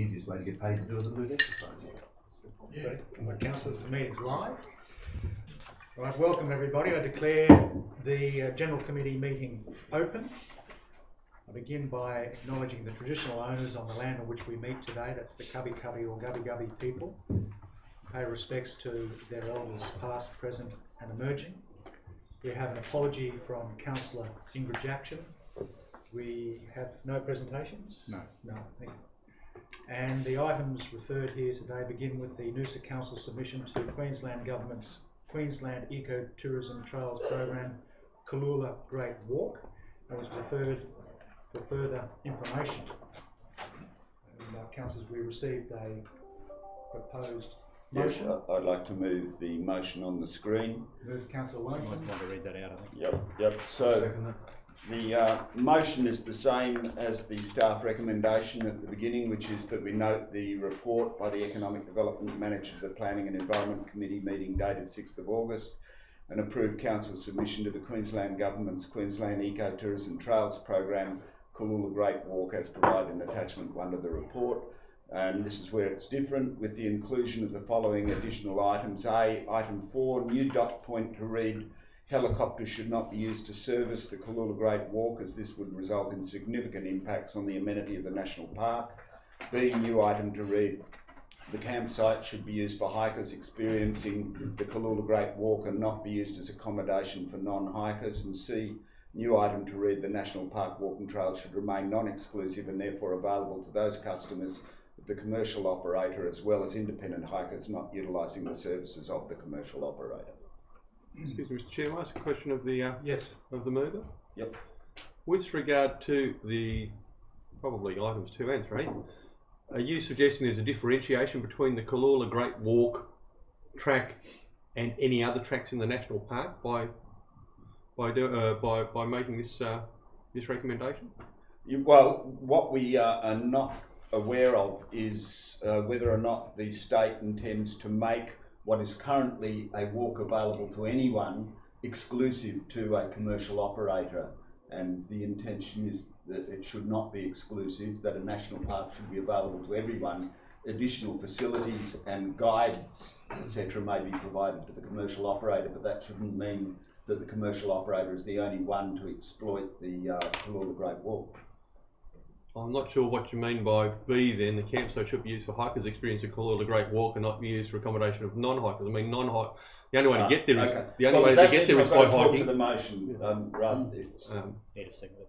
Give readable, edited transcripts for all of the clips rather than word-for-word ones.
easiest way to get paid to do a little bit of exercise. Yeah. Well, councillors, the meeting's live. Right, welcome everybody. I declare the General Committee meeting open. I begin by acknowledging the traditional owners on the land on which we meet today. That's the Cubby Cubby or Gubby Gubby people. Pay respects to their elders past, present and emerging. We have an apology from Councillor Ingrid Jackson. We have no presentations? No, thank you. And the items referred here today begin with the Noosa Council submission to Queensland Government's Queensland Eco-Tourism Trails Program, Cooloola Great Walk, and was referred for further information. And, councillors, we received a proposed motion. Yes, I'd like to move the motion on the screen. Move Councillor Wellington. You might want to read that out, I think. Yep. So the motion is the same as the staff recommendation at the beginning, which is that we note the report by the Economic Development Manager of the Planning and Environment Committee meeting dated 6th of August and approve Council's submission to the Queensland Government's Queensland Eco-Tourism Trails Program, Cooloola Great Walk, as provided in attachment 1 to the report. And this is where it's different, with the inclusion of the following additional items. Item 4, new dot point to read, helicopters should not be used to service the Cooloola Great Walk, as this would result in significant impacts on the amenity of the National Park. B, new item to read, the campsite should be used for hikers experiencing the Cooloola Great Walk and not be used as accommodation for non-hikers. And C, new item to read, the National Park walking trails should remain non-exclusive and therefore available to those customers of the commercial operator as well as independent hikers not utilising the services of the commercial operator. Excuse me, Mr. Chair, may I ask a question of the Yes. of the mover? Yep. With regard to the probably items 2 and 3, are you suggesting there's a differentiation between the Cooloola Great Walk track and any other tracks in the national park by making this this recommendation? Well, what we are not aware of is whether or not the state intends to make what is currently a walk available to anyone exclusive to a commercial operator, and the intention is that it should not be exclusive, that a national park should be available to everyone. Additional facilities and guides, etc., may be provided to the commercial operator, but that shouldn't mean that the commercial operator is the only one to exploit the Cooloola Great Walk. I'm not sure what you mean by B then. The campsite should be used for hikers experiencing Cooloola Great Walk and not be used for accommodation of non-hikers. I mean, non-hike. The only way to get there is by hiking. To the motion, rather Need a second.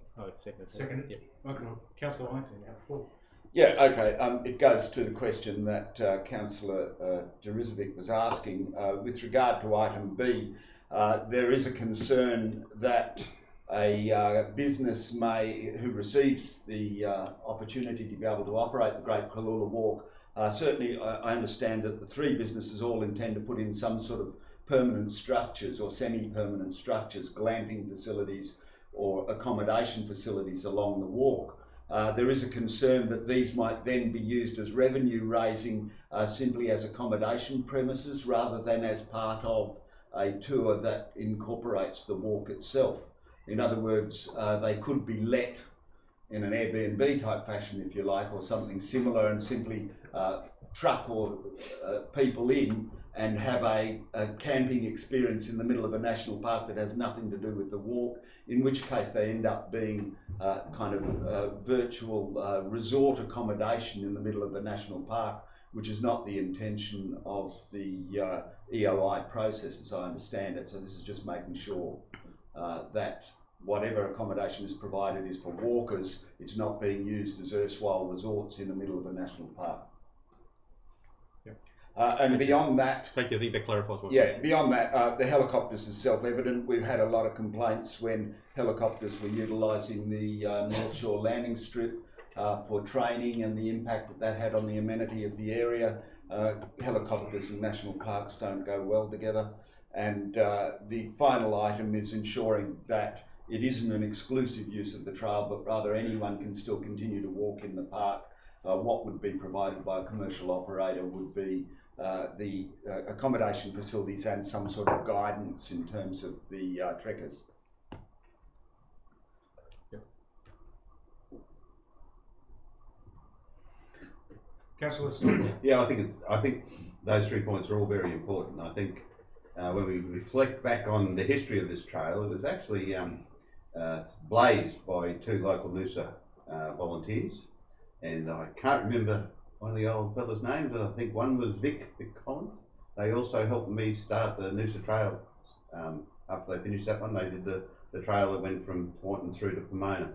Second. Yeah. Okay. Councillor Wellington. Yeah, okay. It goes to the question that Councillor Jurizovic was asking. With regard to item B, there is a concern that a business who receives the opportunity to be able to operate the Great Cooloola Walk, certainly I understand that the 3 businesses all intend to put in some sort of permanent structures or semi-permanent structures, glamping facilities or accommodation facilities along the walk. There is a concern that these might then be used as revenue raising simply as accommodation premises rather than as part of a tour that incorporates the walk itself. In other words, they could be let in an Airbnb type fashion, if you like, or something similar, and simply truck or people in and have a camping experience in the middle of a national park that has nothing to do with the walk, in which case they end up being kind of virtual resort accommodation in the middle of the national park, which is not the intention of the EOI process, as I understand it. So this is just making sure that whatever accommodation is provided is for walkers. It's not being used as erstwhile resorts in the middle of a national park. And beyond that, Thank you. I think that clarifies what. Yeah, beyond that, the helicopters is self-evident. We've had a lot of complaints when helicopters were utilising the North Shore landing strip for training and the impact that that had on the amenity of the area. Helicopters and national parks don't go well together. And the final item is ensuring that it isn't an exclusive use of the trail, but rather anyone can still continue to walk in the park. What would be provided by a commercial operator would be the accommodation facilities and some sort of guidance in terms of the trekkers. Councillor Stockwell. Yeah, I think those 3 points are all very important. I think when we reflect back on the history of this trail, it was actually blazed by 2 local Noosa volunteers, and I can't remember one of the old fellas' names, but I think one was Vic Collins. They also helped me start the Noosa Trail. After they finished that one, they did the trail that went from Taunton through to Pomona.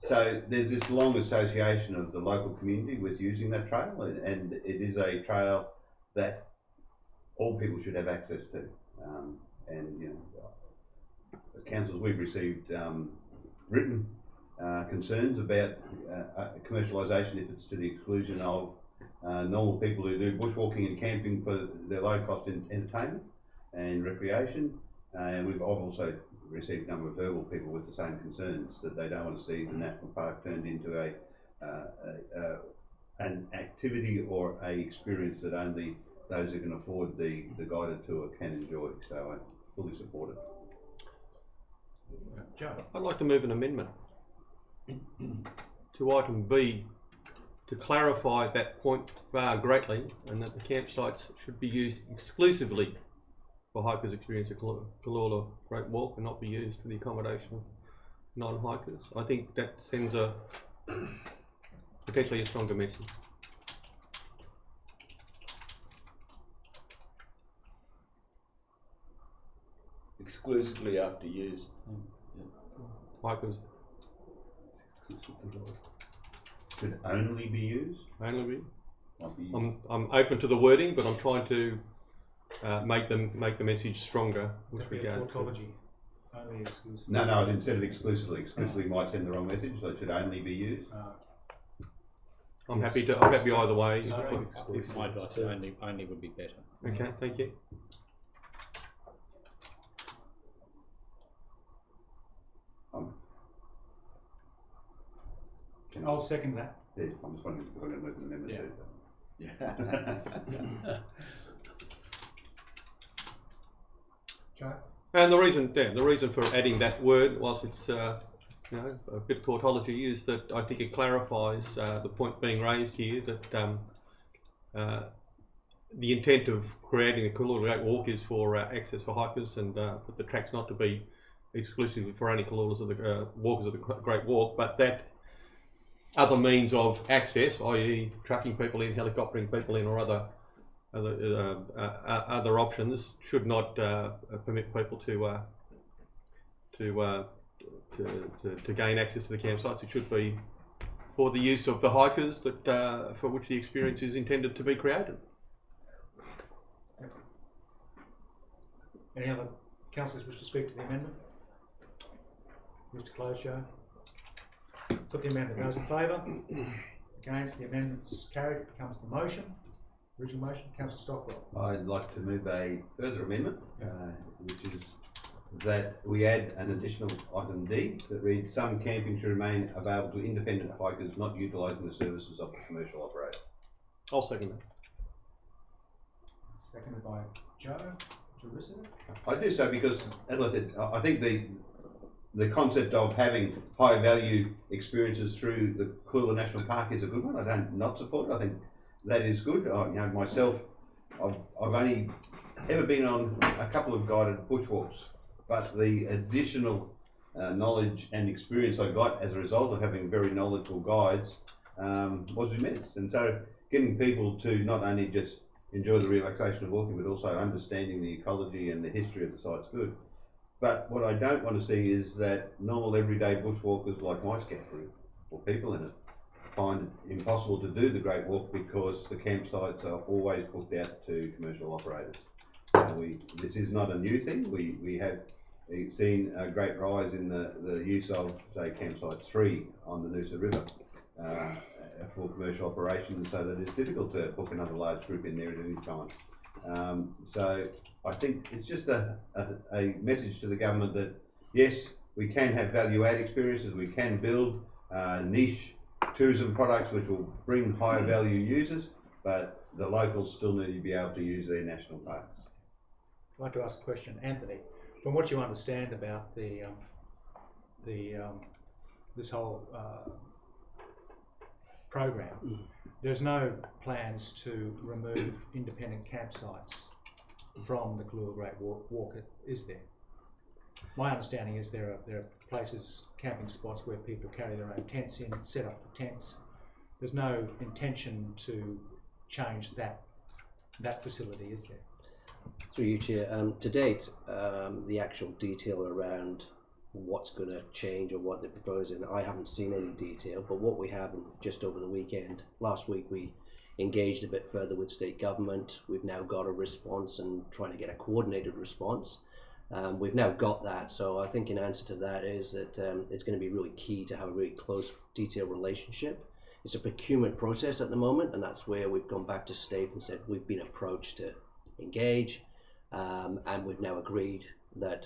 So there's this long association of the local community with using that trail, and it is a trail that all people should have access to. And you know, as councils, we've received written concerns about commercialisation if it's to the exclusion of normal people who do bushwalking and camping for their low cost entertainment and recreation. And I've also received a number of verbal people with the same concerns, that they don't want to see the national park turned into an activity or a experience that only those who can afford the guided tour can enjoy. So I fully support it. Joe. I'd like to move an amendment to item B to clarify that point greatly, and that the campsites should be used exclusively for hikers experience of Cooloola Great Walk and not be used for the accommodation of non-hikers. I think that sends a potentially a stronger message. Exclusively after use. Hikers Should only be used? only be. Not be I'm open to the wording, but I'm trying to make the message stronger with That'd be a regard to. tautology. Only exclusive. No, instead of exclusively. Exclusively might send the wrong message, so it should only be used. I'm happy either way. My advice, only would be better. Okay, thank you. I'll second that. Yeah, I'm just wondering if I'm going to move an amendment Yeah. Joe? And the reason for adding that word, whilst it's a bit of tautology, is that I think it clarifies the point being raised here that the intent of creating the Cooloola Great Walk is for access for hikers, and for the track's not to be exclusively for only Cooloolas of the walkers of the Great Walk, but that other means of access, i.e. trucking people in, helicoptering people in, or other options, should not permit people to gain access to the campsites. It should be for the use of the hikers that for which the experience is intended to be created. Any other councillors wish to speak to the amendment? Wish to close, Joe? Put the amendment. Those in favour? Against? The amendment's carried. It becomes the motion. Original motion. Councillor Stockwell. I'd like to move a further amendment, which is that we add an additional item D that reads: some camping should remain available to independent hikers not utilising the services of the commercial operator. I'll second that. Seconded by Joe. Terrace? I do so because, as I said, I think the concept of having high value experiences through the Cooloola National Park is a good one. I don't not support it. I think that is good. Myself, I've only ever been on a couple of guided bushwalks, but the additional knowledge and experience I got as a result of having very knowledgeable guides was immense. And so getting people to not only just enjoy the relaxation of walking, but also understanding the ecology and the history of the site's good. But what I don't want to see is that normal everyday bushwalkers like my scout group, or people in it, find it impossible to do the Great Walk because the campsites are always booked out to commercial operators. This is not a new thing. We have seen a great rise in the use of, say, campsite 3 on the Noosa River for commercial operations, so that it's difficult to book another large group in there at any time. So I think it's just a message to the government that yes, we can have value-add experiences, we can build niche tourism products which will bring higher value users, but the locals still need to be able to use their national parks. I'd like to ask a question, Anthony. From what you understand about this whole program, There's no plans to remove independent campsites from the Cooloola Great Walk, is there? My understanding is there are places, camping spots where people carry their own tents in, set up the tents. There's no intention to change that facility, is there? Through you, Chair. To date, the actual detail around what's going to change or what they're proposing, I haven't seen any detail, but what we have just over the weekend, last week we engaged a bit further with state government. We've now got a response and trying to get a coordinated response. We've now got that, so I think in answer to that is that it's going to be really key to have a really close, detailed relationship. It's a procurement process at the moment, and that's where we've gone back to state and said we've been approached to engage, and we've now agreed that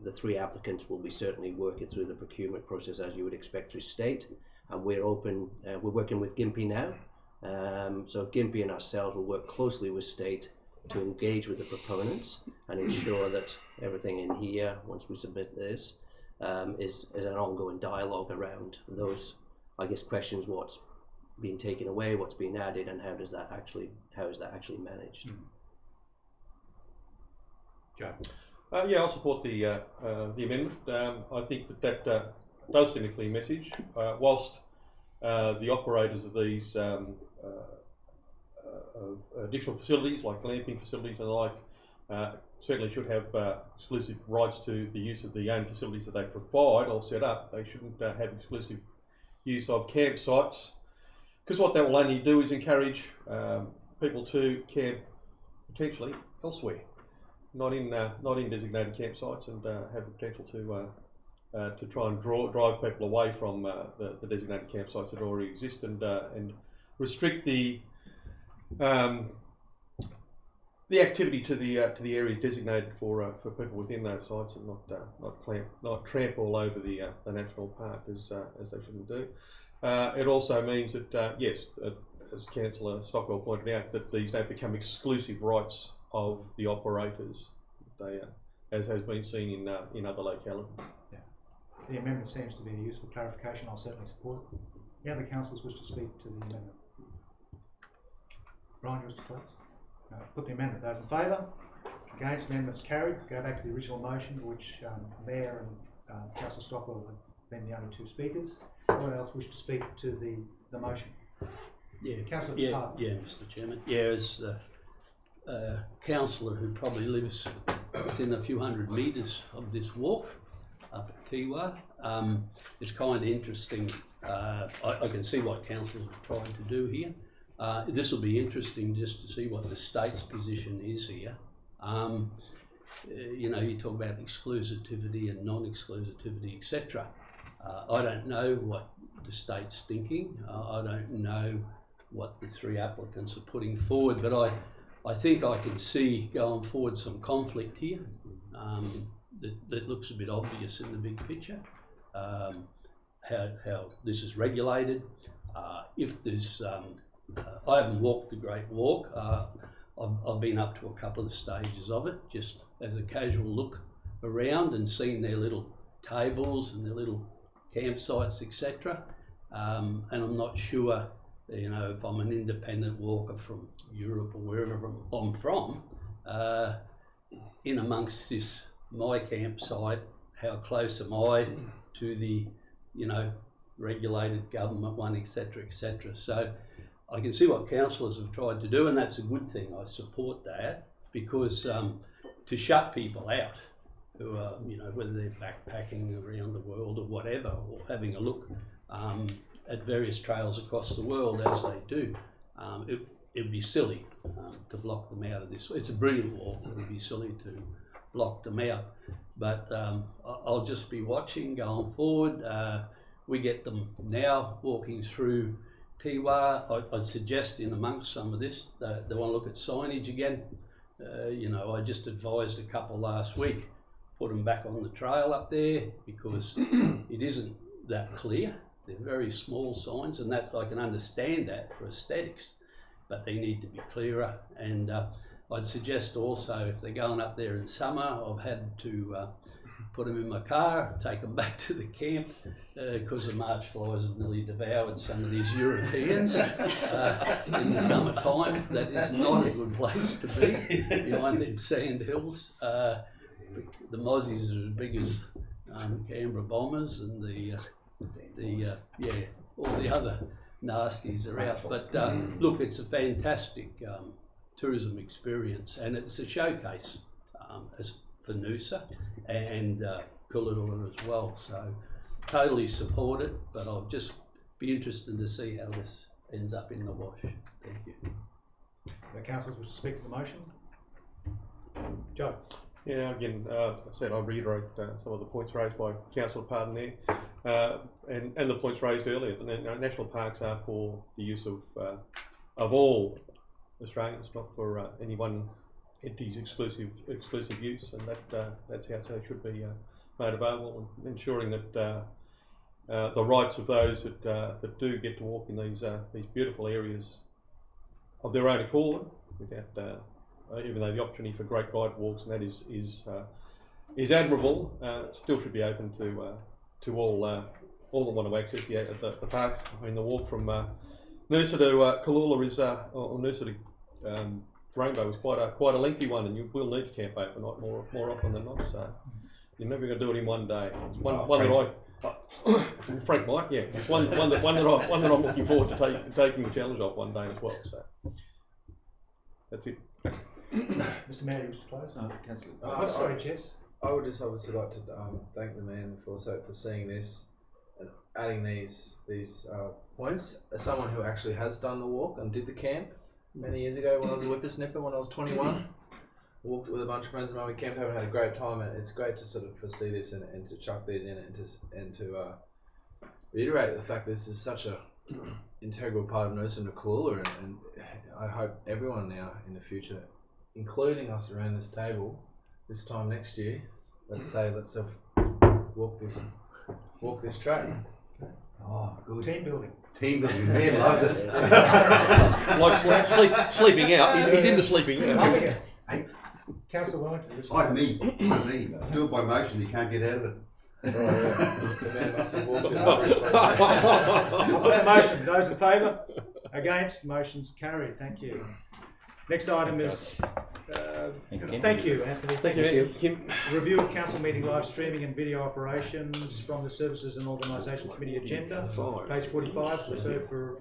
the 3 applicants will be certainly working through the procurement process as you would expect through state, and we're open. We're working with Gympie now, so Gympie and ourselves will work closely with state to engage with the proponents and ensure that everything in here, once we submit this, is an ongoing dialogue around those, I guess, questions: what's being taken away, what's being added, and how is that actually managed? Joe? Yeah, I'll support the amendment. I think that does send a clear message. Whilst the operators of these additional facilities, like glamping facilities and the like, certainly should have exclusive rights to the use of the own facilities that they provide or set up. They shouldn't have exclusive use of campsites, because what that will only do is encourage people to camp potentially elsewhere, not in designated campsites, and have the potential to try and drive people away from the designated campsites that already exist, and restrict the activity to the areas designated for people within those sites, and not tramp all over the national park as they shouldn't do. It also means that yes, as Councillor Stockwell pointed out, that these don't become exclusive rights of the operators. They, as has been seen in other localities. Yeah. The amendment seems to be a useful clarification. I'll certainly support it. The other councillors wish to speak to the amendment. Brian, you wish to close? No. Put the amendment. Those in favour? Against? Amendment's carried. Go back to the original motion, which Mayor and Councillor Stockwell have been the only 2 speakers. Anyone else wish to speak to the motion? Yeah, Councillor yeah, Department. yeah, Mr. Chairman. Yeah, as the councillor who probably lives within a few hundred metres of this walk up at Tiwa, it's kind of interesting. I can see what councillors are trying to do here. This will be interesting just to see what the state's position is here. You know, you talk about exclusivity and non-exclusivity, etc. I don't know what the state's thinking. I don't know what the 3 applicants are putting forward, but I think I can see going forward some conflict here that looks a bit obvious in the big picture. How this is regulated. If there's, I haven't walked the Great Walk. I've been up to a couple of stages of it, just as a casual look around and seen their little tables and their little campsites, etc. And I'm not sure, you know, if I'm an independent walker from Europe or wherever I'm from, in amongst this, my campsite, how close am I to the, you know, regulated government one, etc., etc. So I can see what councillors have tried to do, and that's a good thing. I support that, because to shut people out who are, you know, whether they're backpacking around the world or whatever, or having a look at various trails across the world as they do, it would be silly to block them out of this. It's a brilliant walk. It would be silly to block them out. But I'll just be watching going forward. We get them now walking through Tiwa. I'd suggest in amongst some of this, they want to look at signage again. You know, I just advised a couple last week, put them back on the trail up there, because it isn't that clear. They're very small signs, and that I can understand that for aesthetics, but they need to be clearer. And I'd suggest also, if they're going up there in summer, I've had to put them in my car, take them back to the camp, because the March flies have nearly devoured some of these Europeans in the summertime. That is not a good place to be, behind them sand hills. The mozzies are as big as Canberra bombers, and all the other nasties are out. But look, it's a fantastic tourism experience, and it's a showcase for Noosa and Cooloola as well. So totally support it, but I'll just be interested to see how this ends up in the wash. Thank you. The councillors wish to speak to the motion. Joe. Yeah, again, I said I'll reiterate some of the points raised by Councillor Pardon there, and the points raised earlier. The national parks are for the use of all Australians, not for any one entity's exclusive use, and that's how they should be made available, and ensuring that the rights of those that do get to walk in these beautiful areas of their own accord, without even though the opportunity for great guide walks and that is admirable, still should be open to all that want to access the parks. I mean, the walk from Noosa to Cooloola is, or Noosa to Rainbow is quite a lengthy one, and you will need to camp overnight more often than not. So you're never going to do it in one day. It's one that I Frank might, yeah, it's one that I'm looking forward to taking the challenge of one day as well. So that's it. Mr. Mayor, you wish to close? Councillor. Sorry, Jess. I would just obviously like to thank the man for seeing this and adding these points. As someone who actually has done the walk and did the camp many years ago when I was a whippersnipper, when I was 21, walked with a bunch of friends of mine. We camped over and had a great time, and it's great to sort of foresee this and to chuck these in and to reiterate the fact that this is such a integral part of Noosa and Cooloola, and I hope everyone now in the future, including us around this table, this time next year, let's have walk this track. Oh, good. Team building. Team building. Man loves it. Like sleeping out. He's into sleeping out. Hey, Councillor Wellington. I me. Do it by motion. You can't get out of it. The man must have walked in. I'll put the motion. Those in favour? Against? Motion's carried. Thank you. Next item is. Thank you, Anthony. Thank you, Kim. Review of council meeting live streaming and video operations from the Services and Organisation Committee agenda. Page 45, reserved for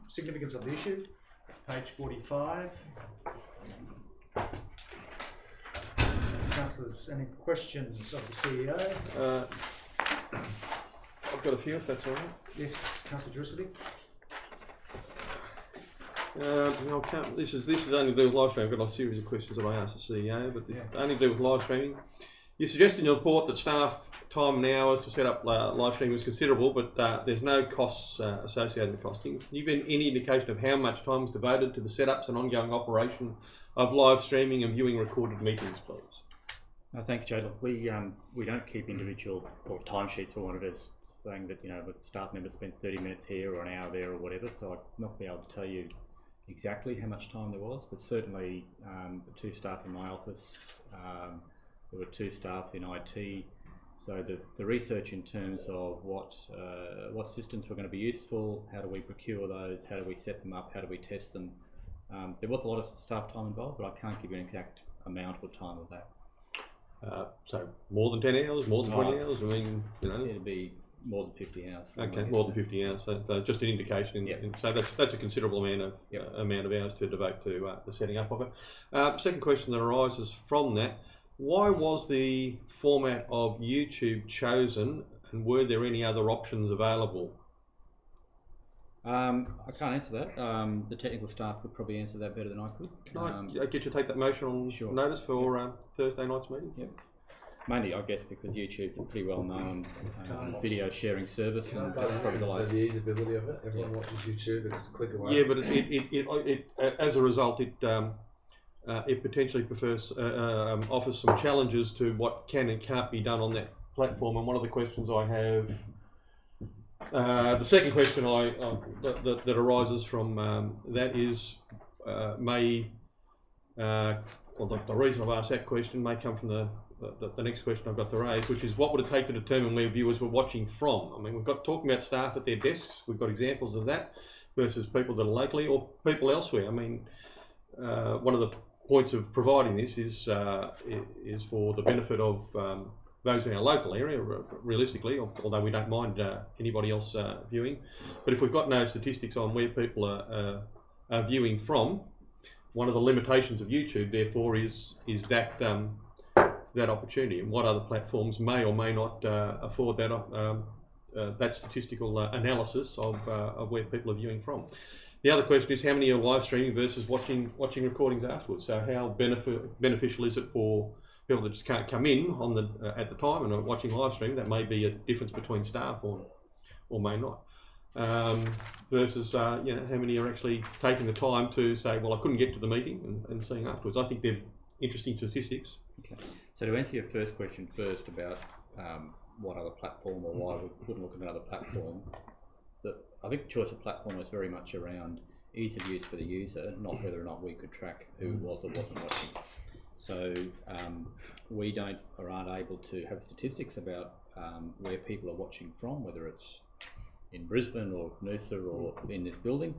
significance of the issue. That's page 45. Councillors, any questions of the CEO? I've got a few, if that's all right. Yes, Councillor Drissity. This is only to do with live streaming. I've got a series of questions that I asked the CEO, but it's only to do with live streaming. You suggested in your report that staff time and hours to set up live streaming is considerable, but there's no costs associated with the costing. Can you give any indication of how much time is devoted to the setups and ongoing operation of live streaming and viewing recorded meetings, please? Thanks, Joe. Look, we don't keep individual or timesheets for one of us saying that the staff member spent 30 minutes here or an hour there or whatever. So I'd not be able to tell you exactly how much time there was, but certainly the two staff in my office, there were two staff in IT. So the research in terms of what systems were going to be useful, how do we procure those, how do we set them up, how do we test them. There was a lot of staff time involved, but I can't give you an exact amount or time of that. So more than 10 hours, more than 20 hours? I mean, It'd be more than 50 hours. Okay, more than 50 hours. So just an indication. Yep. So that's a considerable amount of hours to devote to the setting up of it. Second question that arises from that: why was the format of YouTube chosen, and were there any other options available? I can't answer that. The technical staff could probably answer that better than I could. Can I get you to take that motion on notice for Thursday night's meeting? Yep. Mainly, I guess, because YouTube's a pretty well-known video sharing service, and that's probably the lowest. The usability of it. Everyone watches YouTube. It's a click away. Yeah, but it as a result, it potentially offers some challenges to what can and can't be done on that platform. And one of the questions I have, the second question that arises from that is, the reason I've asked that question may come from the next question I've got to raise, which is what would it take to determine where viewers were watching from? I mean, we've got talking about staff at their desks. We've got examples of that versus people that are locally or people elsewhere. I mean, one of the points of providing this is for the benefit of those in our local area, realistically, although we don't mind anybody else viewing. But if we've got no statistics on where people are viewing from, one of the limitations of YouTube, therefore, is that that opportunity, and what other platforms may or may not afford that statistical analysis of where people are viewing from. The other question is how many are live streaming versus watching recordings afterwards. So how beneficial is it for people that just can't come in on at the time and are watching live stream? That may be a difference between staff or may not. Versus how many are actually taking the time to say, well, I couldn't get to the meeting and seeing afterwards. I think they're interesting statistics. Okay. So to answer your first question first about what other platform or why we wouldn't look at another platform, I think the choice of platform was very much around ease of use for the user, not whether or not we could track who was or wasn't watching. So we don't or aren't able to have statistics about where people are watching from, whether it's in Brisbane or Noosa or in this building.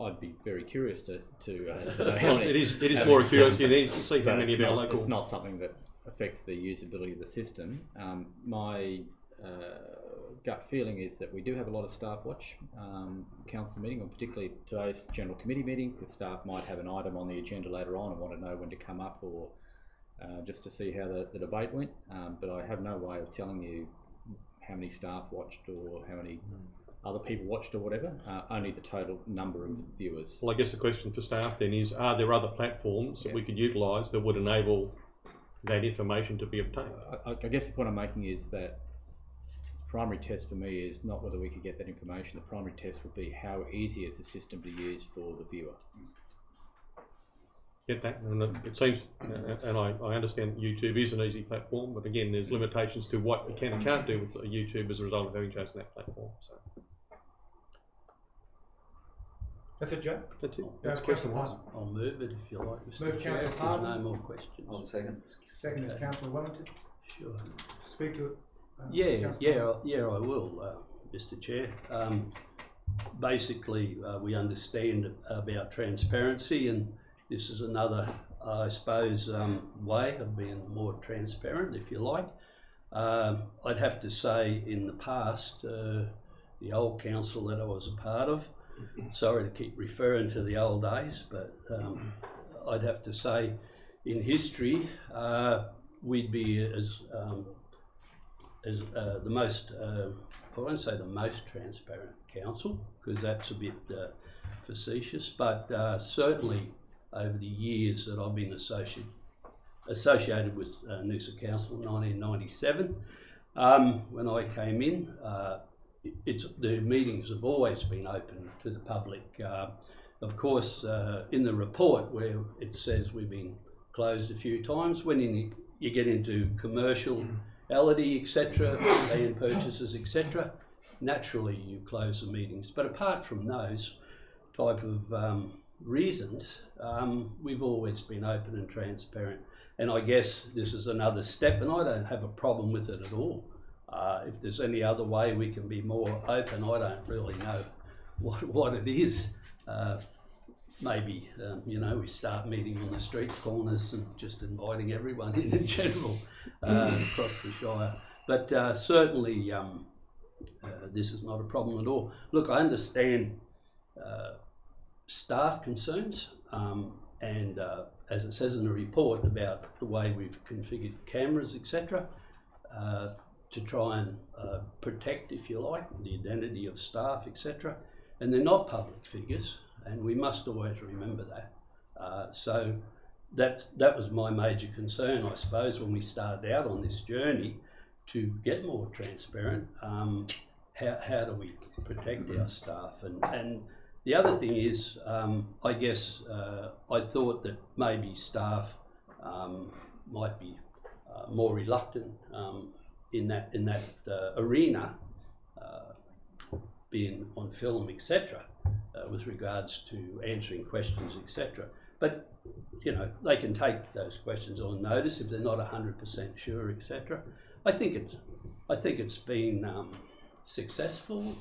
I'd be very curious to know how many. It is more a curiosity to see how many of our local. It's not something that affects the usability of the system. My gut feeling is that we do have a lot of staff watch council meeting, and particularly today's general committee meeting, because staff might have an item on the agenda later on and want to know when to come up, or just to see how the debate went. But I have no way of telling you how many staff watched or how many other people watched or whatever, only the total number of viewers. Well, I guess the question for staff then is, are there other platforms that we could utilise that would enable that information to be obtained? I guess the point I'm making is that the primary test for me is not whether we could get that information. The primary test would be how easy is the system to use for the viewer. Get that, and it seems, and I understand YouTube is an easy platform, but again, there's limitations to what you can and can't do with YouTube as a result of having chosen that platform. So. That's it, Joe? That's it. That's question one. I'll move it if you like, Mr. Move, Chair, Councillor if there's Harden. no more questions. I'll second. Second, Okay. Councillor Wellington. Sure. Speak to it. Yeah, I will, Mr. Chair. Basically, we understand about transparency, and this is another, I suppose, way of being more transparent, if you like. I'd have to say in the past, the old council that I was a part of, sorry to keep referring to the old days, but I'd have to say in history, we'd be as the most, I won't say the most transparent council, because that's a bit facetious, but certainly over the years that I've been associated with Noosa Council in 1997, when I came in, the meetings have always been open to the public. Of course, in the report where it says we've been closed a few times, when you get into commerciality, etc., land purchases, etc., naturally you close the meetings. But apart from those type of reasons, we've always been open and transparent. And I guess this is another step, and I don't have a problem with it at all. If there's any other way we can be more open, I don't really know what it is. Maybe, we start meeting on the street corners and just inviting everyone in general across the Shire. But certainly this is not a problem at all. Look, I understand staff concerns and as it says in the report about the way we've configured cameras, etc., to try and protect, if you like, the identity of staff, etc. And they're not public figures, and we must always remember that. So that was my major concern, I suppose, when we started out on this journey to get more transparent. How do we protect our staff? And the other thing is, I guess I thought that maybe staff might be more reluctant in that arena, being on film, etc., with regards to answering questions, etc. But you know, they can take those questions on notice if they're not 100% sure, etc. I think it's been successful,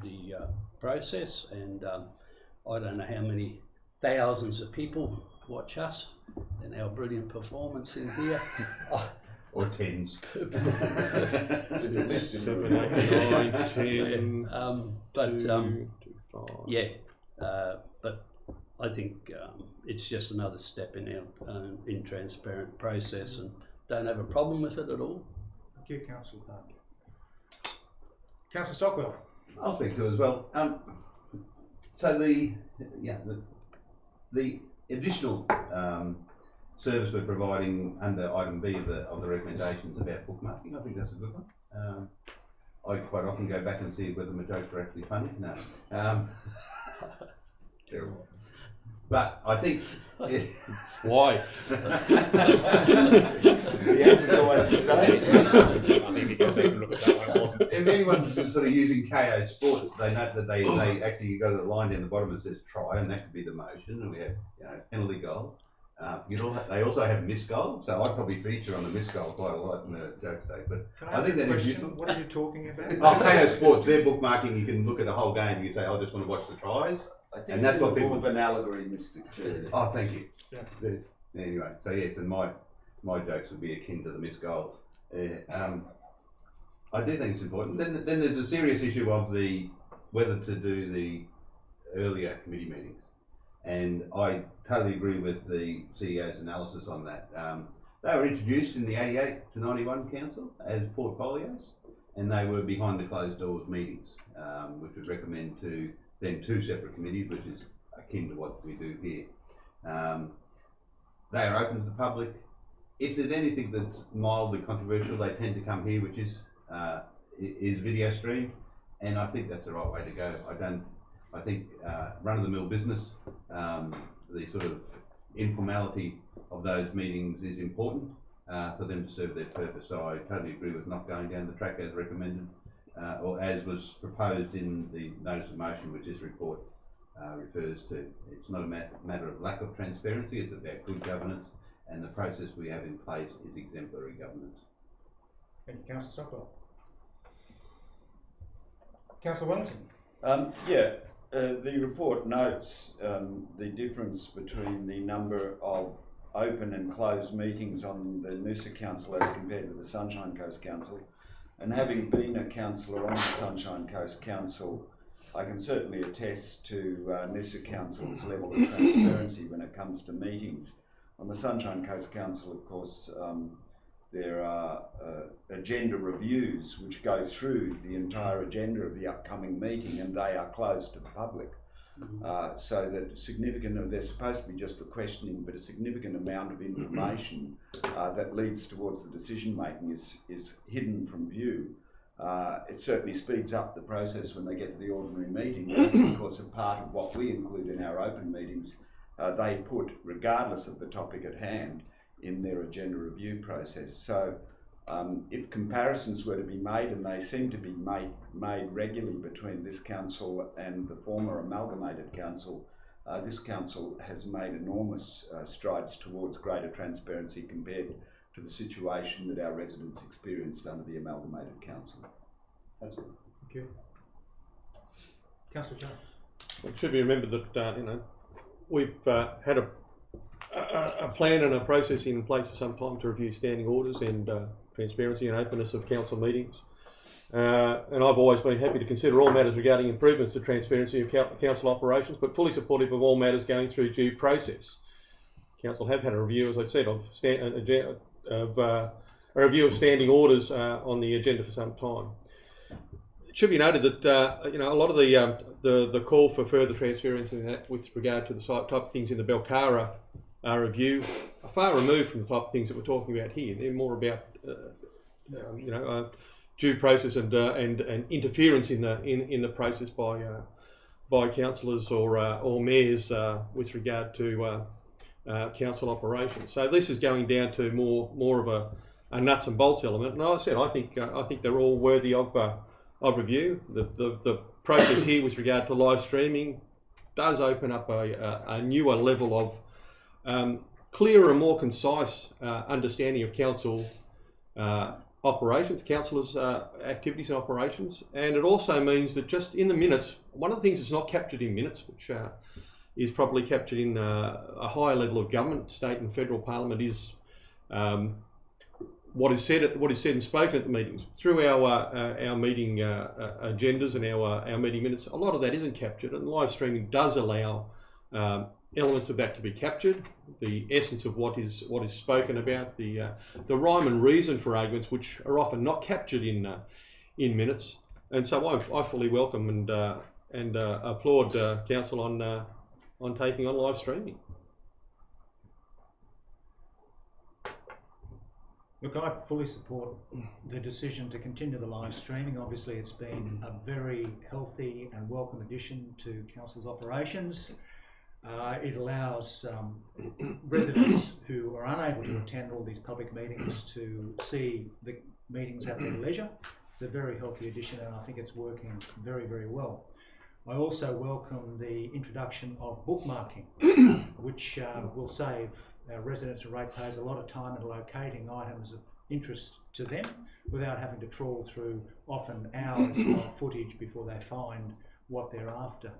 the process, and I don't know how many thousands of people watch us and our brilliant performance in here. Or tens. There's a list in 7, the 8, 9, 10. But I think it's just another step in our in transparent process, and don't have a problem with it at all. Thank you, Councillor Park. Councillor Stockwell. I'll speak to it as well. So the additional service we're providing under item B of the recommendations about bookmarking, I think that's a good one. I quite often go back and see whether my jokes are actually funny. No. Terrible. But I think Why? The answer's always the same. I think you guys even look at that one. It wasn't. if anyone's sort of using KO Sports, they know that they actually, you go to the line down the bottom that says try, and that could be the motion, and we have penalty goal. They also have missed goal, so I'd probably feature on the missed goal quite a lot in the joke today. But Can I think ask a that is question? useful. What are you talking about? Oh, KO Sports, their bookmarking, you can look at a whole game, you say, I just want to watch the tries. I think And it's that's in what the form people- of an allegory, Mr. Chair. Oh, thank you. Yeah. Anyway, so yes, and my jokes would be akin to the missed goals. I do think it's important. Then there's a serious issue of whether to do the earlier committee meetings. And I totally agree with the CEO's analysis on that. They were introduced in the 88 to 91 council as portfolios, and they were behind the closed doors meetings, which would recommend to then 2 separate committees, which is akin to what we do here. They are open to the public. If there's anything that's mildly controversial, they tend to come here, which is video streamed, and I think that's the right way to go. I think run-of-the-mill business, the sort of informality of those meetings is important for them to serve their purpose. So I totally agree with not going down the track as recommended, or as was proposed in the notice of motion, which this report refers to. It's not a matter of lack of transparency, it's about good governance, and the process we have in place is exemplary governance. Thank you, Councillor Stockwell. Councillor Wellington. The report notes the difference between the number of open and closed meetings on the Noosa Council as compared with the Sunshine Coast Council. And having been a councillor on the Sunshine Coast Council, I can certainly attest to Noosa Council's level of transparency when it comes to meetings. On the Sunshine Coast Council, of course, there are agenda reviews which go through the entire agenda of the upcoming meeting, and they are closed to the public. So that they're supposed to be just for questioning, but a significant amount of information that leads towards the decision making is hidden from view. It certainly speeds up the process when they get to the ordinary meeting. That's because a part of what we include in our open meetings, they put, regardless of the topic at hand, in their agenda review process. So if comparisons were to be made, and they seem to be made regularly between this council and the former amalgamated council, this council has made enormous strides towards greater transparency compared to the situation that our residents experienced under the amalgamated council. That's it. Thank you. Councillor John. It should be remembered that we've had a plan and a process in place for some time to review standing orders and transparency and openness of council meetings. And I've always been happy to consider all matters regarding improvements to transparency of council operations, but fully supportive of all matters going through due process. Council have had a review, as I said, of a review of standing orders on the agenda for some time. It should be noted that a lot of the call for further transparency in that with regard to the type of things in the Belcara review are far removed from the type of things that we're talking about here. They're more about due process and interference in the process by councillors or mayors with regard to council operations. So this is going down to more of a nuts and bolts element. And as I said, I think they're all worthy of review. The process here with regard to live streaming does open up a newer level of clearer and more concise understanding of council operations, councillors' activities and operations, and it also means that just in the minutes, one of the things that's not captured in minutes, which is probably captured in a higher level of government, state and federal parliament, is what is said and spoken at the meetings through our meeting agendas and our meeting minutes. A lot of that isn't captured, and live streaming does allow elements of that to be captured, the essence of what is spoken about, the rhyme and reason for arguments, which are often not captured in minutes. And so I fully welcome and applaud council on taking on live streaming. Look, I fully support the decision to continue the live streaming. Obviously, it's been a very healthy and welcome addition to council's operations. It allows residents who are unable to attend all these public meetings to see the meetings at their leisure. It's a very healthy addition, and I think it's working very, very well. I also welcome the introduction of bookmarking, which will save our residents and ratepayers a lot of time in locating items of interest to them without having to trawl through often hours of footage before they find what they're after.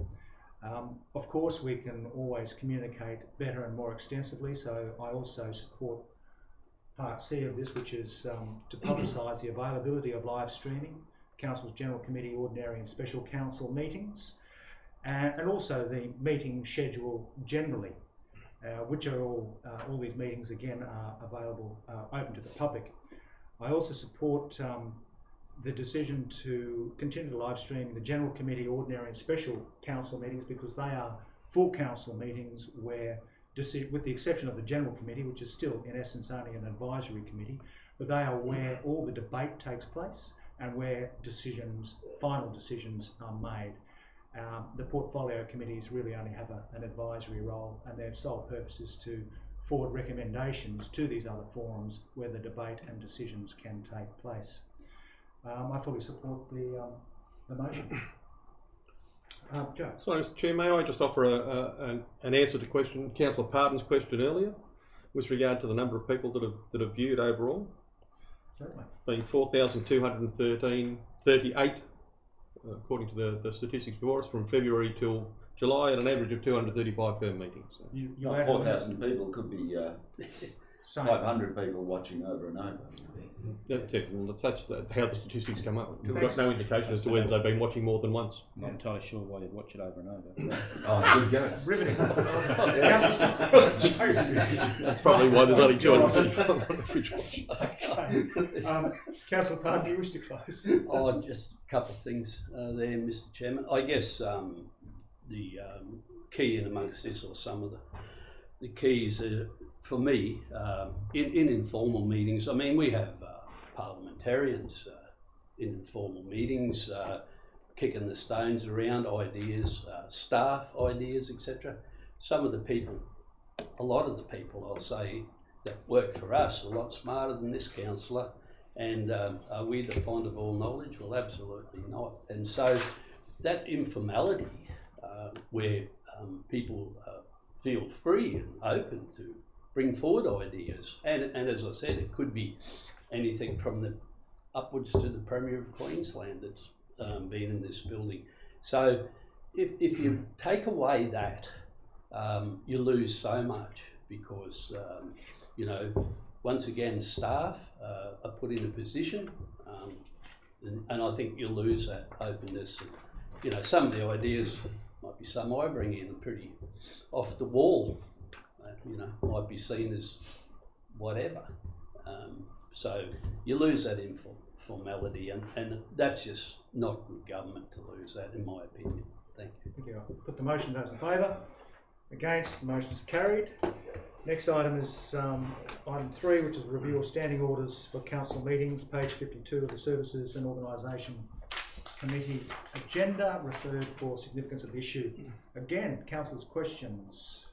Of course, we can always communicate better and more extensively, so I also support Part C of this, which is to publicise the availability of live streaming, Council's General Committee, Ordinary and Special Council meetings, and also the meeting schedule generally, which are all these meetings again are available, open to the public. I also support the decision to continue to live stream the General Committee, Ordinary and Special Council meetings, because they are full council meetings where, with the exception of the General Committee, which is still in essence only an advisory committee, but they are where all the debate takes place and where final decisions are made. The portfolio committees really only have an advisory role, and their sole purpose is to forward recommendations to these other forums where the debate and decisions can take place. I fully support the motion. Joe. So, Mr. Chair, may I just offer an answer to Councillor Parton's question earlier, with regard to the number of people that have viewed overall? Certainly. Being 4,238, according to the statistics before us, from February till July, at an average of 235 per meeting. So. You 4,000 people could be 500 people watching over and over. That's how the statistics come up. We've got no indication as to whether they've been watching more than once. I'm not entirely sure why you'd watch it over and over. Oh, good go. Riveting. That's probably why there's only 235 on average watch. Councillor Parton, do you wish to close? Oh, just a couple of things there, Mr. Chairman. I guess the key in amongst this, or some of the keys for me, in informal meetings, I mean, we have parliamentarians in informal meetings, kicking the stones around, ideas, staff ideas, etc. Some of the people, a lot of the people, I'll say, that work for us are a lot smarter than this councillor. And are we the font of all knowledge? Well, absolutely not. And so that informality, where people feel free and open to bring forward ideas, and as I said, it could be anything from the upwards to the Premier of Queensland that's been in this building. So if you take away that, you lose so much, because you know, once again, staff are put in a position, and I think you lose that openness. You know, some of the ideas might be some I bring in pretty off the wall. You know, might be seen as whatever. So you lose that informality, and that's just not good government to lose that, in my opinion. Thank you. Thank you. I'll put the motion. Those in favour? Against? The motion is carried. Next item is item 3, which is review of standing orders for council meetings, page 52 of the Services and Organisation Committee agenda, referred for significance of the issue. Again, councillors' questions.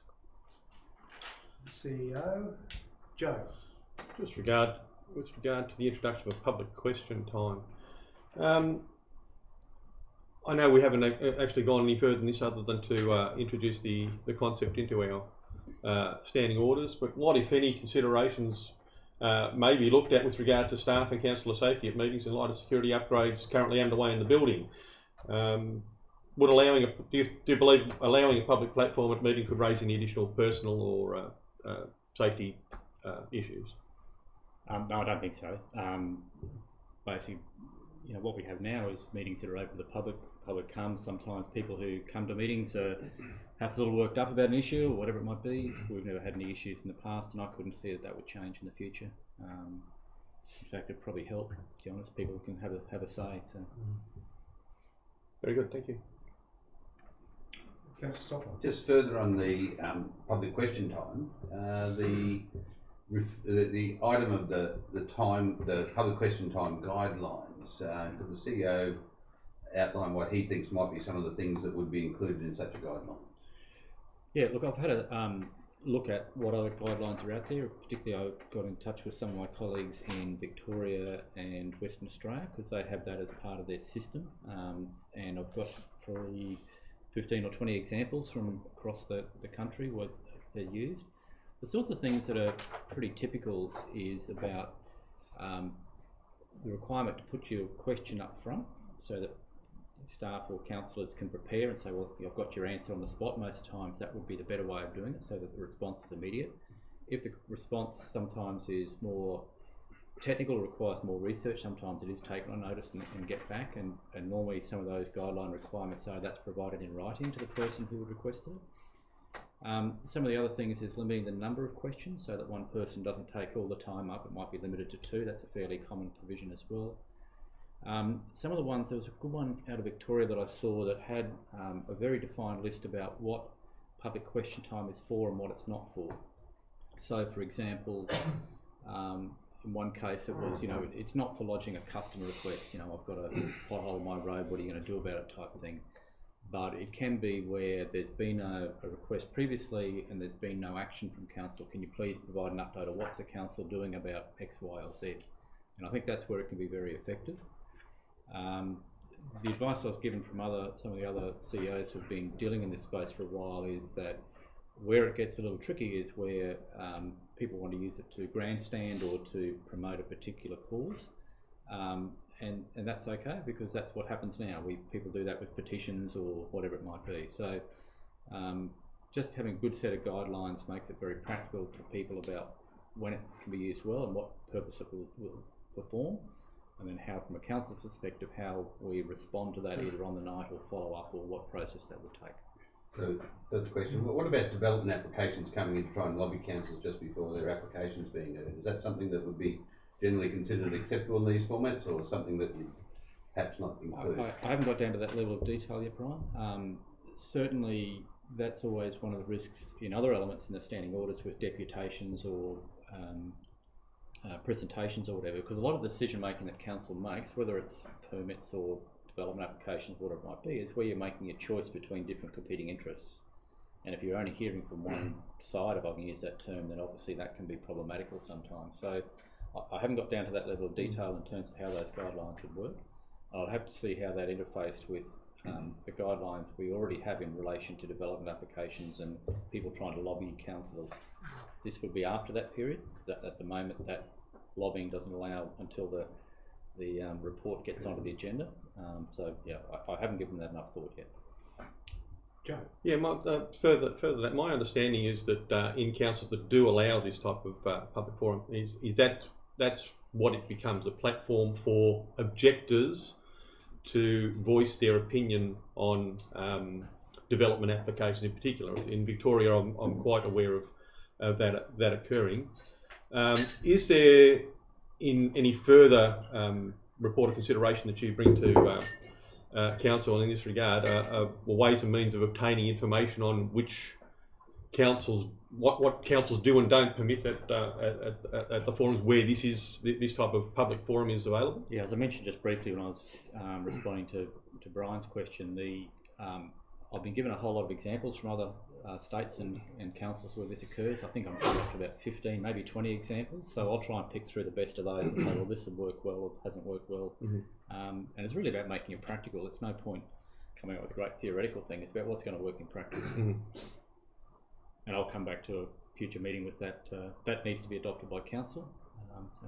CEO, Joe. With regard to the introduction of public question time, I know we haven't actually gone any further than this other than to introduce the concept into our standing orders, but what, if any, considerations may be looked at with regard to staff and councillor safety at meetings in light of security upgrades currently underway in the building? Would do you believe allowing a public platform at meeting could raise any additional personal or safety issues? No, I don't think so. Basically, you know, what we have now is meetings that are open to the public. The public comes. Sometimes people who come to meetings are perhaps a little worked up about an issue or whatever it might be. We've never had any issues in the past, and I couldn't see that would change in the future. In fact, it'd probably help. To be honest, people can have a say. So. Very good, thank you. Just further on the public question time, the item of the public question time guidelines. Could the CEO outline what he thinks might be some of the things that would be included in such a guideline? Yeah, look, I've had a look at what other guidelines are out there. Particularly, I got in touch with some of my colleagues in Victoria and Western Australia because they have that as part of their system, and I've got probably 15 or 20 examples from across the country where they're used. The sorts of things that are pretty typical is about the requirement to put your question up front so that staff or councillors can prepare and say, well, I've got your answer on the spot. Most times that would be the better way of doing it so that the response is immediate. If the response sometimes is more technical, requires more research, sometimes it is taken on notice and get back, and normally some of those guideline requirements are that's provided in writing to the person who would request it. Some of the other things is limiting the number of questions so that one person doesn't take all the time up. It might be limited to 2. That's a fairly common provision as well. Some of the ones, there was a good one out of Victoria that I saw that had a very defined list about what public question time is for and what it's not for. So, for example, in one case it was, you know, it's not for lodging a customer request, you know, I've got a pothole on my road, what are you going to do about it type thing. But it can be where there's been a request previously and there's been no action from council. Can you please provide an update of what's the council doing about X, Y or Z? And I think that's where it can be very effective. The advice I was given from some of the other CEOs who've been dealing in this space for a while is that where it gets a little tricky is where people want to use it to grandstand or to promote a particular cause. And that's okay because that's what happens now. People do that with petitions or whatever it might be. So just having a good set of guidelines makes it very practical for people about when it can be used well and what purpose it will perform. And then how, from a council's perspective, how we respond to that either on the night or follow up or what process that would take. So that's the question. What about development applications coming in to try and lobby councils just before their applications being heard? Is that something that would be generally considered acceptable in these formats or something that you perhaps not include? I haven't got down to that level of detail yet, Brian. Certainly that's always one of the risks in other elements in the standing orders with deputations or presentations or whatever, because a lot of the decision making that council makes, whether it's permits or development applications, whatever it might be, is where you're making a choice between different competing interests. And if you're only hearing from one side, if I can use that term, then obviously that can be problematical sometimes. So I haven't got down to that level of detail in terms of how those guidelines would work. I'll have to see how that interfaced with the guidelines we already have in relation to development applications and people trying to lobby councillors. This would be after that period. At the moment, that lobbying doesn't allow until the report gets onto the agenda. So yeah, I haven't given that enough thought yet. Joe? Yeah, further that, my understanding is that in councils that do allow this type of public forum, is that's what it becomes, a platform for objectors to voice their opinion on development applications in particular. In Victoria, I'm quite aware of that occurring. Is there any further report of consideration that you bring to council in this regard, ways and means of obtaining information on which councils, what councils do and don't permit at the forums where this type of public forum is available? Yeah, as I mentioned just briefly when I was responding to Brian's question, I've been given a whole lot of examples from other states and councils where this occurs. I think I'm up to about 15, maybe 20 examples. So I'll try and pick through the best of those and say, well, this will work well or it hasn't worked well. And it's really about making it practical. It's no point coming up with a great theoretical thing. It's about what's going to work in practice. Mhm. And I'll come back to a future meeting with that. That needs to be adopted by council,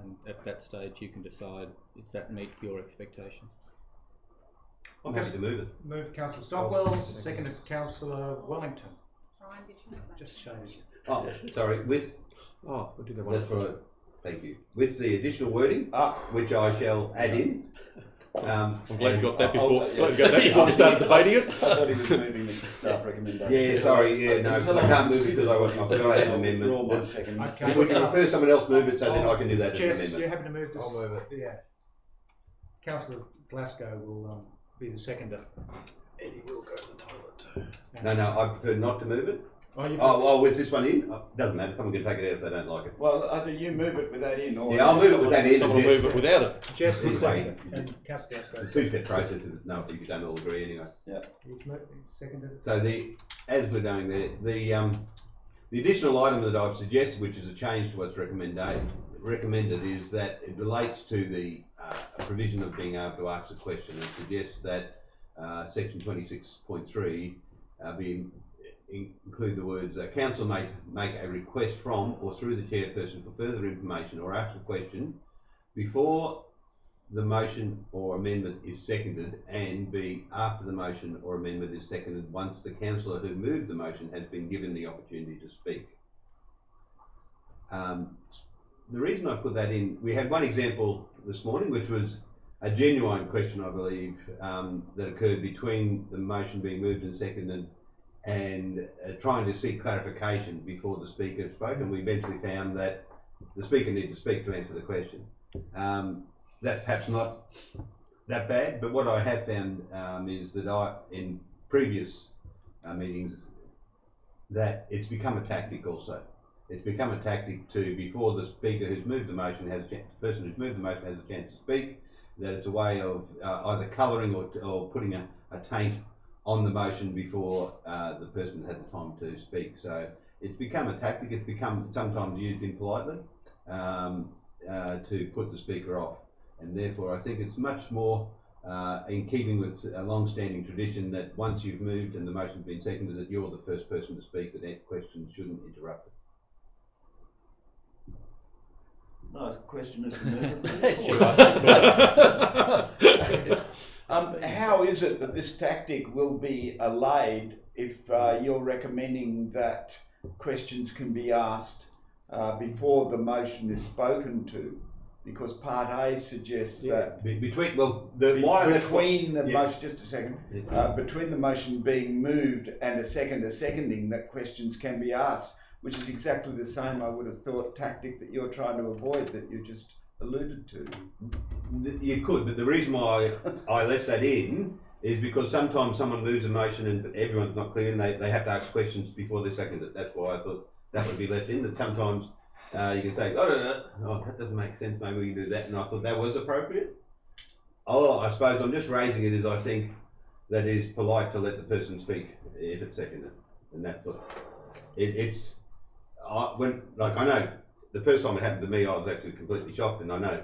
and at that stage you can decide if that meet your expectations. I'm happy to move it. Move Councillor Stockwell, seconded Councillor Wellington. Ryan, did you have that? Just showed you. Oh, sorry, with, Oh, I did have one. that's right, thank you. With the additional wording, which I shall add in. I'm glad you got that I'll- before. yes. Glad you got that before we started debating it. I thought he was moving it to staff recommendation. Yeah, sorry, yeah, no, Until I can't move it consider because I forgot I had an I'll amendment. withdraw my That's- second. Okay. Would you prefer someone else move it so then I can do that as an Jess, amendment? you're happy to move this? I'll move it. Yeah. Councillor Glasgow will be the seconder. Eddie will go to the toilet too. No, I prefer not to move it. You Oh, with this one in? Doesn't matter, someone can take it out if they don't like it. Well, either you move it with that in, or Yeah, I'll move it with that in. Someone will move it without it. Jess will This second way. it, and Councillor Glasgow. It's a two-step process, no, if you don't all agree anyway. He's seconded it. So as we're going there, the additional item that I've suggested, which is a change to what's recommended, is that it relates to the provision of being able to ask a question, and suggests that section 26.3 include the words, council may make a request from or through the chairperson for further information or ask a question before the motion or amendment is seconded, and B, after the motion or amendment is seconded, once the councillor who moved the motion has been given the opportunity to speak. The reason I put that in, we had one example this morning, which was a genuine question, I believe, that occurred between the motion being moved and seconded, and trying to seek clarification before the speaker spoke, and we eventually found that the speaker needed to speak to answer the question. That's perhaps not that bad, but what I have found is that in previous meetings, that it's become a tactic also. It's become a tactic to, before the speaker who's moved the motion has a chance, the person who's moved the motion has a chance to speak, that it's a way of either colouring or putting a taint on the motion before the person had the time to speak. So it's become a tactic. It's become sometimes used impolitely to put the speaker off, and therefore I think it's much more in keeping with a long-standing tradition that once you've moved and the motion's been seconded, that you're the first person to speak, that questions shouldn't interrupt it. Nice question of the how is it that this tactic will be allayed if you're recommending that questions can be asked before the motion is spoken to? Because Part A suggests that between the motion, just a second, between the motion being moved and a seconding, that questions can be asked, which is exactly the same, I would have thought, tactic that you're trying to avoid, that you just alluded to. You could, but the reason why I left that in is because sometimes someone moves a motion and everyone's not clear, and they have to ask questions before they second it. That's why I thought that would be left in. That sometimes you can say, oh, that doesn't make sense, maybe we can do that, and I thought that was appropriate. Oh, I suppose I'm just raising it as I think that is polite to let the person speak if it's seconded, and that's what I know the first time it happened to me, I was actually completely shocked, and I know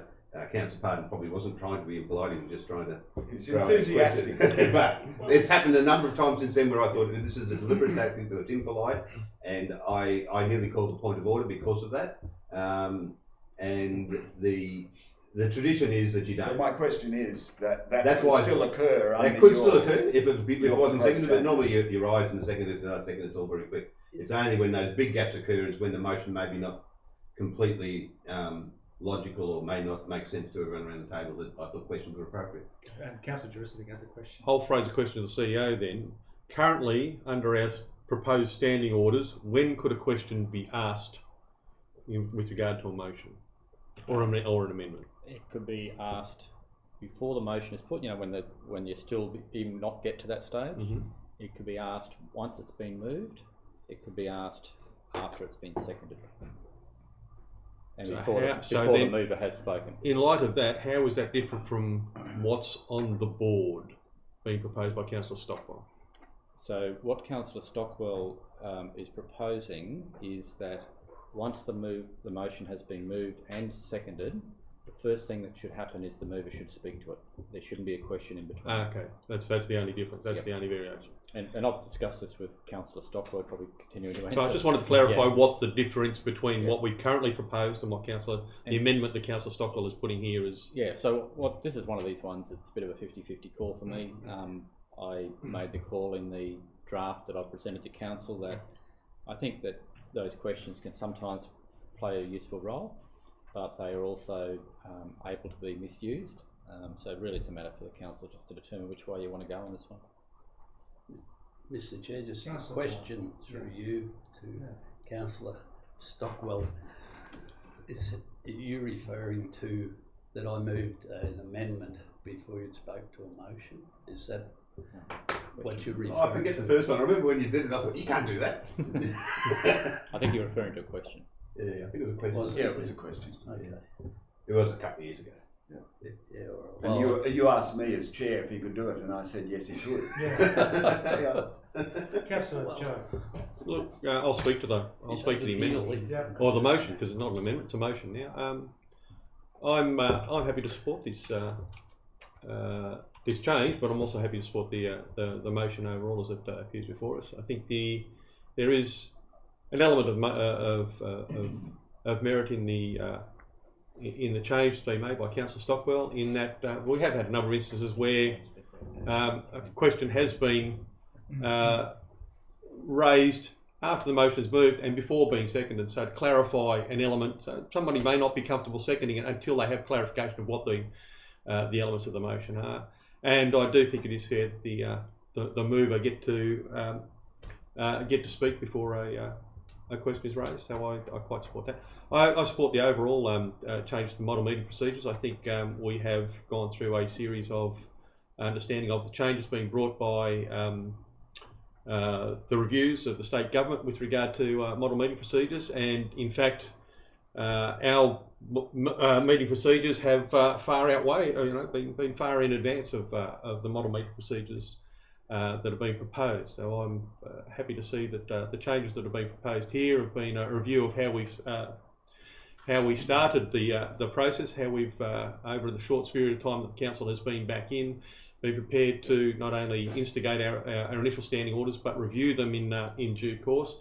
Councillor Pardon probably wasn't trying to be impolite, he was just trying to. He was enthusiastic. But it's happened a number of times since then where I thought this is a deliberate tactic, that it's impolite, and I nearly called the point of order because of that. And the tradition is that you don't. But my question is that That's could why still occur. That could still occur if it wasn't seconded, but changes. normally your eyes and the seconded it's all very quick. It's only when those big gaps occur is when the motion maybe not completely logical or may not make sense to everyone around the table that I thought questions were appropriate. And Councillor Jerusalem has a question. I'll phrase a question to the CEO then. Currently, under our proposed standing orders, when could a question be asked with regard to a motion or an amendment? It could be asked before the motion is put, when you still even not get to that stage. Mm-hmm. It could be asked once it's been moved. It could be asked after it's been seconded. And So before the mover has spoken. In light of that, how is that different from what's on the board being proposed by Councillor Stockwell? So what Councillor Stockwell is proposing is that once the motion has been moved and seconded, the first thing that should happen is the mover should speak to it. There shouldn't be a question in between. Okay, that's the only difference. That's Yep. the only variation. And I've discussed this with Councillor Stockwell, probably continuing to answer. So I just wanted to clarify Yeah. what the difference between Yeah. what we've currently proposed and what the And- amendment that Councillor Stockwell is putting here is. Yeah, so this is one of these ones, it's a bit of a 50-50 call for me. I made the call in the draft that I presented to council that I think that those questions can sometimes play a useful role, but they are also able to be misused. So really it's a matter for the council just to determine which way you want to go on this one. Mr Chair, just a Councillor question through you to Councillor Stockwell. Is you referring to that I moved an amendment before you spoke to a motion? Is that what you're referring Oh, I forget to? the first one. I remember when you did it, I thought, you can't do that. I think you're referring to a question. Yeah, I think it was a question. Was Yeah, it was a question. Okay. It was a couple of years ago. Yeah, all right. And Well, you asked me as chair if he could do it, and I said yes, he could. Yeah. Councillor Joe. Look, I'll speak to the speak to the amendment or the motion because it's not an amendment; it's a motion now. I'm happy to support this this change, but I'm also happy to support the motion overall as it appears before us. I think there is an element of merit in the change that's been made by Councillor Stockwell. In that we have had a number of instances where a question has been raised after the motion is moved and before being seconded, so to clarify an element. So somebody may not be comfortable seconding it until they have clarification of what the elements of the motion are. And I do think it is fair that the mover get to speak before a question is raised. So I quite support that. I support the overall change to the model meeting procedures. I think we have gone through a series of understanding of the changes being brought by the reviews of the state government with regard to model meeting procedures, and in fact our meeting procedures have far outweigh, been far in advance of the model meeting procedures that have been proposed. So I'm happy to see that the changes that have been proposed here have been a review of how we started the process, how we've over the short period of time that the council has been back in, be prepared to not only instigate our initial standing orders but review them in due course.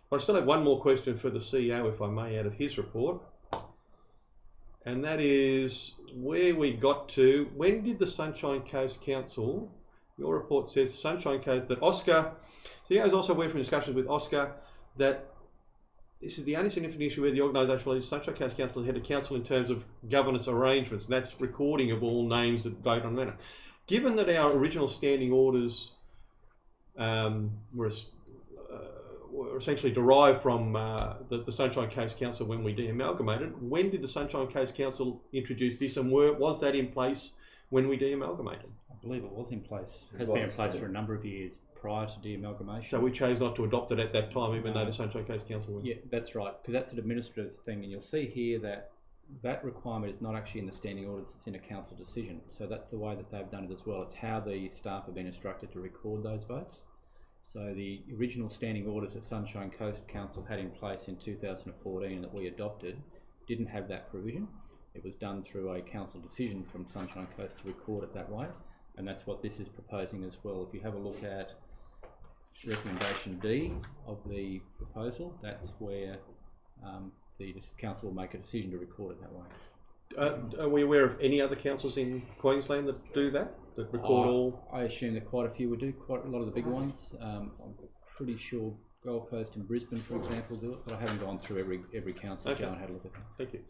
But I still have one more question for the CEO, if I may, out of his report, and that is where we got to. When did the Sunshine Coast Council? Your report says the Sunshine Coast that Oscar. CEO is also aware from discussions with Oscar that this is the only significant issue where the organisation believes Sunshine Coast Council is head of council in terms of governance arrangements, and that's recording of all names that vote on the matter. Given that our original standing orders were essentially derived from the Sunshine Coast Council when we de-amalgamated, when did the Sunshine Coast Council introduce this, and was that in place when we de-amalgamated? I believe it was in place. It has been in place for a number of years prior to de-amalgamation. So we chose not to adopt it at that time, even though the Sunshine Coast Council would. Yeah, that's right, because that's an administrative thing, and you'll see here that that requirement is not actually in the standing orders, it's in a council decision. So that's the way that they've done it as well. It's how the staff have been instructed to record those votes. So the original standing orders that Sunshine Coast Council had in place in 2014 that we adopted didn't have that provision. It was done through a council decision from Sunshine Coast to record it that way, and that's what this is proposing as well. If you have a look at recommendation D of the proposal, that's where the council will make a decision to record it that way. Are we aware of any other councils in Queensland that do that record all? I assume that quite a few would do, quite a lot of the big ones. I'm pretty sure Gold Coast and Brisbane, for example, do it, but I haven't gone through every council. Okay. Joe, and had a look at that. Thank you.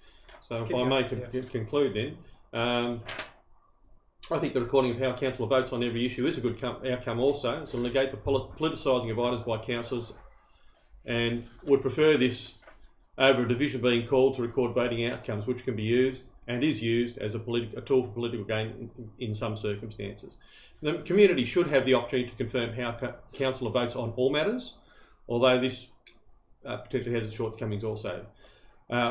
So if I may conclude then, I think the recording of how council votes on every issue is a good outcome also. It will negate the politicising of items by councillors, and would prefer this over a division being called to record voting outcomes, which can be used and is used as a tool for political gain in some circumstances. The community should have the opportunity to confirm how councillor votes on all matters, although this potentially has its shortcomings also.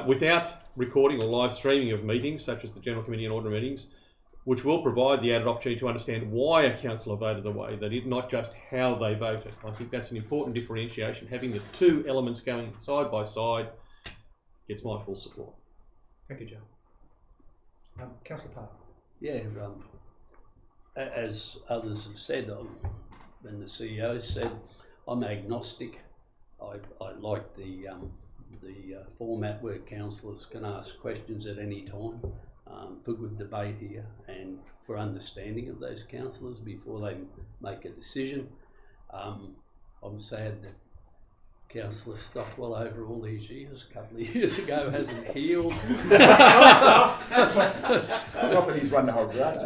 Without recording or live streaming of meetings, such as the General Committee and Ordinary meetings, which will provide the added opportunity to understand why a councillor voted the way they did, not just how they voted. I think that's an important differentiation. Having the two elements going side by side gets my full support. Thank you, Joe. Councillor Park. Yeah, as others have said, and the CEO said, I'm agnostic. I like the format where councillors can ask questions at any time for good debate here and for understanding of those councillors before they make a decision. I'm sad that Councillor Stockwell over all these years, a couple of years ago, hasn't healed. Not that he's won the whole grudge.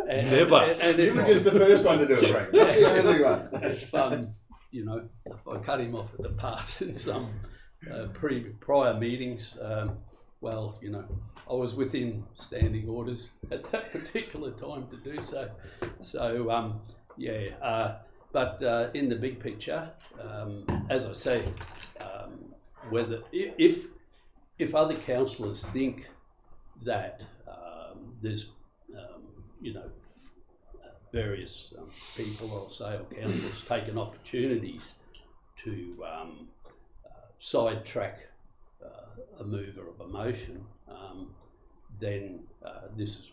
Never. And You were just the first one to do it, Frank. Not the only one. If, you know, if I cut him off at the pass in some prior meetings, well, you know, I was within standing orders at that particular time to do so. So, but in the big picture, as I say, whether if other councillors think that there's you know, various people, I'll say, or councillors taken opportunities to sidetrack a mover of a motion, then this is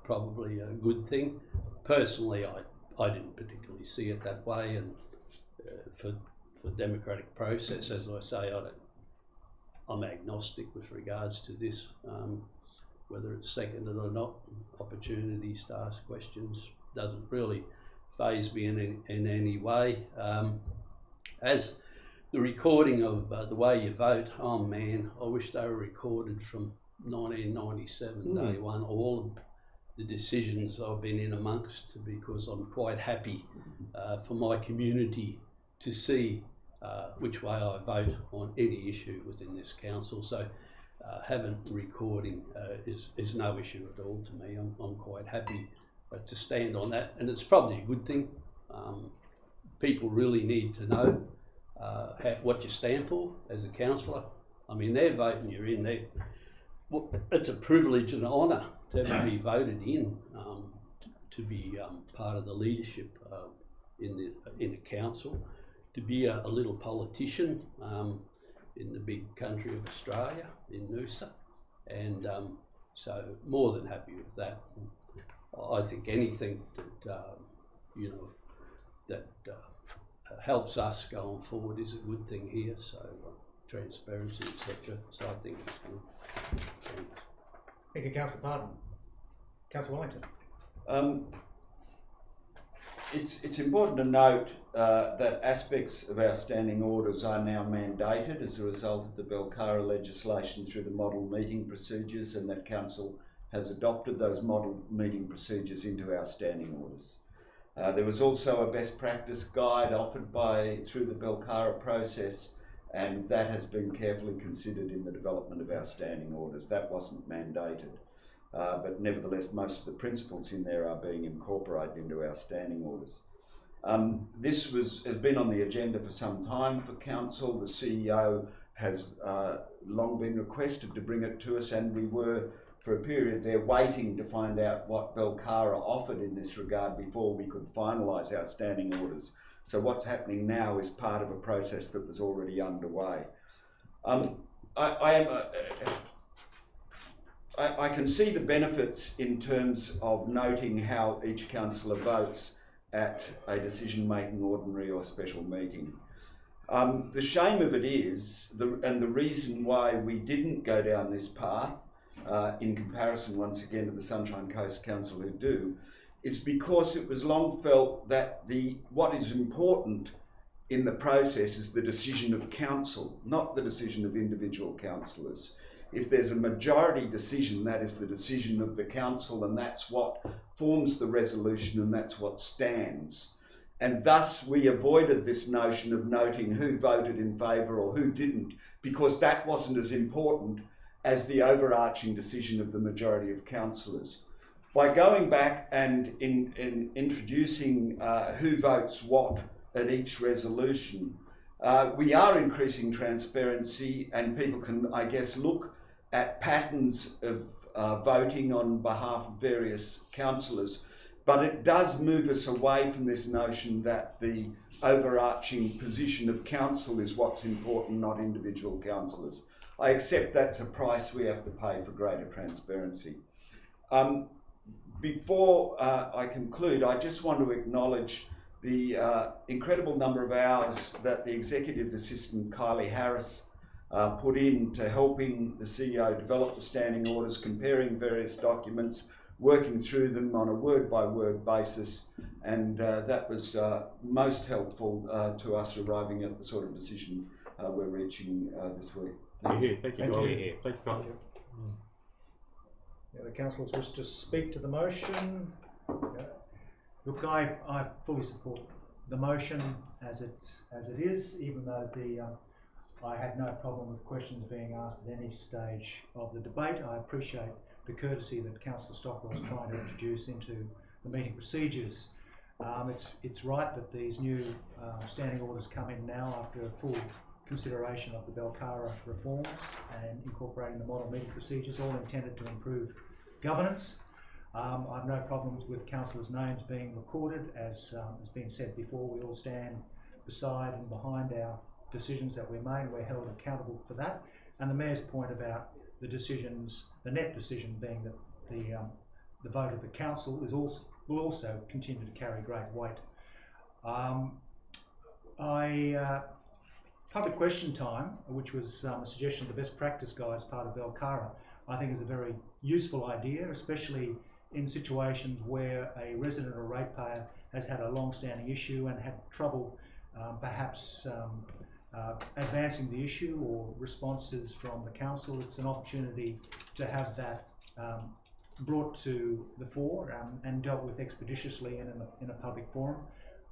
probably a good thing. Personally, I didn't particularly see it that way, and for democratic process, as I say, I'm agnostic with regards to this, whether it's seconded or not. Opportunities to ask questions doesn't really faze me in any way. As the recording of the way you vote, oh man, I wish they were recorded from 1997, day one, all of the decisions I've been in amongst, because I'm quite happy for my community to see which way I vote on any issue within this council. So having recording is no issue at all to me. I'm quite happy to stand on that, and it's probably a good thing. People really need to know what you stand for as a councillor. I mean, they're voting you in. It's a privilege and an honour to ever be voted in, to be part of the leadership in the council, to be a little politician in the big country of Australia, in Noosa, and so more than happy with that. I think anything that you know that helps us going forward is a good thing here. So transparency, etc. So I think it's good. Thanks. Thank you, Councillor Pardon. Councillor Wellington. It's important to note that aspects of our standing orders are now mandated as a result of the Belcara legislation through the model meeting procedures, and that Council has adopted those model meeting procedures into our standing orders. There was also a best practice guide offered through the Belcara process, and that has been carefully considered in the development of our standing orders. That wasn't mandated. But nevertheless, most of the principles in there are being incorporated into our standing orders. This has been on the agenda for some time for Council. The CEO has long been requested to bring it to us, and we were, for a period there, waiting to find out what Belcara offered in this regard before we could finalise our standing orders. So what's happening now is part of a process that was already underway. I can see the benefits in terms of noting how each councillor votes at a decision-making ordinary or special meeting. The shame of it is, and the reason why we didn't go down this path, in comparison once again to the Sunshine Coast Council who do, is because it was long felt that what is important in the process is the decision of council, not the decision of individual councillors. If there's a majority decision, that is the decision of the council, and that's what forms the resolution, and that's what stands. And thus we avoided this notion of noting who voted in favour or who didn't, because that wasn't as important as the overarching decision of the majority of councillors. By going back and in introducing who votes what at each resolution, we are increasing transparency, and people can, I guess, look at patterns of voting on behalf of various councillors, but it does move us away from this notion that the overarching position of council is what's important, not individual councillors. I accept that's a price we have to pay for greater transparency. Before I conclude, I just want to acknowledge the incredible number of hours that the Executive Assistant Kylie Harris put into helping the CEO develop the standing orders, comparing various documents, working through them on a word-by-word basis, and that was most helpful to us arriving at the sort of decision we're reaching this week. Thank you. Thank you, Colin. you. Thank you, Colin. The councillors wish to speak to the motion. Look, I fully support the motion as it is, even though I had no problem with questions being asked at any stage of the debate. I appreciate the courtesy that Councillor Stockwell is trying to introduce into the meeting procedures. It's right that these new standing orders come in now after a full consideration of the Belcara reforms and incorporating the model meeting procedures, all intended to improve governance. I've no problems with councillors' names being recorded. As has been said before, we all stand beside and behind our decisions that we made. We're held accountable for that. And the Mayor's point about the decisions, the net decision being that the vote of the council will also continue to carry great weight. Public question time, which was a suggestion of the best practice guide as part of Belcara, I think is a very useful idea, especially in situations where a resident or ratepayer has had a long-standing issue and had trouble perhaps advancing the issue or responses from the council. It's an opportunity to have that brought to the fore and dealt with expeditiously and in a public forum.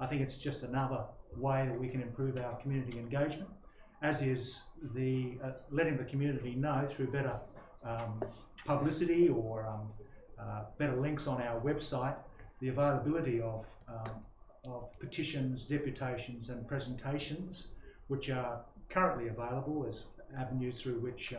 I think it's just another way that we can improve our community engagement, as is the letting the community know through better publicity or better links on our website, the availability of petitions, deputations and presentations which are currently available as avenues through which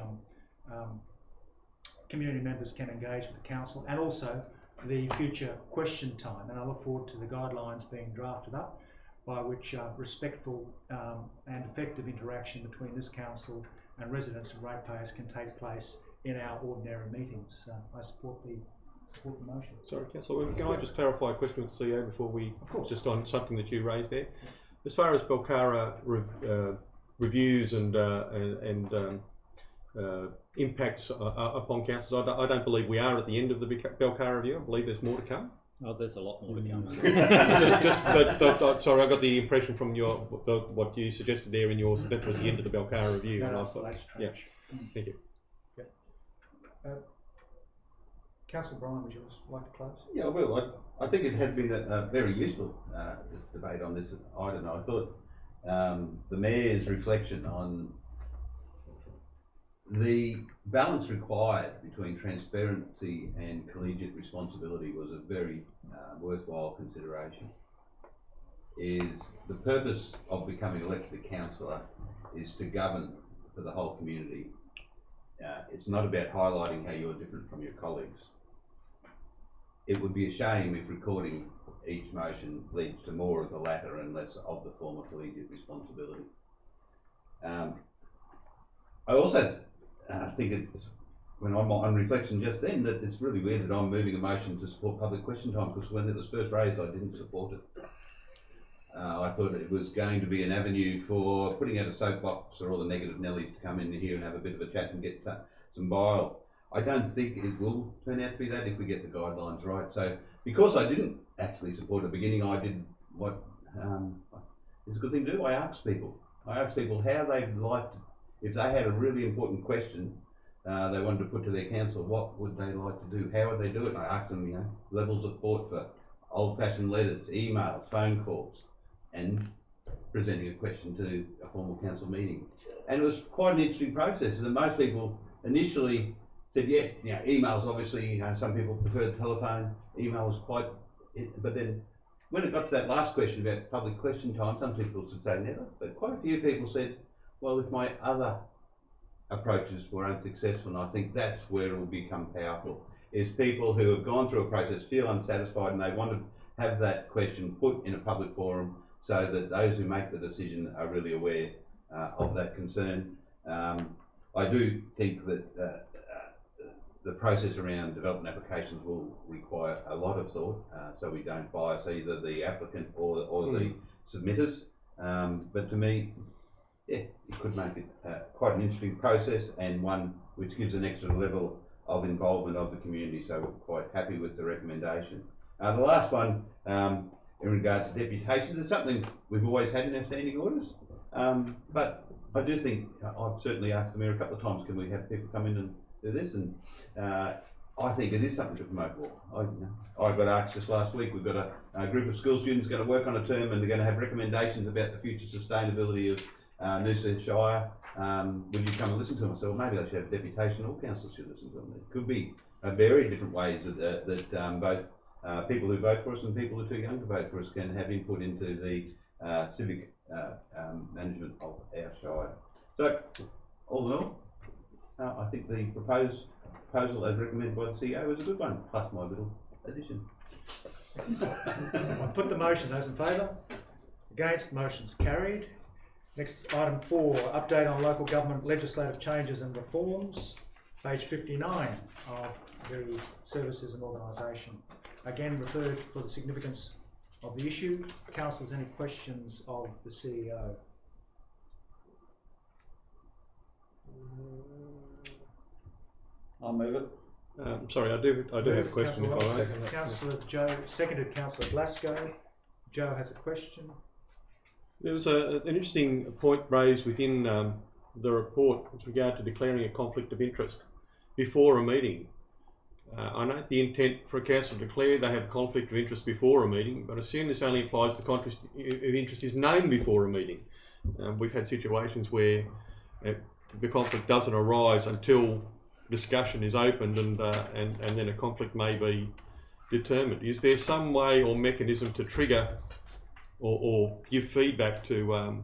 community members can engage with the council, and also the future question time. And I look forward to the guidelines being drafted up by which respectful and effective interaction between this council and residents and ratepayers can take place in our ordinary meetings. I support the motion. Sorry, Councillor, can I just clarify a question with the CEO before we, of course, just on something that you raised there? As far as Belcara reviews and impacts upon councils, I don't believe we are at the end of the Belcara review. I believe there's more to come. Oh, there's a lot more to come. Sorry, I got the impression from what you suggested there in yours that was the end of the Belcara review. No, that's the latest tranche. Yeah. Thank you. Councillor Bryan, would you like to close? Yeah, I will. I think it has been a very useful debate on this item. I thought the Mayor's reflection on the balance required between transparency and collegiate responsibility was a very worthwhile consideration. Is the purpose of becoming elected a councillor is to govern for the whole community. It's not about highlighting how you're different from your colleagues. It would be a shame if recording each motion leads to more of the latter and less of the former collegiate responsibility. I also think it's, when I'm on reflection just then, that it's really weird that I'm moving a motion to support public question time, because when it was first raised I didn't support it. I thought it was going to be an avenue for putting out a soapbox for all the negative Nellies to come in here and have a bit of a chat and get some bile. I don't think it will turn out to be that if we get the guidelines right. So because I didn't actually support at the beginning, I did what is a good thing to do. I asked people how they'd like to, if they had a really important question they wanted to put to their council, what would they like to do? How would they do it? And I asked them, levels of thought for old-fashioned letters, emails, phone calls, and presenting a question to a formal council meeting. And it was quite an interesting process. And most people initially said yes, emails obviously, some people preferred telephone, email was quite, but then when it got to that last question about public question time, some people would say never, but quite a few people said, well, if my other approaches were unsuccessful, and I think that's where it will become powerful, is people who have gone through a process, feel unsatisfied, and they want to have that question put in a public forum so that those who make the decision are really aware of that concern. I do think that the process around development applications will require a lot of thought, so we don't bias either the applicant or the submitters. But to me, yeah, it could make it quite an interesting process, and one which gives an extra level of involvement of the community. So we're quite happy with the recommendation. The last one, in regard to deputations, it's something we've always had in our standing orders. But I do think, I've certainly asked the Mayor a couple of times, can we have people come in and do this? And I think it is something to promote walk. I got asked just last week, we've got a group of school students going to work on a term and they're going to have recommendations about the future sustainability of Noosa Shire. Will you come and listen to them? I said, well, maybe they should have a deputation, all councillors should listen to them. It could be very different ways that both people who vote for us and people who are too young to vote for us can have input into the civic management of our Shire. So, all in all, I think the proposal as recommended by the CEO is a good one, plus my little addition. I put the motion. Those in favour? Against? Motion's carried. Next, item 4, update on local government legislative changes and reforms. Page 59 of the services and organisation. Again, referred for the significance of the issue. Councillors, any questions of the CEO? I'll move it. Sorry, I do have a question. If I may. Councillor Joe, seconded Councillor Glasgow. Joe has a question. There was an interesting point raised within the report with regard to declaring a conflict of interest before a meeting. I note the intent for a council to declare they have a conflict of interest before a meeting, but assume this only implies the conflict of interest is known before a meeting. We've had situations where the conflict doesn't arise until discussion is opened and then a conflict may be determined. Is there some way or mechanism to trigger or give feedback to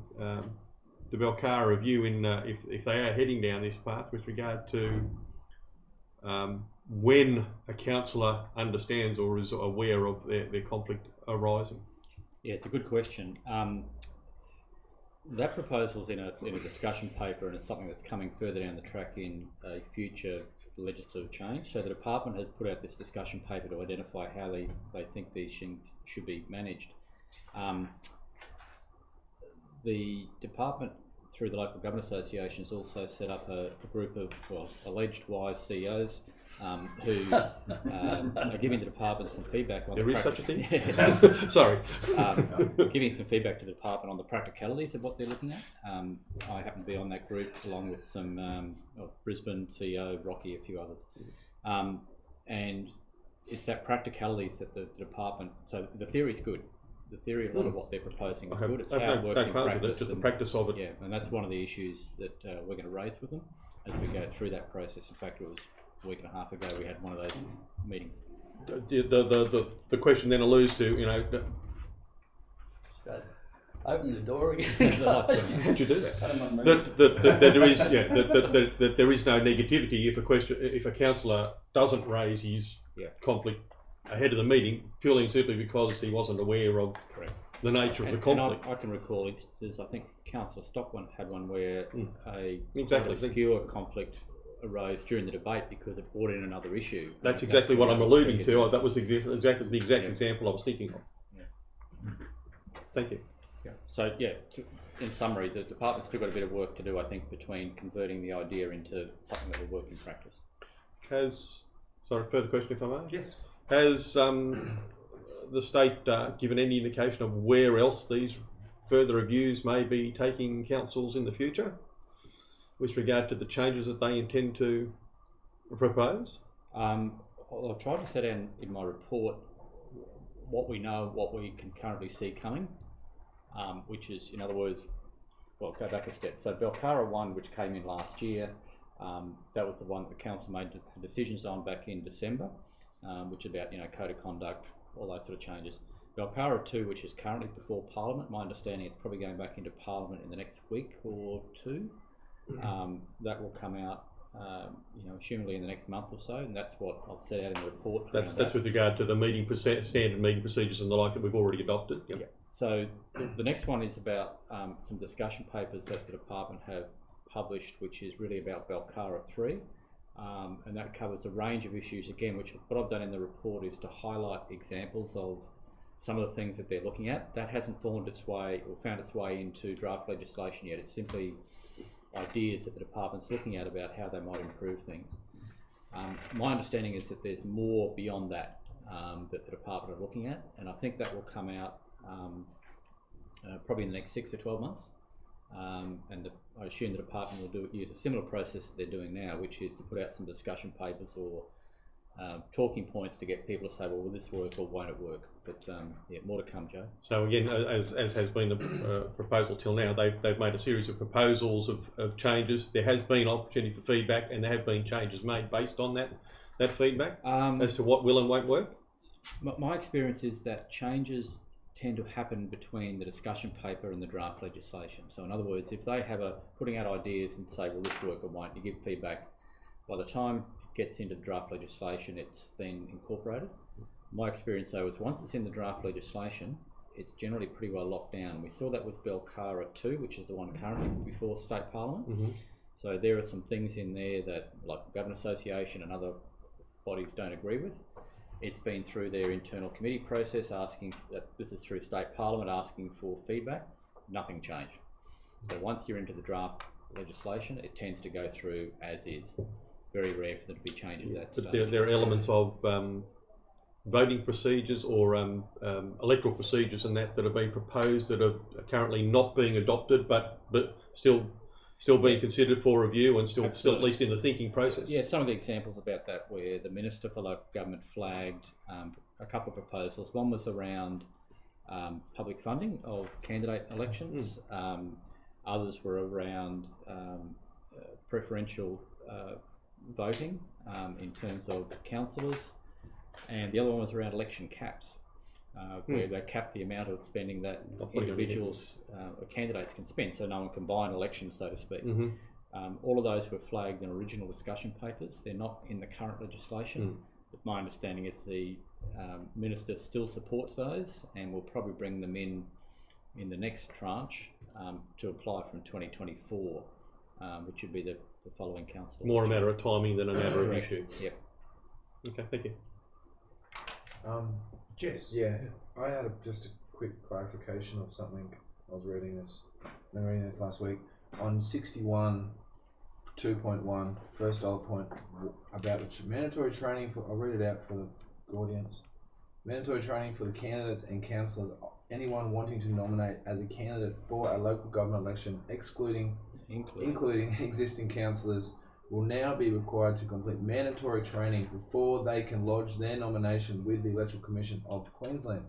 the Belcara review in if they are heading down this path with regard to when a councillor understands or is aware of their conflict arising? Yeah, it's a good question. That proposal's in a discussion paper, and it's something that's coming further down the track in a future legislative change. So the department has put out this discussion paper to identify how they think these things should be managed. The department, through the Local Government Association, has also set up a group of alleged wise CEOs who are giving the department some feedback on. There is such a thing? Sorry. Giving some feedback to the department on the practicalities of what they're looking at. I happen to be on that group along with some Brisbane CEO, Rocky, a few others. And it's that practicalities that the department, so the theory is good. The theory, a lot of what they're proposing is good. It's how it works in practice. Just the practice of it. Yeah, and that's one of the issues that we're going to raise with them as we go through that process. In fact, it was a week and a half ago we had one of those meetings. The question then alludes to, you know, Open the door again. would you do that? That there is no negativity if a councillor doesn't raise his conflict ahead of the meeting purely and simply because he wasn't aware of the nature of the conflict. I can recall instances. I think Councillor Stockman had one where a exactly obscure conflict arose during the debate because it brought in another issue. That's exactly what I'm alluding to. That was exactly the exact example I was thinking of. Yeah. Thank you. Yeah. So in summary, the department's still got a bit of work to do, I think, between converting the idea into something that will work in practice. Further question if I may? Yes. Has the state given any indication of where else these further reviews may be taking councils in the future with regard to the changes that they intend to propose? I've tried to set in my report what we know, what we can currently see coming, which is, in other words, well, go back a step. So Belcara 1, which came in last year, that was the one that the council made the decisions on back in December, which is about, code of conduct, all those sort of changes. Belcara 2, which is currently before Parliament, my understanding it's probably going back into Parliament in the next week or two. That will come out, assumably in the next month or so, and that's what I've set out in the report. That's with regard to the standard meeting procedures and the like that we've already adopted. Yep. Yeah. So the next one is about some discussion papers that the department have published, which is really about Belcara 3, and that covers a range of issues. Again, which what I've done in the report is to highlight examples of some of the things that they're looking at. That hasn't found its way into draft legislation yet. It's simply ideas that the department's looking at about how they might improve things. My understanding is that there's more beyond that that the department are looking at, and I think that will come out probably in the next 6 to 12 months. I assume the department will use a similar process that they're doing now, which is to put out some discussion papers or talking points to get people to say, well, will this work or won't it work? But yeah, more to come, Joe. So again, as has been the proposal till now, they've made a series of proposals of changes. There has been opportunity for feedback, and there have been changes made based on that feedback as to what will and won't work. My experience is that changes tend to happen between the discussion paper and the draft legislation. So in other words, if they have putting out ideas and say, will this work or won't, you give feedback, by the time it gets into the draft legislation, it's then incorporated. My experience though is once it's in the draft legislation, it's generally pretty well locked down. We saw that with Belcara 2, which is the one currently before State Parliament. Mm-hmm. So there are some things in there that, like the Government Association and other bodies don't agree with. It's been through their internal committee process, asking that this is through State Parliament, asking for feedback. Nothing changed. So once you're into the draft legislation, it tends to go through as is. Very rare for there to be changes at that stage. There are elements of voting procedures or electoral procedures and that have been proposed that are currently not being adopted, but still being considered for review and still at least in the thinking process. Yeah, some of the examples about that where the Minister for Local Government flagged a couple of proposals. One was around public funding of candidate elections. Others were around preferential voting in terms of councillors, and the other one was around election caps, where they cap the amount of spending that individuals or candidates can spend, so no one can buy an election, so to speak. Mm-hmm. All of those were flagged in original discussion papers. They're not in the current legislation, but my understanding is the Minister still supports those and will probably bring them in the next tranche to apply from 2024, which would be the following council. More a matter of timing than a matter of issue. Yep. Okay, thank you. Jess. Yeah, I had just a quick clarification of something. I was reading this last week on 61 2.1, first bullet point about the mandatory training for. I'll read it out for the audience. Mandatory training for the candidates and councillors. Anyone wanting to nominate as a candidate for a local government election, including existing councillors, will now be required to complete mandatory training before they can lodge their nomination with the Electoral Commission of Queensland.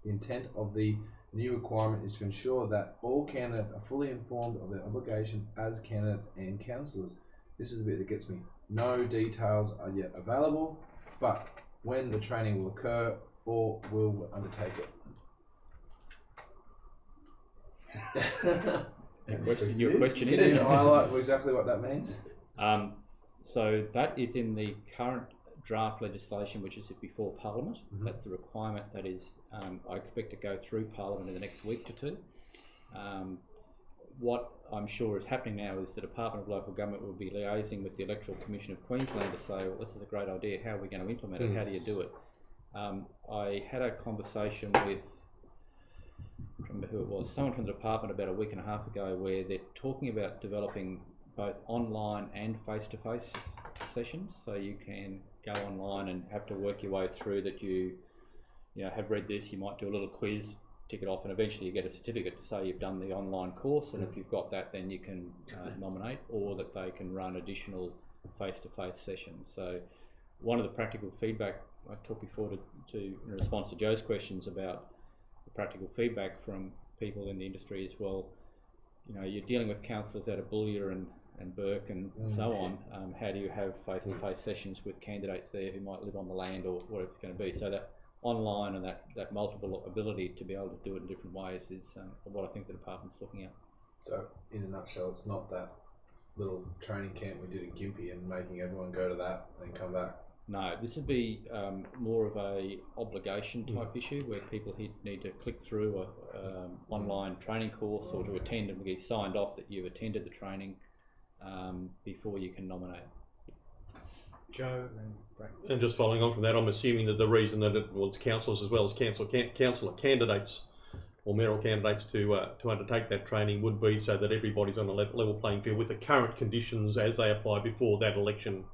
The intent of the new requirement is to ensure that all candidates are fully informed of their obligations as candidates and councillors. This is the bit that gets me. No details are yet available, but when the training will occur or will undertake it. Your question Can is? you highlight exactly what that means? So that is in the current draft legislation, which is before Parliament. That's a requirement that is, I expect to go through Parliament in the next week to two. What I'm sure is happening now is the Department of Local Government will be liaising with the Electoral Commission of Queensland to say, well, this is a great idea, how are we going to implement it, how do you do it? I had a conversation with, I don't remember who it was, someone from the department about a week and a half ago, where they're talking about developing both online and face-to-face sessions. So you can go online and have to work your way through that you have read this, you might do a little quiz, tick it off, and eventually you get a certificate to say you've done the online course, and if you've got that, then you can nominate, or that they can run additional face-to-face sessions. So one of the practical feedback I talked before to in response to Joe's questions about the practical feedback from people in the industry as well, you're dealing with councillors out of Boulia and Burke and so on. How do you have face-to-face sessions with candidates there who might live on the land or whatever it's going to be? So that online and that multiple ability to be able to do it in different ways is what I think the department's looking at. So, in a nutshell, it's not that little training camp we did in Gympie and making everyone go to that and come back. No, this would be more of a obligation type issue where people need to click through a online training course or to attend and be signed off that you've attended the training. before you can nominate. Joe and Frank. And just following on from that, I'm assuming that the reason that it was councillors as well as councillor candidates or mayoral candidates to undertake that training would be so that everybody's on a level playing field with the current conditions as they apply before that election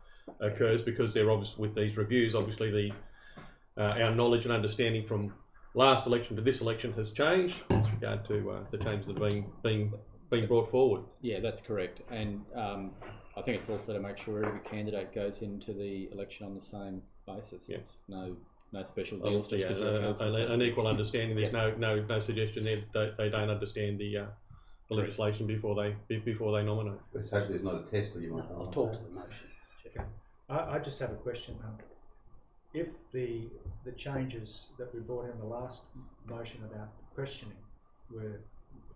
occurs, because they're obviously, with these reviews, obviously our knowledge and understanding from last election to this election has changed with regard to the changes that are being brought forward. Yeah, that's correct. And I think it's also to make sure every candidate goes into the election on the same basis. Yeah. It's no special deals. Just An equal understanding. There's no suggestion there they don't understand the legislation before they nominate. Let's hope there's not a test that you might. I'll talk to the motion. Okay. I just have a question. If the changes that we brought in the last motion about questioning were,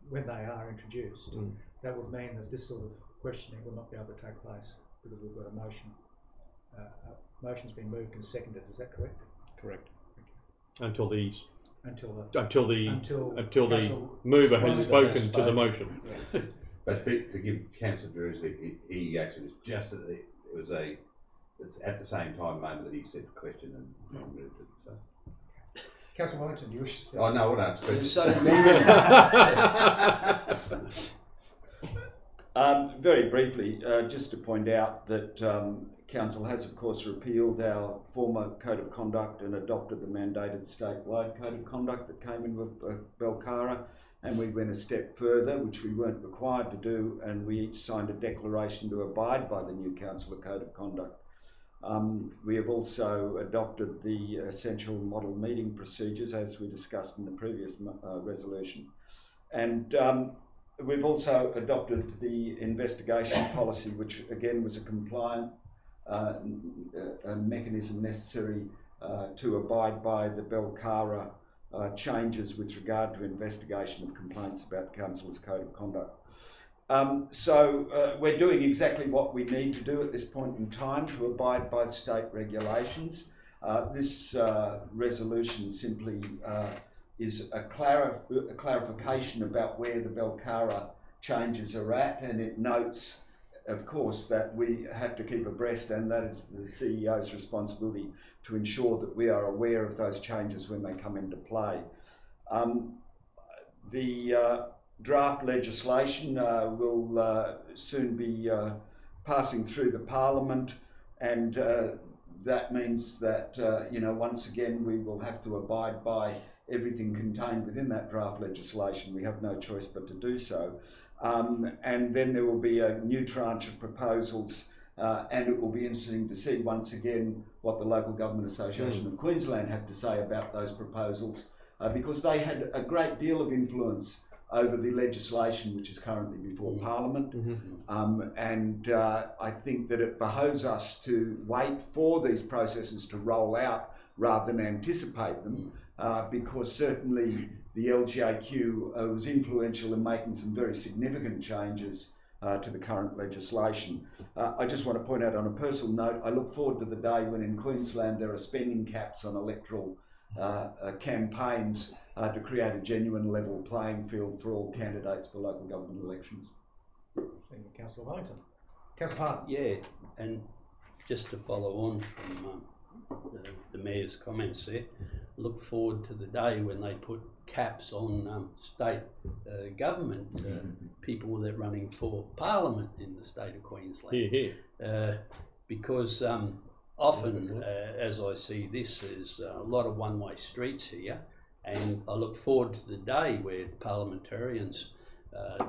when they are introduced, that would mean that this sort of questioning will not be able to take place because we've got a motion. Motion's been moved and seconded. Is that correct? Correct. Until the mover has spoken to the motion. Yeah. But to give Councillor Drews, he actually was just it's at the same time moment that he said the question and moved it. So. Councillor Wellington, you wish to speak? Oh no, what else? There's so many. Very briefly, just to point out that Council has, of course, repealed our former Code of Conduct and adopted the mandated statewide Code of Conduct that came in with Belcara, and we went a step further, which we weren't required to do, and we each signed a declaration to abide by the new Council Code of Conduct. We have also adopted the essential model meeting procedures, as we discussed in the previous resolution. And we've also adopted the investigation policy, which again was a compliant mechanism necessary to abide by the Belcara changes with regard to investigation of complaints about Council's Code of Conduct. So we're doing exactly what we need to do at this point in time to abide by the state regulations. This resolution simply is a clarification about where the Belcara changes are at, and it notes, of course, that we have to keep abreast, and that it's the CEO's responsibility to ensure that we are aware of those changes when they come into play. The draft legislation will soon be passing through the Parliament, and that means that once again we will have to abide by everything contained within that draft legislation. We have no choice but to do so. And then there will be a new tranche of proposals, and it will be interesting to see once again what the Local Government Association of Queensland have to say about those proposals, because they had a great deal of influence over the legislation which is currently before Parliament. And I think that it behoves us to wait for these processes to roll out rather than anticipate them, because certainly the LGAQ was influential in making some very significant changes to the current legislation. I just want to point out on a personal note, I look forward to the day when in Queensland there are spending caps on electoral campaigns to create a genuine level playing field for all candidates for local government elections. Thank you, Councillor Wellington. Councillor Hart. Yeah, and just to follow on from the Mayor's comments there, look forward to the day when they put caps on state government people that are running for Parliament in the state of Queensland. Because often, as I see this, there's a lot of one-way streets here, and I look forward to the day where parliamentarians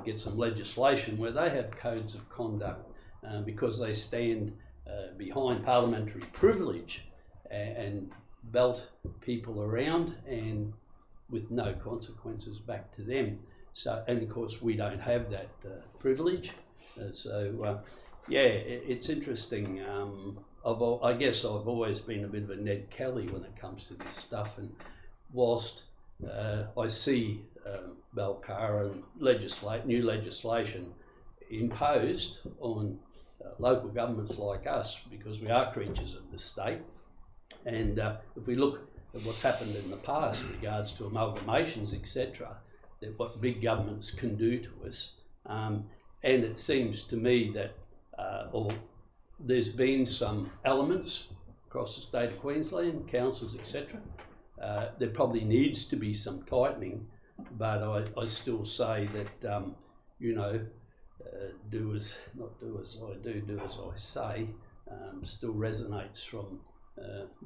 get some legislation where they have codes of conduct because they stand behind parliamentary privilege and belt people around and with no consequences back to them. So, and of course we don't have that privilege. Yeah, it's interesting. I guess I've always been a bit of a Ned Kelly when it comes to this stuff, and whilst I see Belcara and new legislation imposed on local governments like us, because we are creatures of the state, and if we look at what's happened in the past in regards to amalgamations, etc., that what big governments can do to us, and it seems to me that or there's been some elements across the state of Queensland, councils, etc. There probably needs to be some tightening, but I still say that, you know, do as I do as I say, still resonates from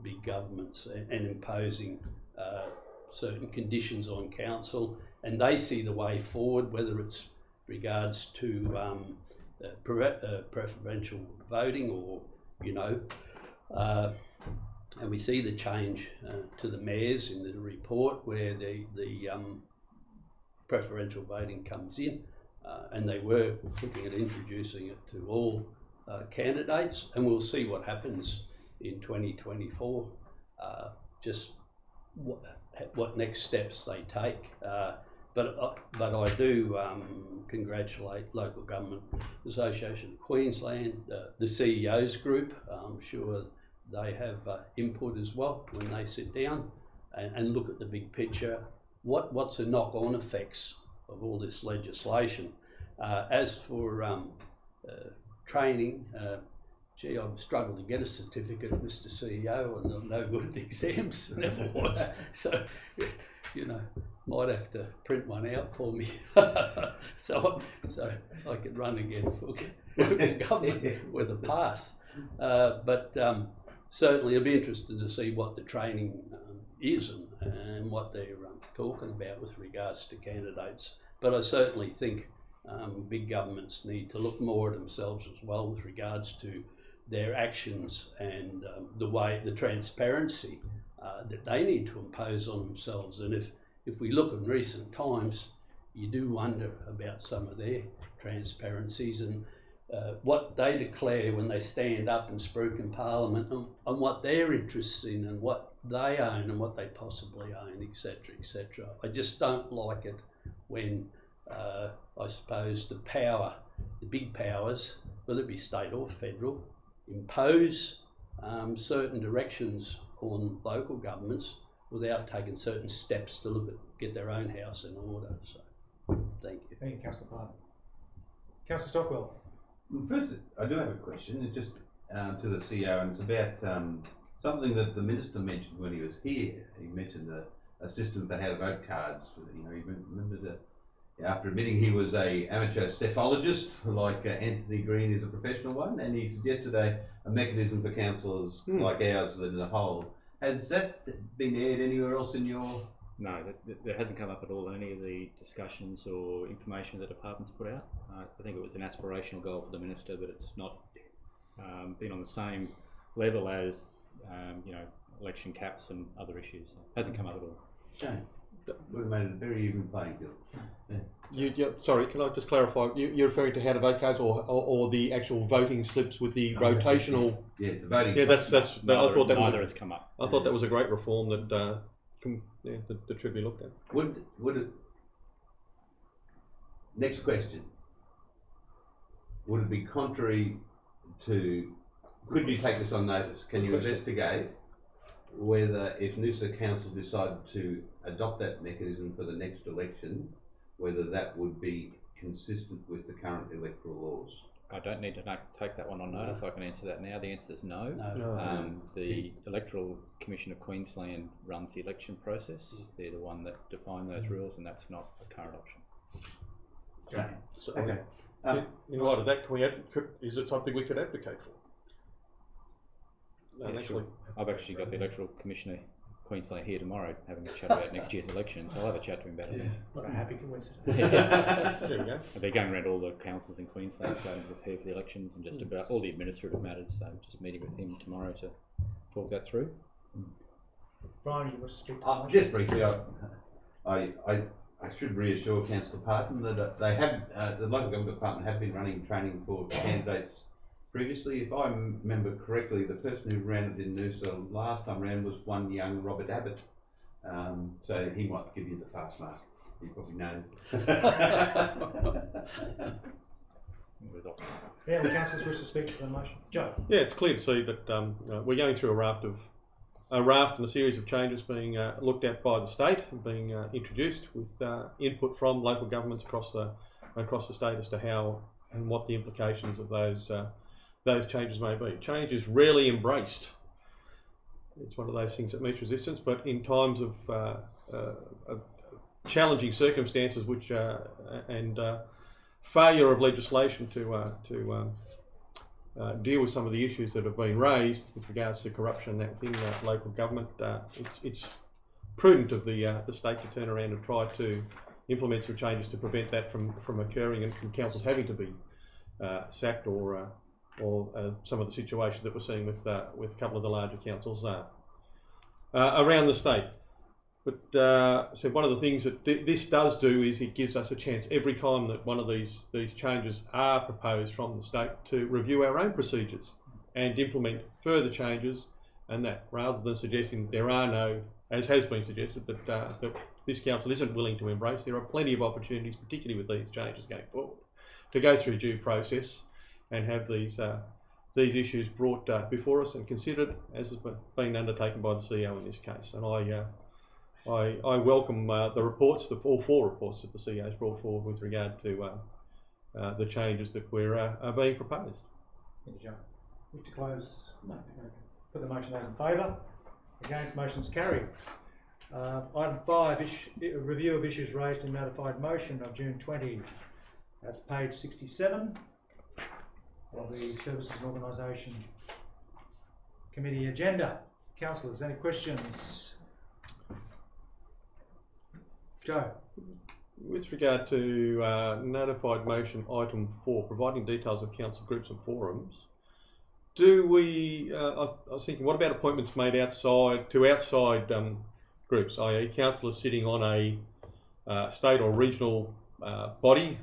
big governments and imposing certain conditions on council, and they see the way forward, whether it's regards to preferential voting or, you know, and we see the change to the mayors in the report where the preferential voting comes in, and they were looking at introducing it to all candidates, and we'll see what happens in 2024, just what next steps they take. But I do congratulate Local Government Association of Queensland, the CEOs group. I'm sure they have input as well when they sit down and look at the big picture. What's the knock-on effects of all this legislation? As for training, gee, I've struggled to get a certificate, Mr. CEO, and I'm no good at exams, never was. So, you know, might have to print one out for me, so I could run again for government with a pass. But certainly, I'd be interested to see what the training is and what they're talking about with regards to candidates. But I certainly think big governments need to look more at themselves as well with regards to their actions and the transparency that they need to impose on themselves. And if we look in recent times, you do wonder about some of their transparencies and what they declare when they stand up and speak in Parliament, and what they're interested in and what they own and what they possibly own, etc., etc. I just don't like it when I suppose the big powers, whether it be state or federal, impose certain directions on local governments without taking certain steps to get their own house in order. So, thank you. Thank you, Councillor Parton. Councillor Stockwell. Well, first, I do have a question. It's just to the CEO, and it's about something that the Minister mentioned when he was here. He mentioned a system for how to vote cards. You know, he remember that after admitting he was a amateur cephalogist, like Anthony Green is a professional one, and he suggested a mechanism for councillors like ours as a whole. Has that been aired anywhere else in your... No, that hasn't come up at all in any of the discussions or information the department's put out. I think it was an aspirational goal for the Minister, but it's not been on the same level as you know, election caps and other issues. It hasn't come up at all. Shame. Would have made it a very even playing field. Yeah. Sorry, can I just clarify? You're referring to how to vote cards, or the actual voting slips with the rotational? Yeah, it's a voting. Yeah, that's. I thought that neither has come up. I thought that was a great reform that that should be looked at. Would it? Next question. Would it be contrary to? Could you take this on notice? Can you investigate whether, if Noosa Council decided to adopt that mechanism for the next election, whether that would be consistent with the current electoral laws? I don't need to take that one on notice. I can answer that now. The answer is no. The Electoral Commission of Queensland runs the election process. They're the one that define those rules, and that's not a current option. Okay. So, Okay. in light of that, is it something we could advocate for? Yeah, sure. I've actually got the Electoral Commissioner Queensland here tomorrow having a chat about next year's election, so I'll have a chat to him about it. What a happy coincidence. There we go. They're going around all the councils in Queensland starting to prepare for the elections and just about all the administrative matters, so I'm just meeting with him tomorrow to talk that through. Brian, you want to speak to Just briefly, I should reassure Councillor Parton that they have, the local government department have been running training for candidates previously. If I remember correctly, the person who ran it in Noosa last time round was one young Robert Abbott. So he might give you the pass mark. He probably knows. Yeah, the councillors wish to speak to the motion. Joe. Yeah, it's clear to see that we're going through a raft and a series of changes being looked at by the state and being introduced with input from local governments across the state as to how and what the implications of those those changes may be. Change is rarely embraced. It's one of those things that meets resistance, but in times of challenging circumstances, which and failure of legislation to deal with some of the issues that have been raised with regards to corruption within local government, it's prudent of the state to turn around and try to implement some changes to prevent that from occurring and from councils having to be sacked or some of the situations that we're seeing with a couple of the larger councils around the state. But so one of the things that this does do is it gives us a chance every time that one of these changes are proposed from the state to review our own procedures and implement further changes, and that rather than suggesting there are no, as has been suggested, that this council isn't willing to embrace, there are plenty of opportunities, particularly with these changes going forward, to go through due process and have these issues brought before us and considered, as has been undertaken by the CEO in this case. And I welcome the reports, all 4 reports that the CEO has brought forward with regard to the changes that are being proposed. Thank you, Joe. Move to close. No. Put the motion, those in favour. Against, motion's carried. Item 5, review of issues raised in notified motion of June 20. That's page 67 of the Services and Organisation Committee agenda. Councillors, any questions? Joe. With regard to notified motion item 4, providing details of council groups and forums, do we, I was thinking, what about appointments made outside groups, i.e. councillors sitting on a state or regional body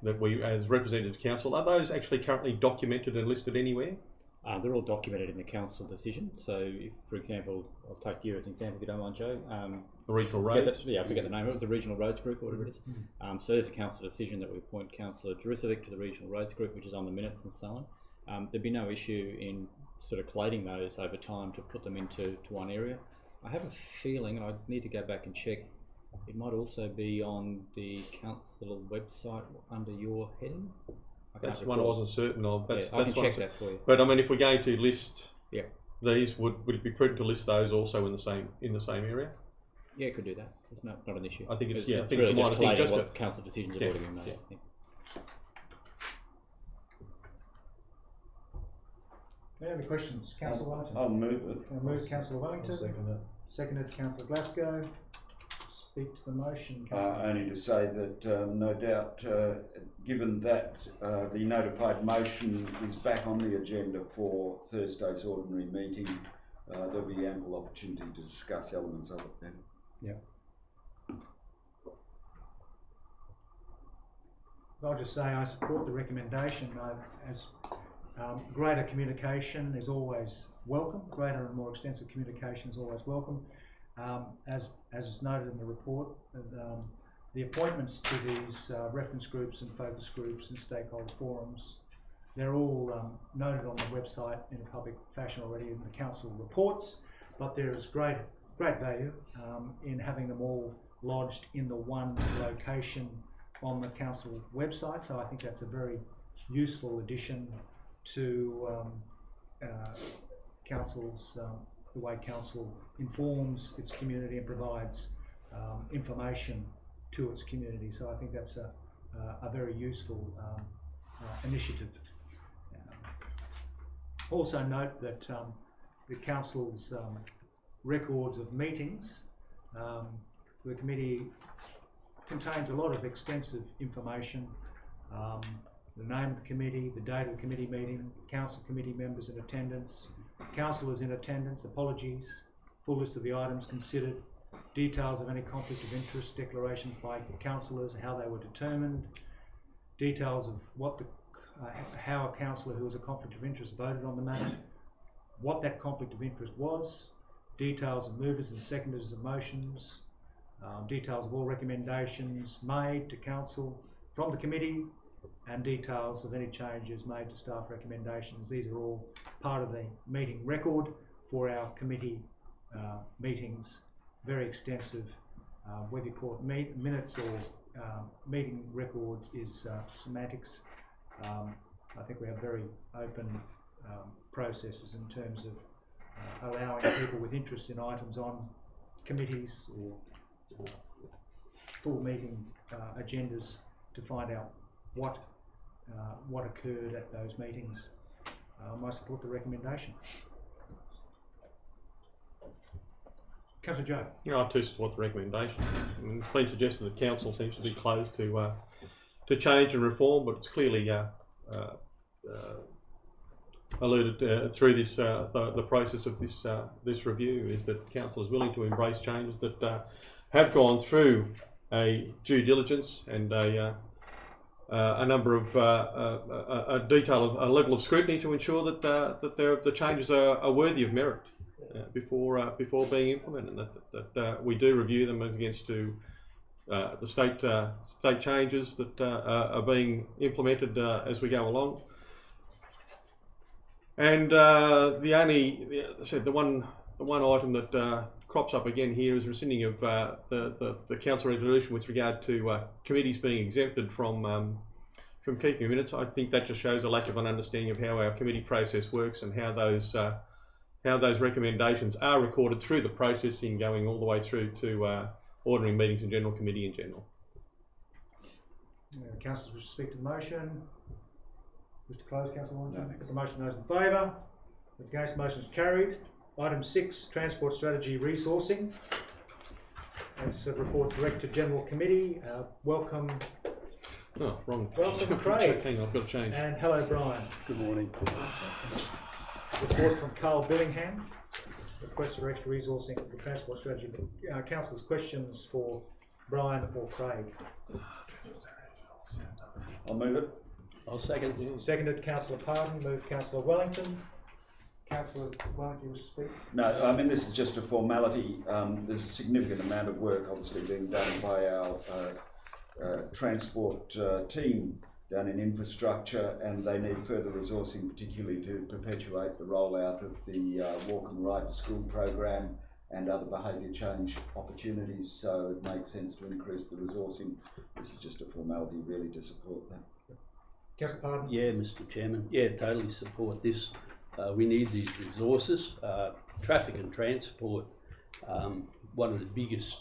that we, as representatives of council, are those actually currently documented and listed anywhere? They're all documented in the council decision. So, if, for example, I'll take you as an example if you don't mind, Joe. The regional roads? I forget the name of it, the regional roads group or whatever it is. So there's a council decision that we appoint Councillor Terrace to the regional roads group, which is on the minutes and so on. There'd be no issue in sort of collating those over time to put them into one area. I have a feeling, and I need to go back and check, it might also be on the council website under your heading. That's the one I wasn't certain of. I can check that for you. But I mean, if we're going to list these, would it be prudent to list those also in the same area? Yeah, could do that. It's not an issue. I think it's really it's a minor thing. Just what council decisions have already been made. Yeah. Any other questions? Councillor Wellington. I'll move it. I'll move Councillor Wellington. Second it. Seconded Councillor Glasgow. Speak to the motion, Councillor. Only to say that no doubt, given that the notified motion is back on the agenda for Thursday's ordinary meeting, there'll be ample opportunity to discuss elements of it then. Yeah. I'll just say I support the recommendation. As greater communication is always welcome. Greater and more extensive communication is always welcome. As is noted in the report, the appointments to these reference groups and focus groups and stakeholder forums, they're all noted on the website in a public fashion already in the council reports, but there is great value in having them all lodged in the one location on the council website. So I think that's a very useful addition to council's the way council informs its community and provides information to its community. So I think that's a very useful initiative. Also note that the council's records of meetings for the committee contains a lot of extensive information. The name of the committee, the date of the committee meeting, council committee members in attendance, councillors in attendance, apologies, full list of the items considered, details of any conflict of interest, declarations by councillors, how they were determined, details of what how a councillor who was a conflict of interest voted on the matter, what that conflict of interest was, details of movers and seconders of motions, details of all recommendations made to council from the committee, and details of any changes made to staff recommendations. These are all part of the meeting record for our committee meetings. Very extensive, whether you call it minutes or meeting records is semantics. I think we have very open processes in terms of allowing people with interest in items on committees or full meeting agendas to find out what occurred at those meetings. I support the recommendation. Councillor Joe. Yeah, I too support the recommendation. I mean, it's been suggested that council seems to be closed to change and reform, but it's clearly alluded through this the process of this review is that council is willing to embrace changes that have gone through a due diligence and a number of a level of scrutiny to ensure that the changes are worthy of merit before being implemented, and that we do review them against the state changes that are being implemented as we go along. And the one item that crops up again here is rescinding of the council resolution with regard to committees being exempted from keeping minutes. I think that just shows a lack of an understanding of how our committee process works and how those recommendations are recorded through the processing, going all the way through to ordinary meetings and general committee in general. Councillors wish to speak to the motion. Wish to close, Councillor Warrington? No, the motion, those in favour? Those against, motion is carried. Item 6, Transport Strategy Resourcing. That's a report direct to General Committee. Welcome. Oh, wrong. Welcome, Craig. Hang on, I've got to change. And hello, Brian. Good morning. Report from Carl Billingham. Request for extra resourcing for the Transport Strategy. Councillors, questions for Brian or Craig? I'll move it. I'll second. Seconded, Councillor Pardon. Moved, Councillor Wellington. Councillor Wellington, you wish to speak? No, I mean, this is just a formality. There's a significant amount of work obviously being done by our transport team down in infrastructure, and they need further resourcing, particularly to perpetuate the rollout of the Walk and Ride to School program and other behaviour change opportunities, so it makes sense to increase the resourcing. This is just a formality really to support that. Councillor Pardon? Yeah, Mr. Chairman. Yeah, totally support this. We need these resources. Traffic and transport, one of the biggest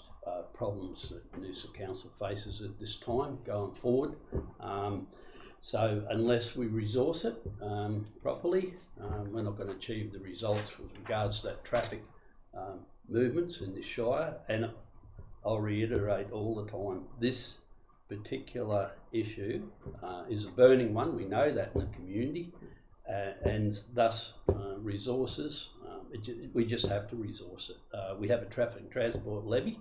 problems that Noosa Council faces at this time going forward. So unless we resource it properly, we're not going to achieve the results with regards to that traffic movements in this Shire. And I'll reiterate all the time, this particular issue is a burning one. We know that in the community, and thus resources, we just have to resource it. We have a traffic and transport levy.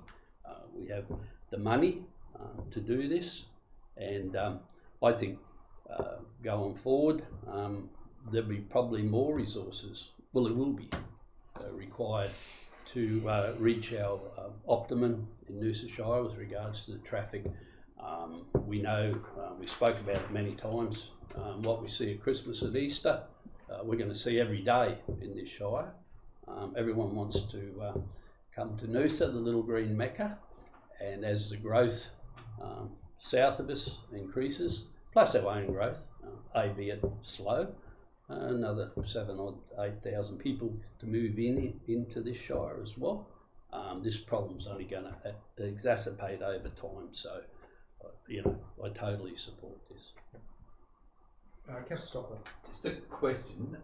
We have the money to do this, and I think going forward there'll be probably more resources, well it will be required to reach our optimum in Noosa Shire with regards to the traffic. We know, we spoke about it many times, what we see at Christmas and Easter, we're going to see every day in this Shire. Everyone wants to come to Noosa, the little green Mecca, and as the growth south of us increases, plus our own growth, albeit slow, another 7,000 or 8,000 people to move into this Shire as well. This problem's only going to exacerbate over time, so you know, I totally support this. Councillor Stockwell. Just a question.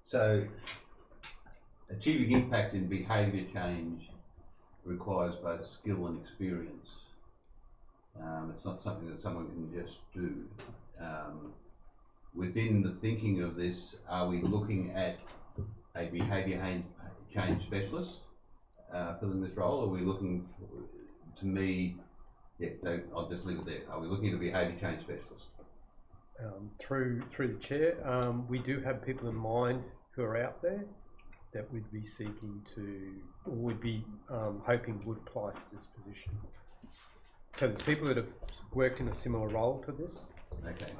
So, achieving impact in behaviour change requires both skill and experience. It's not something that someone can just do. Within the thinking of this, are we looking at a behaviour change specialist filling this role? Or are we looking for, to me, yeah, so I'll just leave it there. Are we looking at a behaviour change specialist? Through the chair, we do have people in mind who are out there that would be seeking to, or would be hoping would apply for this position. So there's people that have worked in a similar role to this, Okay.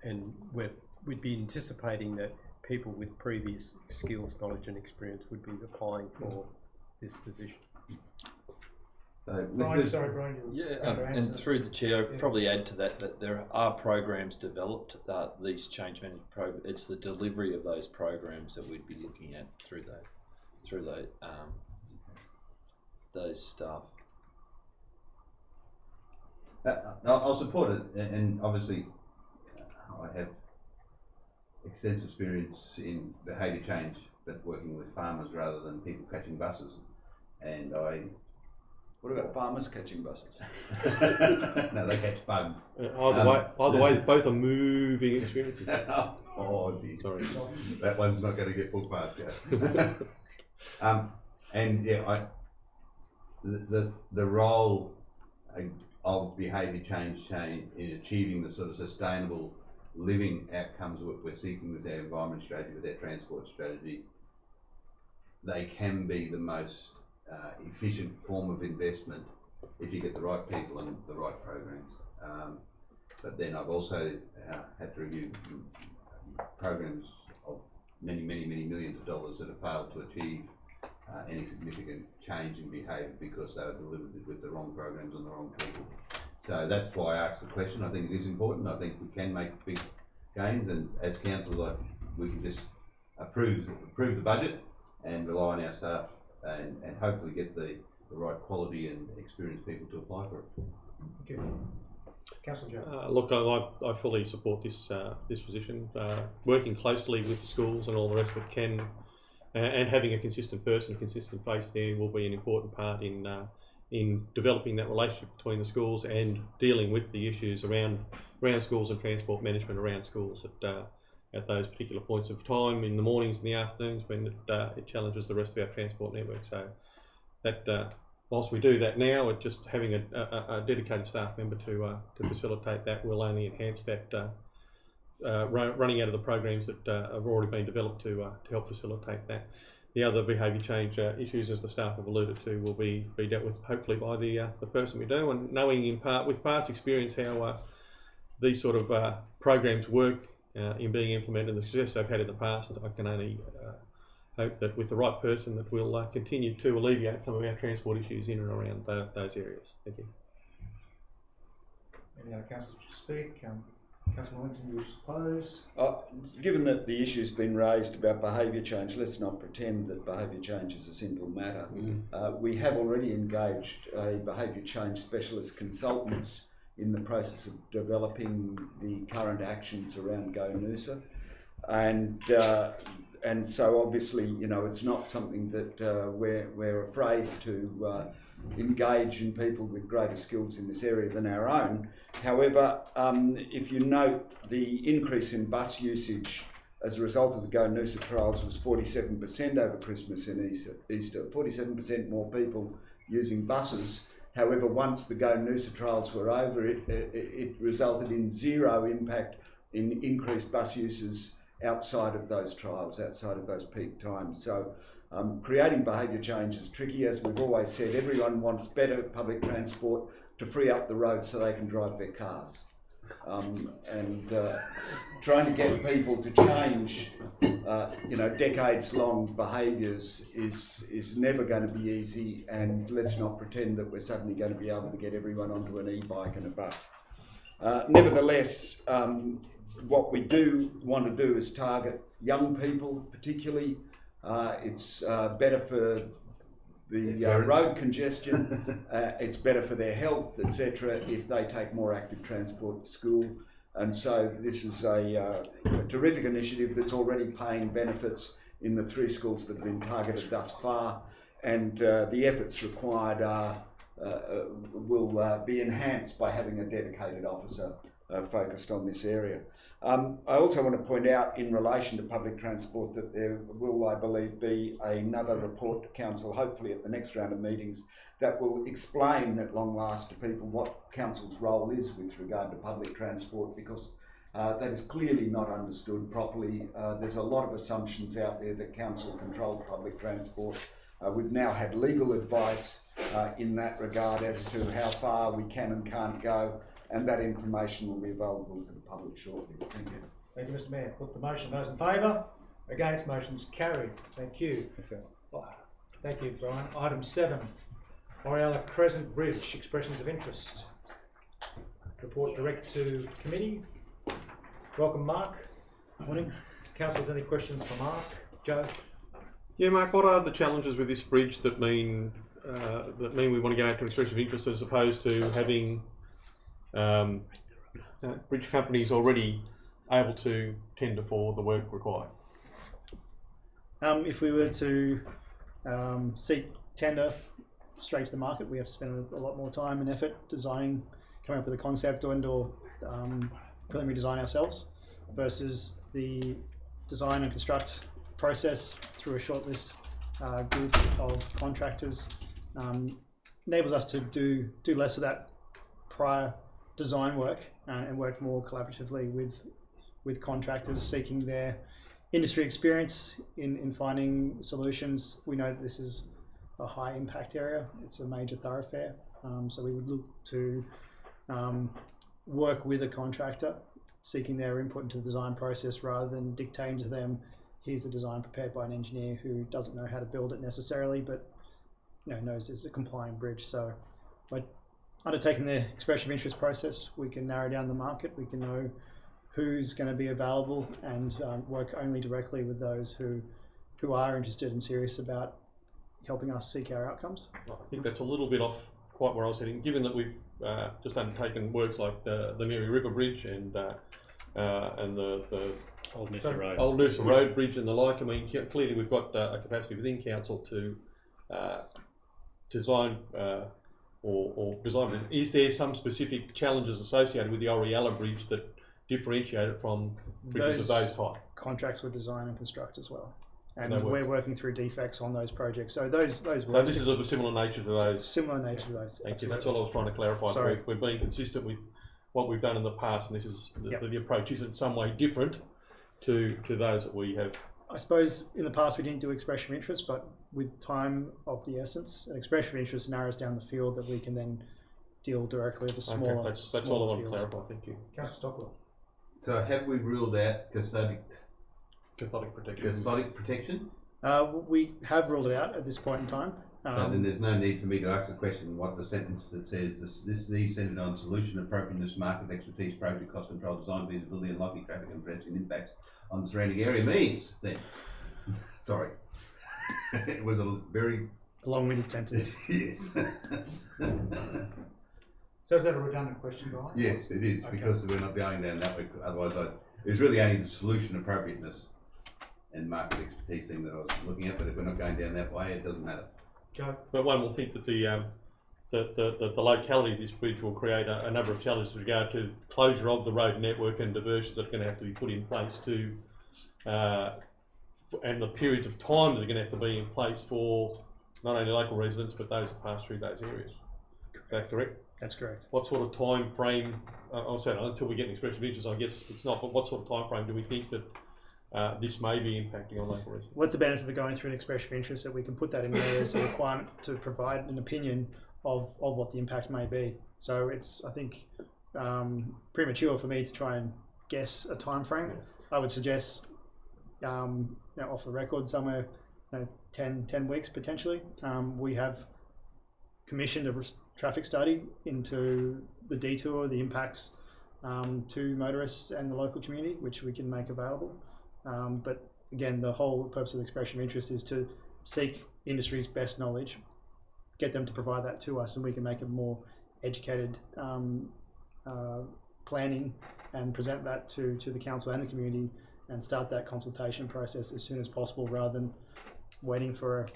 and we'd be anticipating that people with previous skills, knowledge and experience would be applying for this position. So Brian, sorry, Brian. you Yeah, want to answer and through the chair, Yeah. probably add to that there are programs developed. These change management programs. It's the delivery of those programs that we'd be looking at through those staff. I'll support it, and obviously I have extensive experience in behaviour change, but working with farmers rather than people catching buses. And What about farmers catching buses? no, they catch bugs. Either way, both are moving experiences. Oh dear. Sorry. That one's not going to get bookmarked yet. And yeah, the role of behaviour change in achieving the sort of sustainable living outcomes that we're seeking with our environment strategy, with our transport strategy, they can be the most efficient form of investment if you get the right people and the right programs. But then I've also had to review programs of many millions of dollars that have failed to achieve any significant change in behaviour because they were delivered with the wrong programs and the wrong people. So that's why I asked the question. I think it is important. I think we can make big gains, and as council, we can just approve the budget and rely on our staff and hopefully get the right quality and experienced people to apply for it. Thank you. Councillor Joe. Look, I fully support this position. Working closely with the schools and all the rest of it and having a consistent person, a consistent face there will be an important part in developing that relationship between the schools and dealing with the issues around schools and transport management around schools at those particular points of time in the mornings and the afternoons when it challenges the rest of our transport network. So that whilst we do that now, it just having a dedicated staff member to facilitate that will only enhance that running out of the programs that have already been developed to help facilitate that. The other behaviour change issues, as the staff have alluded to, will be dealt with hopefully by the person we do, and knowing in part with past experience how these sort of programs work in being implemented and the success they've had in the past, I can only hope that with the right person that we'll continue to alleviate some of our transport issues in and around those areas. Thank you. Any other councillors to speak? Councillor Wellington, you suppose? Given that the issue's been raised about behaviour change, let's not pretend that behaviour change is a simple matter. We have already engaged a behaviour change specialist consultants in the process of developing the current actions around Go Noosa, and so obviously, you know, it's not something that we're afraid to engage in people with greater skills in this area than our own. However, if you note, the increase in bus usage as a result of the Go Noosa trials was 47% over Christmas and Easter, 47% more people using buses. However, once the Go Noosa trials were over, it resulted in zero impact in increased bus uses outside of those trials, outside of those peak times. So creating behaviour change is tricky. As we've always said, everyone wants better public transport to free up the road so they can drive their cars. And trying to get people to change, decades-long behaviours is never going to be easy, and let's not pretend that we're suddenly going to be able to get everyone onto an e-bike and a bus. Nevertheless, what we do want to do is target young people particularly. It's better for the road congestion, it's better for their health, etc., if they take more active transport to school. And so this is a terrific initiative that's already paying benefits in the 3 schools that have been targeted thus far, and the efforts required will be enhanced by having a dedicated officer focused on this area. I also want to point out in relation to public transport that there will, I believe, be another report to Council, hopefully at the next round of meetings, that will explain at long last to people what Council's role is with regard to public transport, because that is clearly not understood properly. There's a lot of assumptions out there that Council controls public transport. We've now had legal advice in that regard as to how far we can and can't go, and that information will be available to the public shortly. Thank you. Thank you, Mr. Mayor. Put the motion. Those in favour? Against? Motion's carried. Thank you. Thank you, Brian. Item 7. Orealla Crescent Bridge, expressions of interest. Report direct to committee. Welcome, Mark. Morning. Councillors, any questions for Mark? Joe? Yeah, Mark, what are the challenges with this bridge that mean we want to go out to expression of interest as opposed to having bridge companies already able to tender for the work required? If we were to seek tender straight to the market, we have to spend a lot more time and effort designing, coming up with a concept or preliminary design ourselves, versus the design and construct process through a shortlist group of contractors enables us to do less of that prior design work and work more collaboratively with contractors seeking their industry experience in finding solutions. We know that this is a high impact area. It's a major thoroughfare. So we would look to work with a contractor, seeking their input into the design process rather than dictating to them, here's a design prepared by an engineer who doesn't know how to build it necessarily, but knows it's a compliant bridge. So by undertaking the expression of interest process, we can narrow down the market, we can know who's going to be available and work only directly with those who are interested and serious about helping us seek our outcomes. I think that's a little bit off quite where I was heading, given that we've just undertaken works like the Mary River Bridge and the Old Noosa Road. Old Noosa Road Bridge and the like. I mean, clearly we've got a capacity within council to design or design. Is there some specific challenges associated with the Orealla Bridge that differentiate it from bridges of those type? Contracts with design and construct as well. And we're working through defects on those projects. So those works. So this is of a similar nature to those? Similar nature to those. Thank you. That's all I was trying to clarify. Sorry. We're being consistent with what we've done in the past, and this is the approach is in some way different to those that we have. I suppose in the past we didn't do expression of interest, but with time of the essence, an expression of interest narrows down the field that we can then deal directly with the smaller. Okay, that's all I want to clarify. Thank you. Councillor Stockwell. So have we ruled out cathodic Cathodic protection. We have ruled it out at this point in time. So then there's no need for me to ask the question what the sentence that says this is centred on solution, appropriateness, market expertise, project cost control, design, feasibility and likely traffic and prevention impacts on the surrounding area means then. Sorry. It was a very long-winded sentence. Yes. So is that a redundant question, Brian? Yes, it is, okay. Because we're not going down that way. Otherwise, it was really only the solution appropriateness and market expertise thing that I was looking at. But if we're not going down that way, it doesn't matter. Joe? But one will think that the locality of this bridge will create a number of challenges with regard to closure of the road network and diversions that are going to have to be put in place to, and the periods of time that are going to have to be in place for not only local residents but those that pass through those areas. Is that correct? That's correct. What sort of time frame? I'll say until we get an expression of interest, I guess it's not. But what sort of time frame do we think that this may be impacting on local residents? What's the benefit of going through an expression of interest that we can put that in there as a requirement to provide an opinion of what the impact may be? So it's, I think, premature for me to try and guess a time frame. Yeah. I would suggest, off the record, somewhere 10 weeks potentially. We have commissioned a traffic study into the detour, the impacts to motorists and the local community, which we can make available. But again, the whole purpose of the expression of interest is to seek industry's best knowledge, get them to provide that to us, and we can make a more educated planning and present that to the council and the community and start that consultation process as soon as possible, rather than waiting for a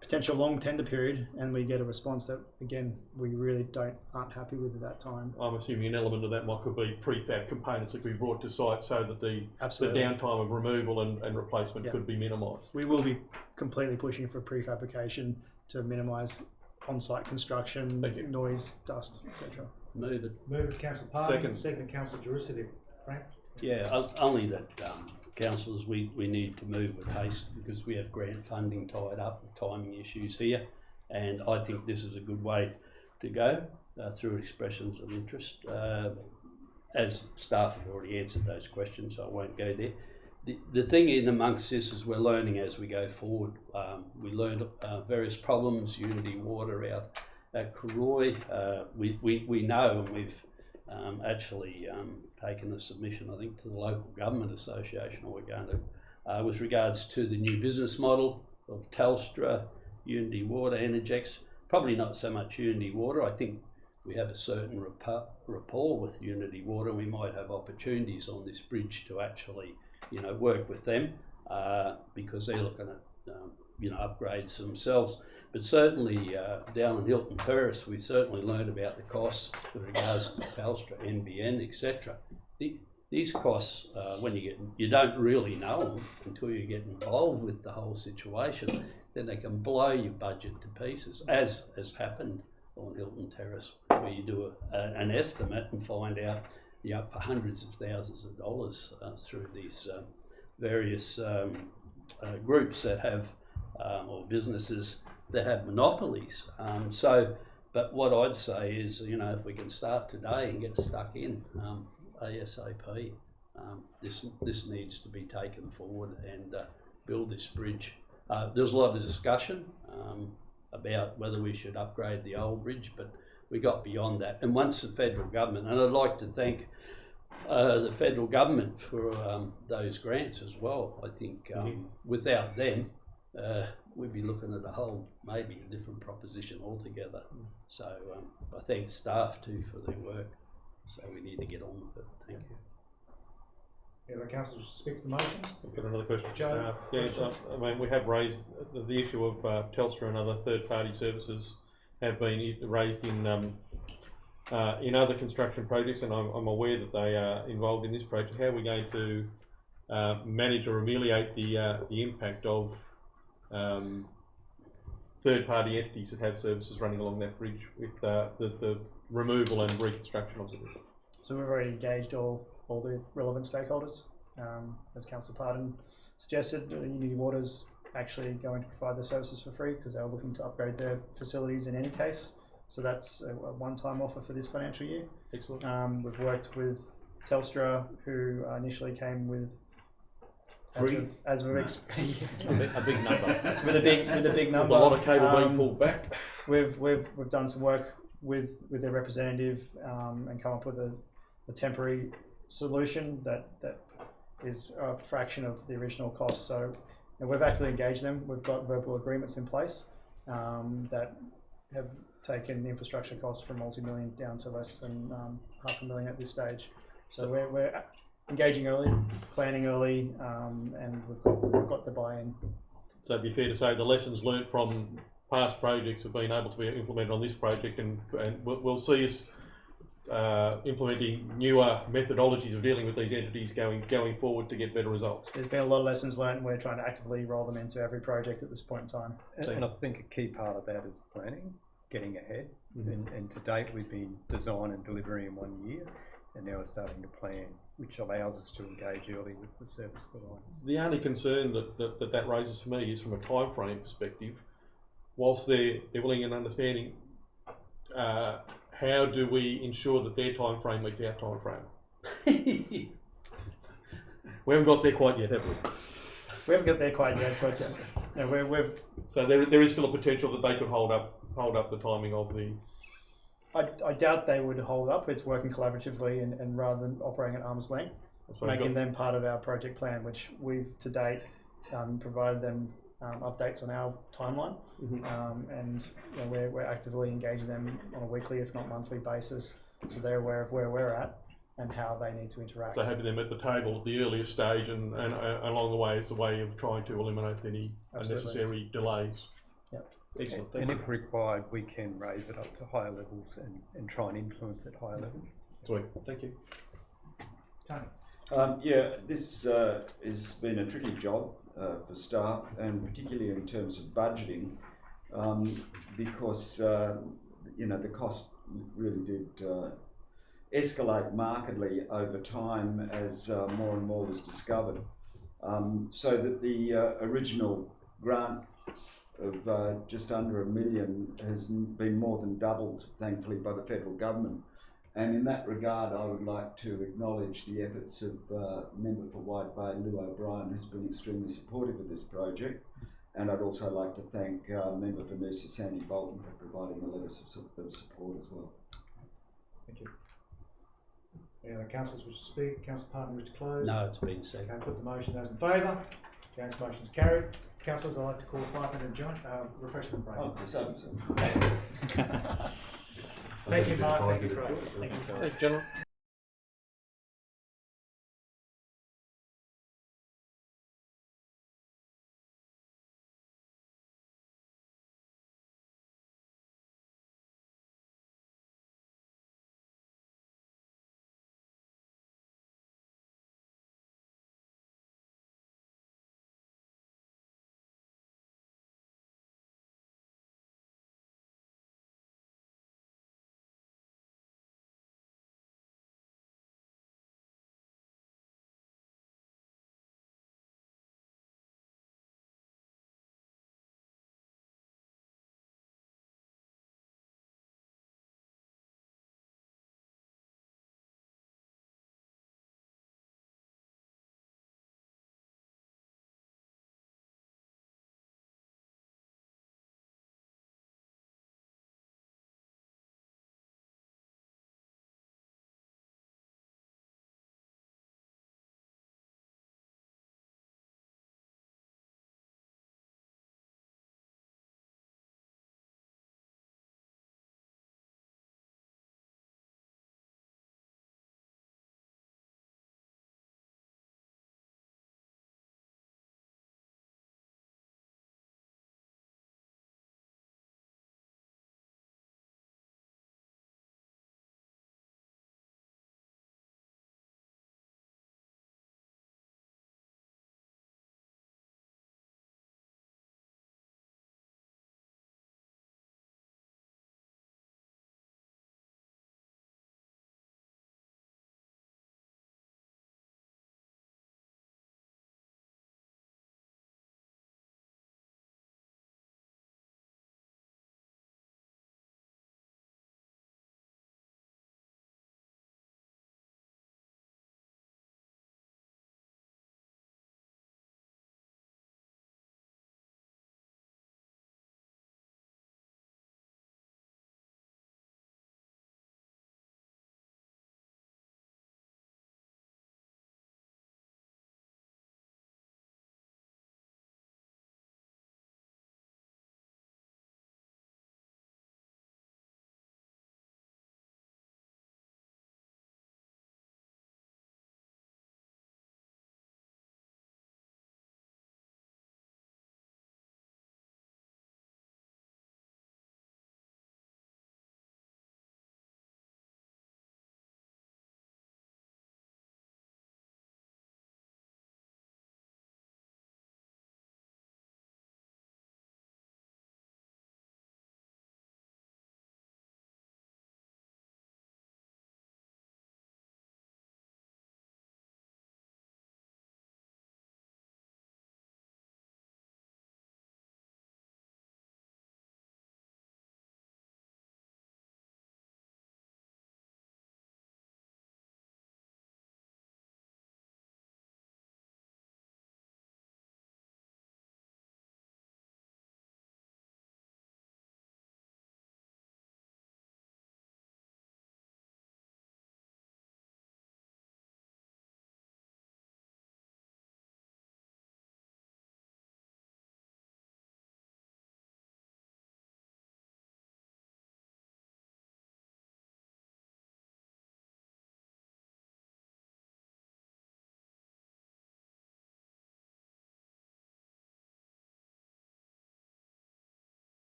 potential long tender period and we get a response that, again, we really aren't happy with at that time. I'm assuming an element of that could be prefab components that could be brought to site so that the downtime of removal and replacement could be minimised. We will be completely pushing for prefabrication to minimise on-site construction, noise, dust, etc. Move it. Move it, Councillor Parkin. Second, Councillor Terrace. Frank? Yeah, only that councillors, we need to move with haste because we have grant funding tied up with timing issues here, and I think this is a good way to go through expressions of interest. As staff have already answered those questions, so I won't go there. The thing in amongst this is we're learning as we go forward. We learned various problems, Unity Water out at Cooroy, we know, and we've actually taken a submission, I think, to the Local Government Association, or we're going to, with regards to the new business model of Telstra, Unity Water, Energex. Probably not so much Unity Water. I think we have a certain rapport with Unity Water. We might have opportunities on this bridge to actually, you know, work with them because they're looking at, you know, upgrades themselves. But certainly down in Hilton Terrace, we certainly learned about the costs with regards to Telstra, NBN, etc. These costs, when you don't really know them until you get involved with the whole situation, then they can blow your budget to pieces, as has happened on Hilton Terrace, where you do an estimate and find out you're up for hundreds of thousands of dollars through these various groups that have, or businesses that have monopolies. But what I'd say is, you know, if we can start today and get stuck in ASAP, this needs to be taken forward and build this bridge. There's a lot of discussion about whether we should upgrade the old bridge, but we got beyond that. And once the federal government, and I'd like to thank the federal government for those grants as well. I think without them, we'd be looking at maybe a different proposition altogether. So I thank staff too for their work. So we need to get on with it. Thank you. Any other councillors speak to the motion? I've got another question. Joe, I mean, we have raised the issue of Telstra and other third-party services have been raised in other construction projects, and I'm aware that they are involved in this project. How are we going to manage or ameliorate the impact of third-party entities that have services running along that bridge with the removal and reconstruction of the bridge? So we've already engaged all the relevant stakeholders. As Councillor Pardon suggested, Unity Water's actually going to provide the services for free because they were looking to upgrade their facilities in any case. So that's a one-time offer for this financial year. Excellent. We've worked with Telstra, who initially came with a big number. with a big number. With a lot of cable being pulled back. We've done some work with their representative and come up with a temporary solution that is a fraction of the original cost. So we've actually engaged them. We've got verbal agreements in place that have taken infrastructure costs from multi-million down to less than $500,000 at this stage. So we're engaging early, planning early, and we've got the buy-in. So it'd be fair to say the lessons learnt from past projects have been able to be implemented on this project, and we'll see us implementing newer methodologies of dealing with these entities going forward to get better results. There's been a lot of lessons learned, and we're trying to actively roll them into every project at this point in time. And I think a key part of that is planning, getting ahead. And to date, we've been design and delivery in 1 year, and now we're starting to plan, which allows us to engage early with the service providers. The only concern that raises for me is from a time frame perspective. Whilst they're willing and understanding, how do we ensure that their time frame meets our time frame? We haven't got there quite yet, have we? We haven't got there quite yet, but we've. So there is still a potential that they could hold up the timing of the. I doubt they would hold up. It's working collaboratively and rather than operating at arm's length, making them part of our project plan, which we've to date provided them updates on our timeline, and we're actively engaging them on a weekly, if not monthly basis, so they're aware of where we're at and how they need to interact. So having them at the table at the earliest stage and along the way is a way of trying to eliminate any unnecessary delays. Yep. Excellent. And if required, we can raise it up to higher levels and try and influence at higher levels. Sweet. Thank you. Tony. Yeah, this has been a tricky job for staff, and particularly in terms of budgeting, because the cost really did escalate markedly over time as more and more was discovered. So that the original grant of just under $1 million has been more than doubled, thankfully, by the federal government. And in that regard, I would like to acknowledge the efforts of Member for Wide Bay, Lou O'Brien, who's been extremely supportive of this project, and I'd also like to thank Member for Noosa, Sandy Bolton, for providing a letter of support as well. Thank you. Any other councillors wish to speak? Councillor Parton wish to close? No, it's been said. Okay, put the motion. Those in favour? Against, motion's carried. Councillors, I'd like to call a 5-minute joint refreshment break. Oh, so. Thank you, Mark. Thank you, Craig. Thank you, gentlemen.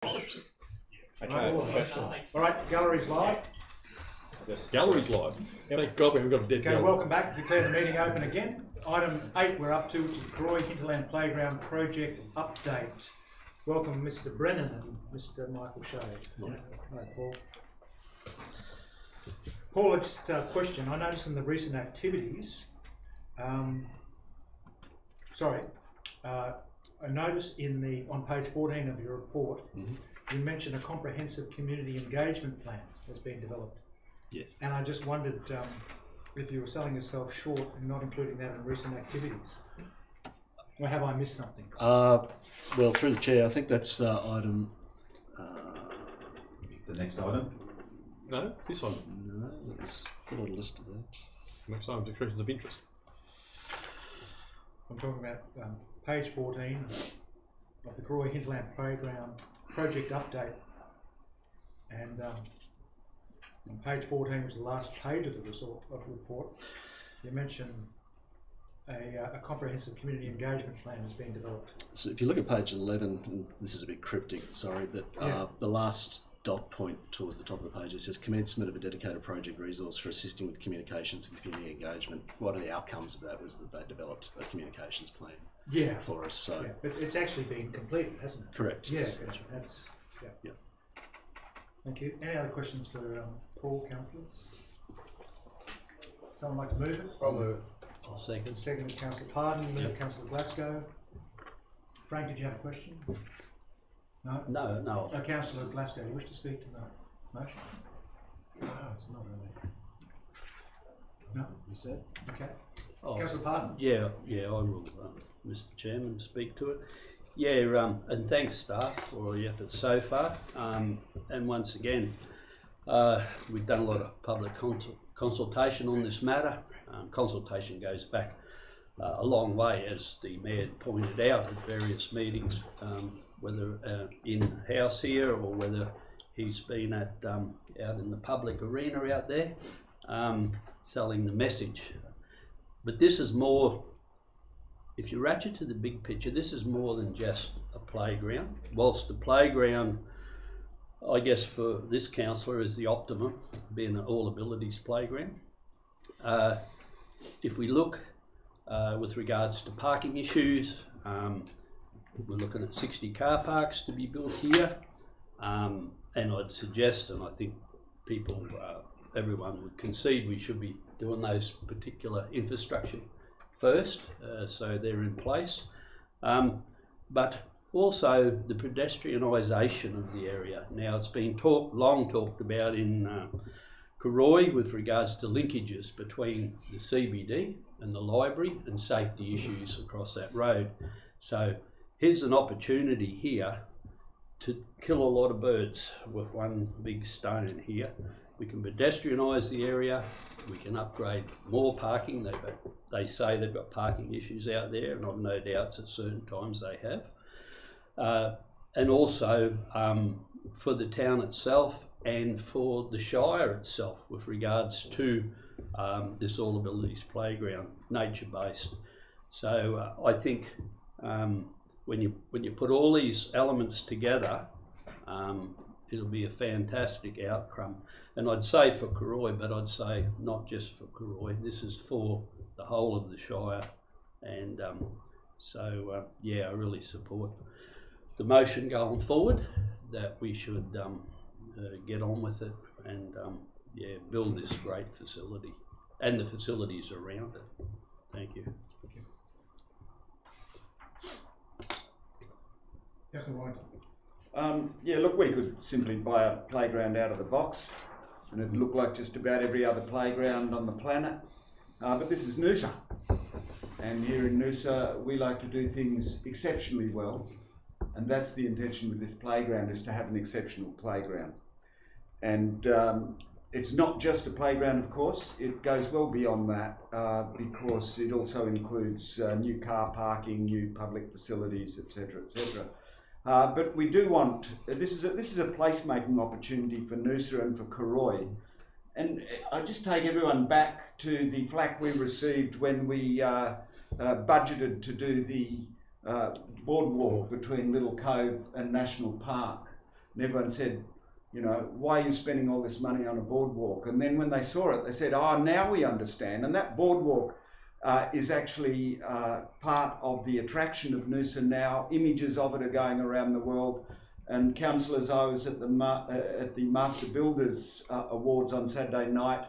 All right, gallery's live. Gallery's live. Thank God we haven't got a dead Okay, gallery. welcome back. Declare the meeting open again. Item 8 we're up to, which is Cooroy Hinterland Playground Project Update. Welcome Mr. Brennan and Mr. Michael Shea. Hi, Paul. Paul, just a question. I noticed in the recent activities, I noticed on page 14 of your report, you mentioned a comprehensive community engagement plan that's been developed. Yes. And I just wondered if you were selling yourself short and not including that in recent activities. Or have I missed something? Well, through the chair, I think that's item. The next item. No, it's this one. No, it's got a list of that. Next item, expressions of interest. I'm talking about page 14 of the Cooroy Hinterland Playground Project Update. And on page 14 was the last page of the report. You mentioned a comprehensive community engagement plan has been developed. So if you look at page 11, and this is a bit cryptic, sorry, but the last dot point towards the top of the page, it says commencement of a dedicated project resource for assisting with communications and community engagement. One of the outcomes of that was that they developed a communications plan for us. So, but it's actually been completed, hasn't it? correct. Yes, Yes. that's Thank you. Any other questions for Paul, councillors? Someone like to move it? I'll move it. I'll second. Second is Councillor Pardon, move Councillor Glasgow. Frank, did you have a question? No? No. Councillor Glasgow, you wish to speak to the motion? No, it's not really. No? You said? Okay. Oh, Councillor Pardon? yeah, I will, Mr. Chairman, speak to it. Yeah, and thanks staff for all your efforts so far. And once again, we've done a lot of public consultation on this matter. Consultation goes back a long way, as the Mayor pointed out at various meetings, whether in-house here or whether he's been at out in the public arena out there, selling the message. But this is more, if you ratchet to the big picture, this is more than just a playground. Whilst the playground, I guess for this councillor, is the optimum, being an all abilities playground. If we look with regards to parking issues, we're looking at 60 car parks to be built here. And I'd suggest, and I think people, everyone would concede, we should be doing those particular infrastructure first, so they're in place. But also the pedestrianisation of the area. Now it's been long talked about in Cooroy with regards to linkages between the CBD and the library and safety issues across that road. So here's an opportunity here to kill a lot of birds with one big stone here. We can pedestrianise the area, we can upgrade more parking. They say they've got parking issues out there, and I've no doubts at certain times they have. And also for the town itself and for the Shire itself with regards to this all abilities playground, nature-based. So I think when you put all these elements together, it'll be a fantastic outcome. And I'd say for Cooroy, but I'd say not just for Cooroy, this is for the whole of the Shire. And yeah, I really support the motion going forward that we should get on with it and yeah, build this great facility and the facilities around it. Thank you. Yes, I want. Yeah, look, we could simply buy a playground out of the box and it'd look like just about every other playground on the planet. But this is Noosa. And here in Noosa, we like to do things exceptionally well. And that's the intention with this playground, is to have an exceptional playground. And it's not just a playground, of course. It goes well beyond that because it also includes new car parking, new public facilities, etc., etc. But we do want, this is a placemaking opportunity for Noosa and for Cooroy. And I just take everyone back to the flack we received when we budgeted to do the boardwalk between Little Cove and National Park. And everyone said, you know, why are you spending all this money on a boardwalk? And then when they saw it, they said, oh, now we understand. And that boardwalk is actually part of the attraction of Noosa now. Images of it are going around the world. And councillors, I was at the Master Builders Awards on Saturday night,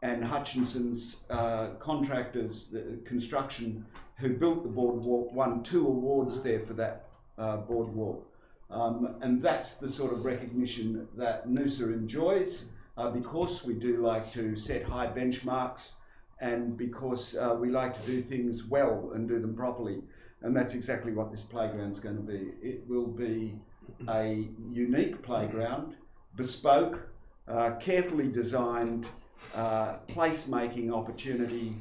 and Hutchinson's contractors, the construction, who built the boardwalk, won 2 awards there for that boardwalk. And that's the sort of recognition that Noosa enjoys, because we do like to set high benchmarks, and because we like to do things well and do them properly. And that's exactly what this playground's going to be. It will be a unique playground, bespoke, carefully designed, place-making opportunity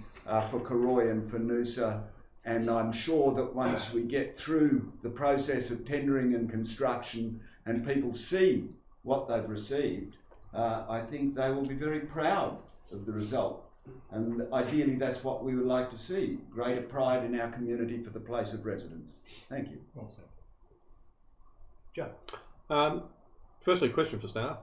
for Cooroy and for Noosa. And I'm sure that once we get through the process of tendering and construction and people see what they've received, I think they will be very proud of the result. And ideally that's what we would like to see, greater pride in our community for the place of residence. Thank you. Well said. Joe. Firstly, question for staff.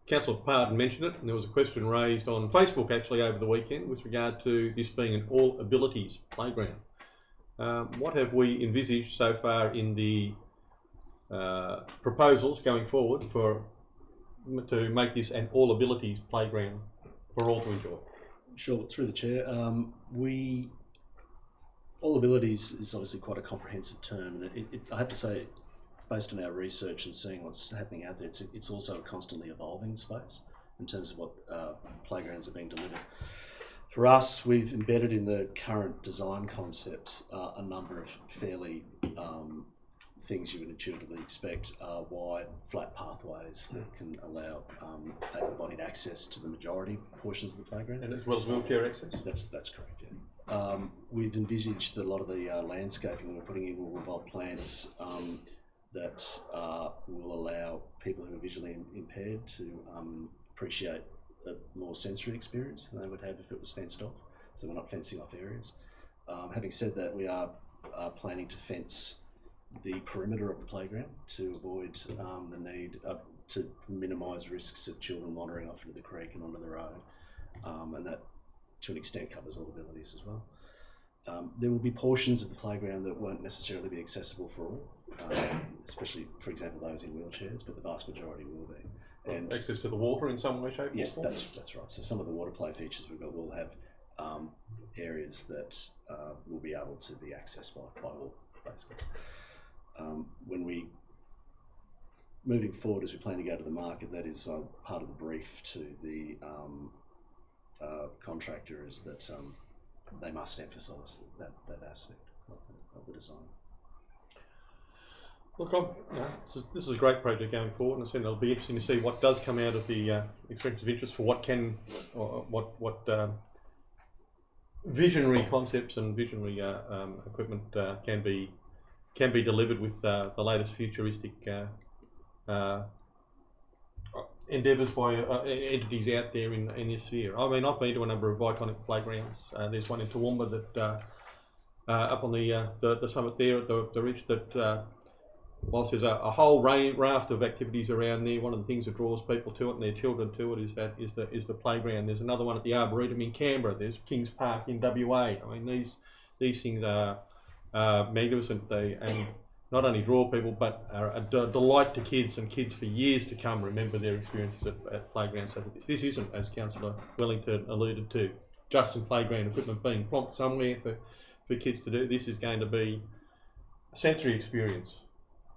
Councillor Pardon mentioned it, and there was a question raised on Facebook actually over the weekend with regard to this being an all abilities playground. What have we envisaged so far in the proposals going forward to make this an all abilities playground for all to enjoy? Sure, through the chair. All abilities is obviously quite a comprehensive term, and I have to say, based on our research and seeing what's happening out there, it's also a constantly evolving space in terms of what playgrounds are being delivered. For us, we've embedded in the current design concept a number of fairly things you would intuitively expect, wide, flat pathways that can allow able-bodied access to the majority portions of the playground. And as well as wheelchair access? That's correct, yeah. We've envisaged that a lot of the landscaping we're putting in will involve plants that will allow people who are visually impaired to appreciate a more sensory experience than they would have if it was fenced off. So we're not fencing off areas. Having said that, we are planning to fence the perimeter of the playground to avoid the need to minimise risks of children wandering off into the creek and onto the road, and that to an extent covers all abilities as well. There will be portions of the playground that won't necessarily be accessible for all, especially, for example, those in wheelchairs, but the vast majority will be. And access to the water in some way, shape, yes, or form? that's right. So some of the water play features we've got will have areas that will be able to be accessed by all, basically. When we moving forward, as we plan to go to the market, that is part of the brief to the contractor, is that they must emphasise that aspect of the design. Look, this is a great project going forward, and I said it'll be interesting to see what does come out of the experience of interest for what can, what visionary concepts and visionary equipment can be delivered with the latest futuristic endeavours by entities out there in this sphere. I mean, I've been to a number of iconic playgrounds. There's one in Toowoomba that up on the summit there at the ridge that. Whilst there's a whole raft of activities around there, one of the things that draws people to it and their children to it is the playground. There's another one at the Arboretum in Canberra. There's Kings Park in WA. I mean, these things are magnificent. They and not only draw people, but are a delight to kids, and kids for years to come remember their experiences at playgrounds such as this. This isn't, as Councillor Wellington alluded to, just some playground equipment being plonked somewhere for kids to do. This is going to be a sensory experience,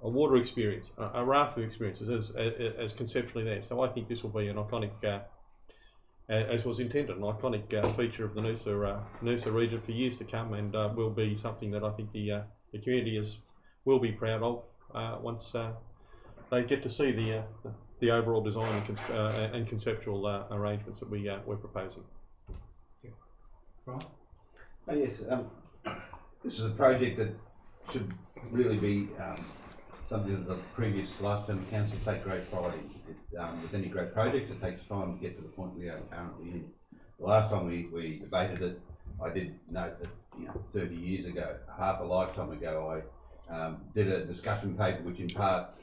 a water experience, a raft of experiences as conceptually there. So I think this will be an iconic, as was intended, an iconic feature of the Noosa region for years to come, and will be something that I think the community will be proud of once they get to see the overall design and conceptual arrangements that we're proposing. Right. Yes, this is a project that should really be something that the previous last term council take great pride in. With any great project, it takes time to get to the point we are currently in. The last time we debated it, I did note that 30 years ago, half a lifetime ago, I did a discussion paper which in part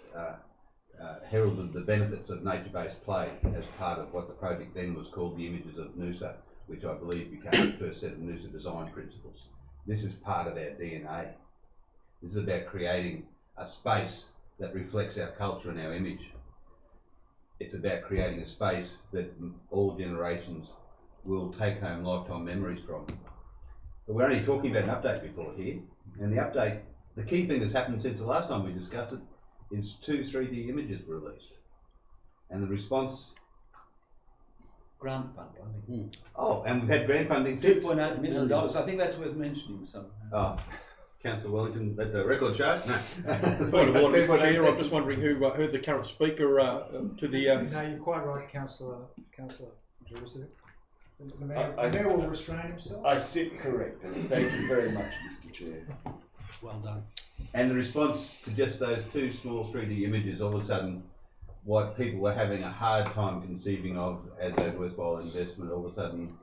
heralded the benefits of nature-based play as part of what the project then was called the Images of Noosa, which I believe became the first set of Noosa design principles. This is part of our DNA. This is about creating a space that reflects our culture and our image. It's about creating a space that all generations will take home lifetime memories from. But we're only talking about an update report here, and the update, the key thing that's happened since the last time we discussed it, is 2 3D images were released. And the response... Grant funding. Oh, and we've had grant funding since? $2.8 million. I think that's worth mentioning somehow. Oh, Councillor Wellington, let the record show? No. Point of order, Mr. Chair. I'm just wondering who the current speaker to the. No, you're quite right, Councillor Juricevic. The Mayor will restrain himself. I sit corrected. Thank you very much, Mr. Chair. Well done. And the response to just those 2 small 3D images, all of a sudden, what people were having a hard time conceiving of as a worthwhile investment, all of a sudden,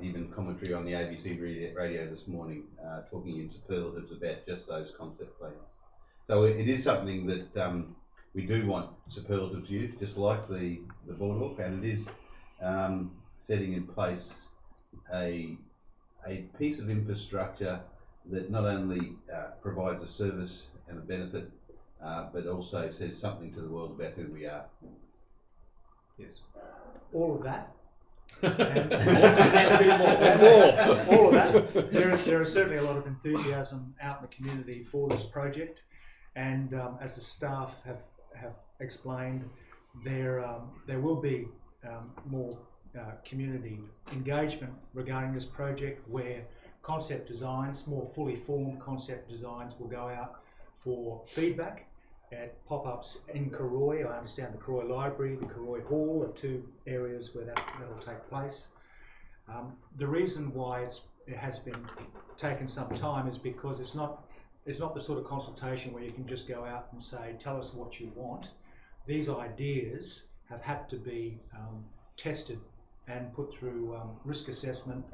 even commentary on the ABC radio this morning, talking in superlatives about just those concept plans. So it is something that we do want superlatives used, just like the boardwalk, and it is setting in place a piece of infrastructure that not only provides a service and a benefit, but also says something to the world about who we are. Yes. All of that. And all of that. There is certainly a lot of enthusiasm out in the community for this project, and as the staff have explained, there will be more community engagement regarding this project, where concept designs, more fully formed concept designs, will go out for feedback at pop-ups in Cooroy. I understand the Cooroy Library, the Cooroy Hall are 2 areas where that will take place. The reason why it has been taken some time is because it's not the sort of consultation where you can just go out and say, tell us what you want. These ideas have had to be tested and put through risk assessment,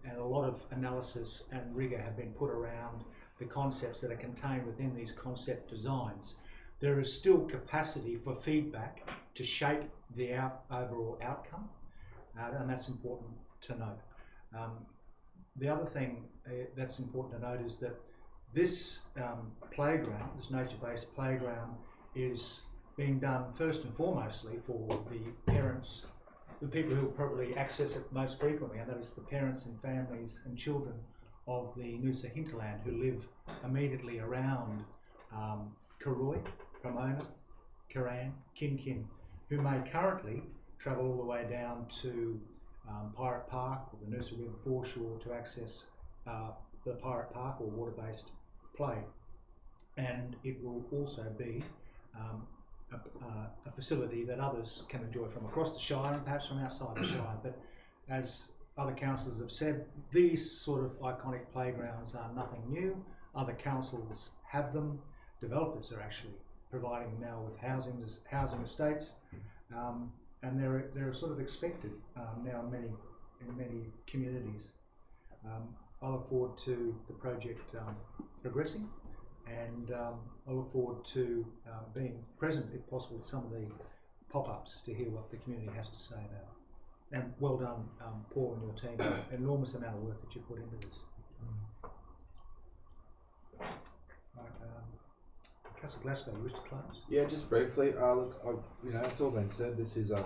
and a lot of analysis and rigour have been put around the concepts that are contained within these concept designs. There is still capacity for feedback to shape the overall outcome, and that's important to note. The other thing that's important to note is that this playground, this nature-based playground, is being done first and foremostly for the parents, the people who probably access it most frequently, and that is the parents and families and children of the Noosa Hinterland who live immediately around Cooroy, Pomona, Kiran, Kin, who may currently travel all the way down to Pirate Park or the Noosa River foreshore to access the Pirate Park or water-based play. And it will also be a facility that others can enjoy from across the Shire and perhaps from outside the Shire. But as other councillors have said, these sort of iconic playgrounds are nothing new. Other councils have them. Developers are actually providing them now with housing estates, and they're sort of expected now in many communities. I look forward to the project progressing, and I look forward to being present, if possible, at some of the pop-ups to hear what the community has to say about it. And well done, Paul and your team. An enormous amount of work that you put into this. Right, Councillor Glasgow, you wish to close? Yeah, just briefly. Look, you know, it's all been said. This is a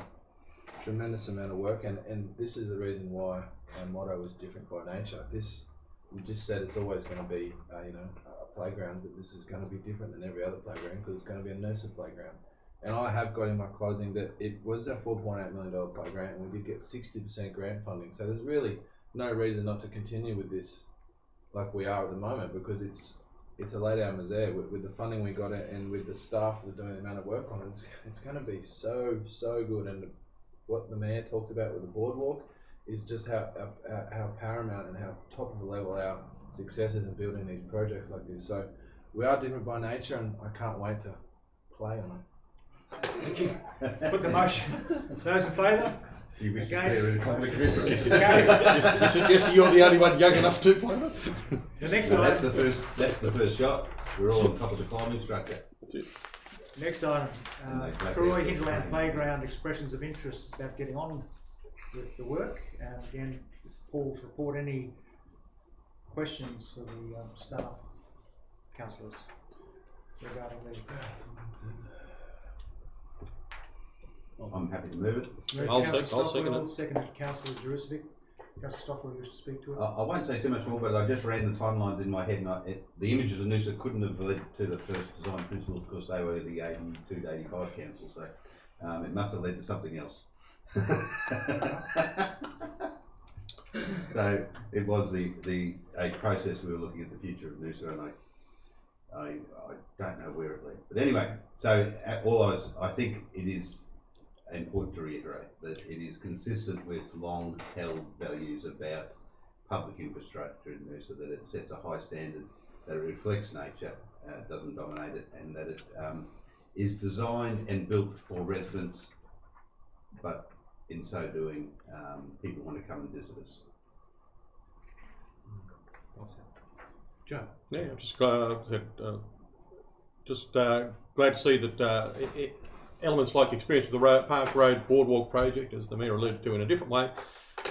tremendous amount of work, and this is the reason why our motto is different by nature. This, we just said, it's always going to be, you know, a playground, but this is going to be different than every other playground because it's going to be a Noosa playground. And I have got in my closing that it was a $4.8 million playground, and we did get 60% grant funding. So there's really no reason not to continue with this like we are at the moment, because it's a lay-down misère with the funding we got and with the staff that are doing the amount of work on it. It's going to be so good. And what the Mayor talked about with the boardwalk is just how paramount and how top of the level our success is in building these projects like this. So we are different by nature, and I can't wait to play on it. Thank you. Put the motion. Those in favour? Against? You suggest you're the only one young enough to play it? The next No, one. that's the first shot. We're all on top of the climbing structure. That's it. Next item, And they black Cooroy out. Hinterland Playground expressions of interest about getting on with the work. And again, this is Paul's report. Any questions for the staff, councillors, regarding the... I'm happy to move it. I'll second second it. Seconded Councillor Jurisovic. Councillor Stockwell, you wish to speak to it? I won't say too much more, but I just ran the timelines in my head, and the images of Noosa couldn't have led to the first design principles because they were the 82 to 85 council, so it must have led to something else. So it was a process we were looking at the future of Noosa, and I don't know where it led. But anyway, so I think it is important to reiterate that it is consistent with long-held values about public infrastructure in Noosa, that it sets a high standard, that it reflects nature, doesn't dominate it, and that it is designed and built for residents, but in so doing, people want to come and visit us. Joe? Yeah, I'm just glad to see that elements like experience with the Park Road Boardwalk project, as the Mayor alluded to in a different way,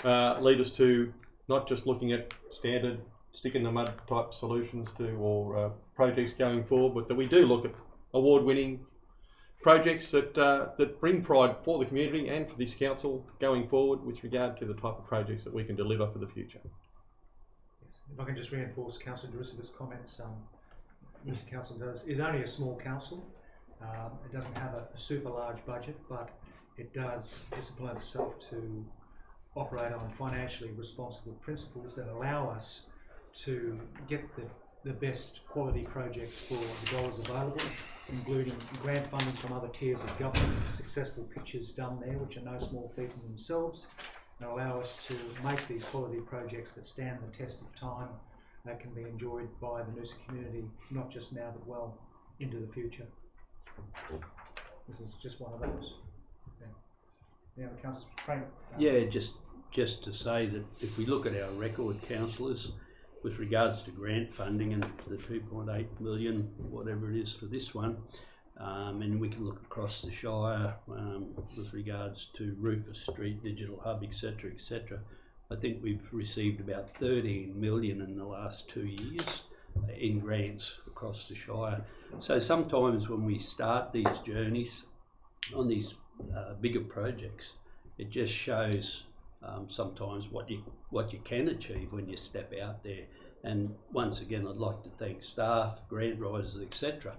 lead us to not just looking at standard stick in the mud type solutions or projects going forward, but that we do look at award-winning projects that bring pride for the community and for this council going forward with regard to the type of projects that we can deliver for the future. Yes. If I can just reinforce Councillor Jurisovic's comments, this council is only a small council. It doesn't have a super large budget, but it does discipline itself to operate on financially responsible principles that allow us to get the best quality projects for the dollars available, including grant funding from other tiers of government, successful pitches done there, which are no small feat in themselves, and allow us to make these quality projects that stand the test of time, that can be enjoyed by the Noosa community, not just now but well into the future. This is just one of those. Yeah, Councillor Frank. Yeah, just to say that if we look at our record, councillors, with regards to grant funding and the 2.8 million, whatever it is for this one, and we can look across the Shire with regards to Rufus Street, Digital Hub, etc., etc. I think we've received about 13 million in the last 2 years in grants across the Shire. So sometimes when we start these journeys on these bigger projects, it just shows sometimes what you can achieve when you step out there. And once again, I'd like to thank staff, grant writers, etc.,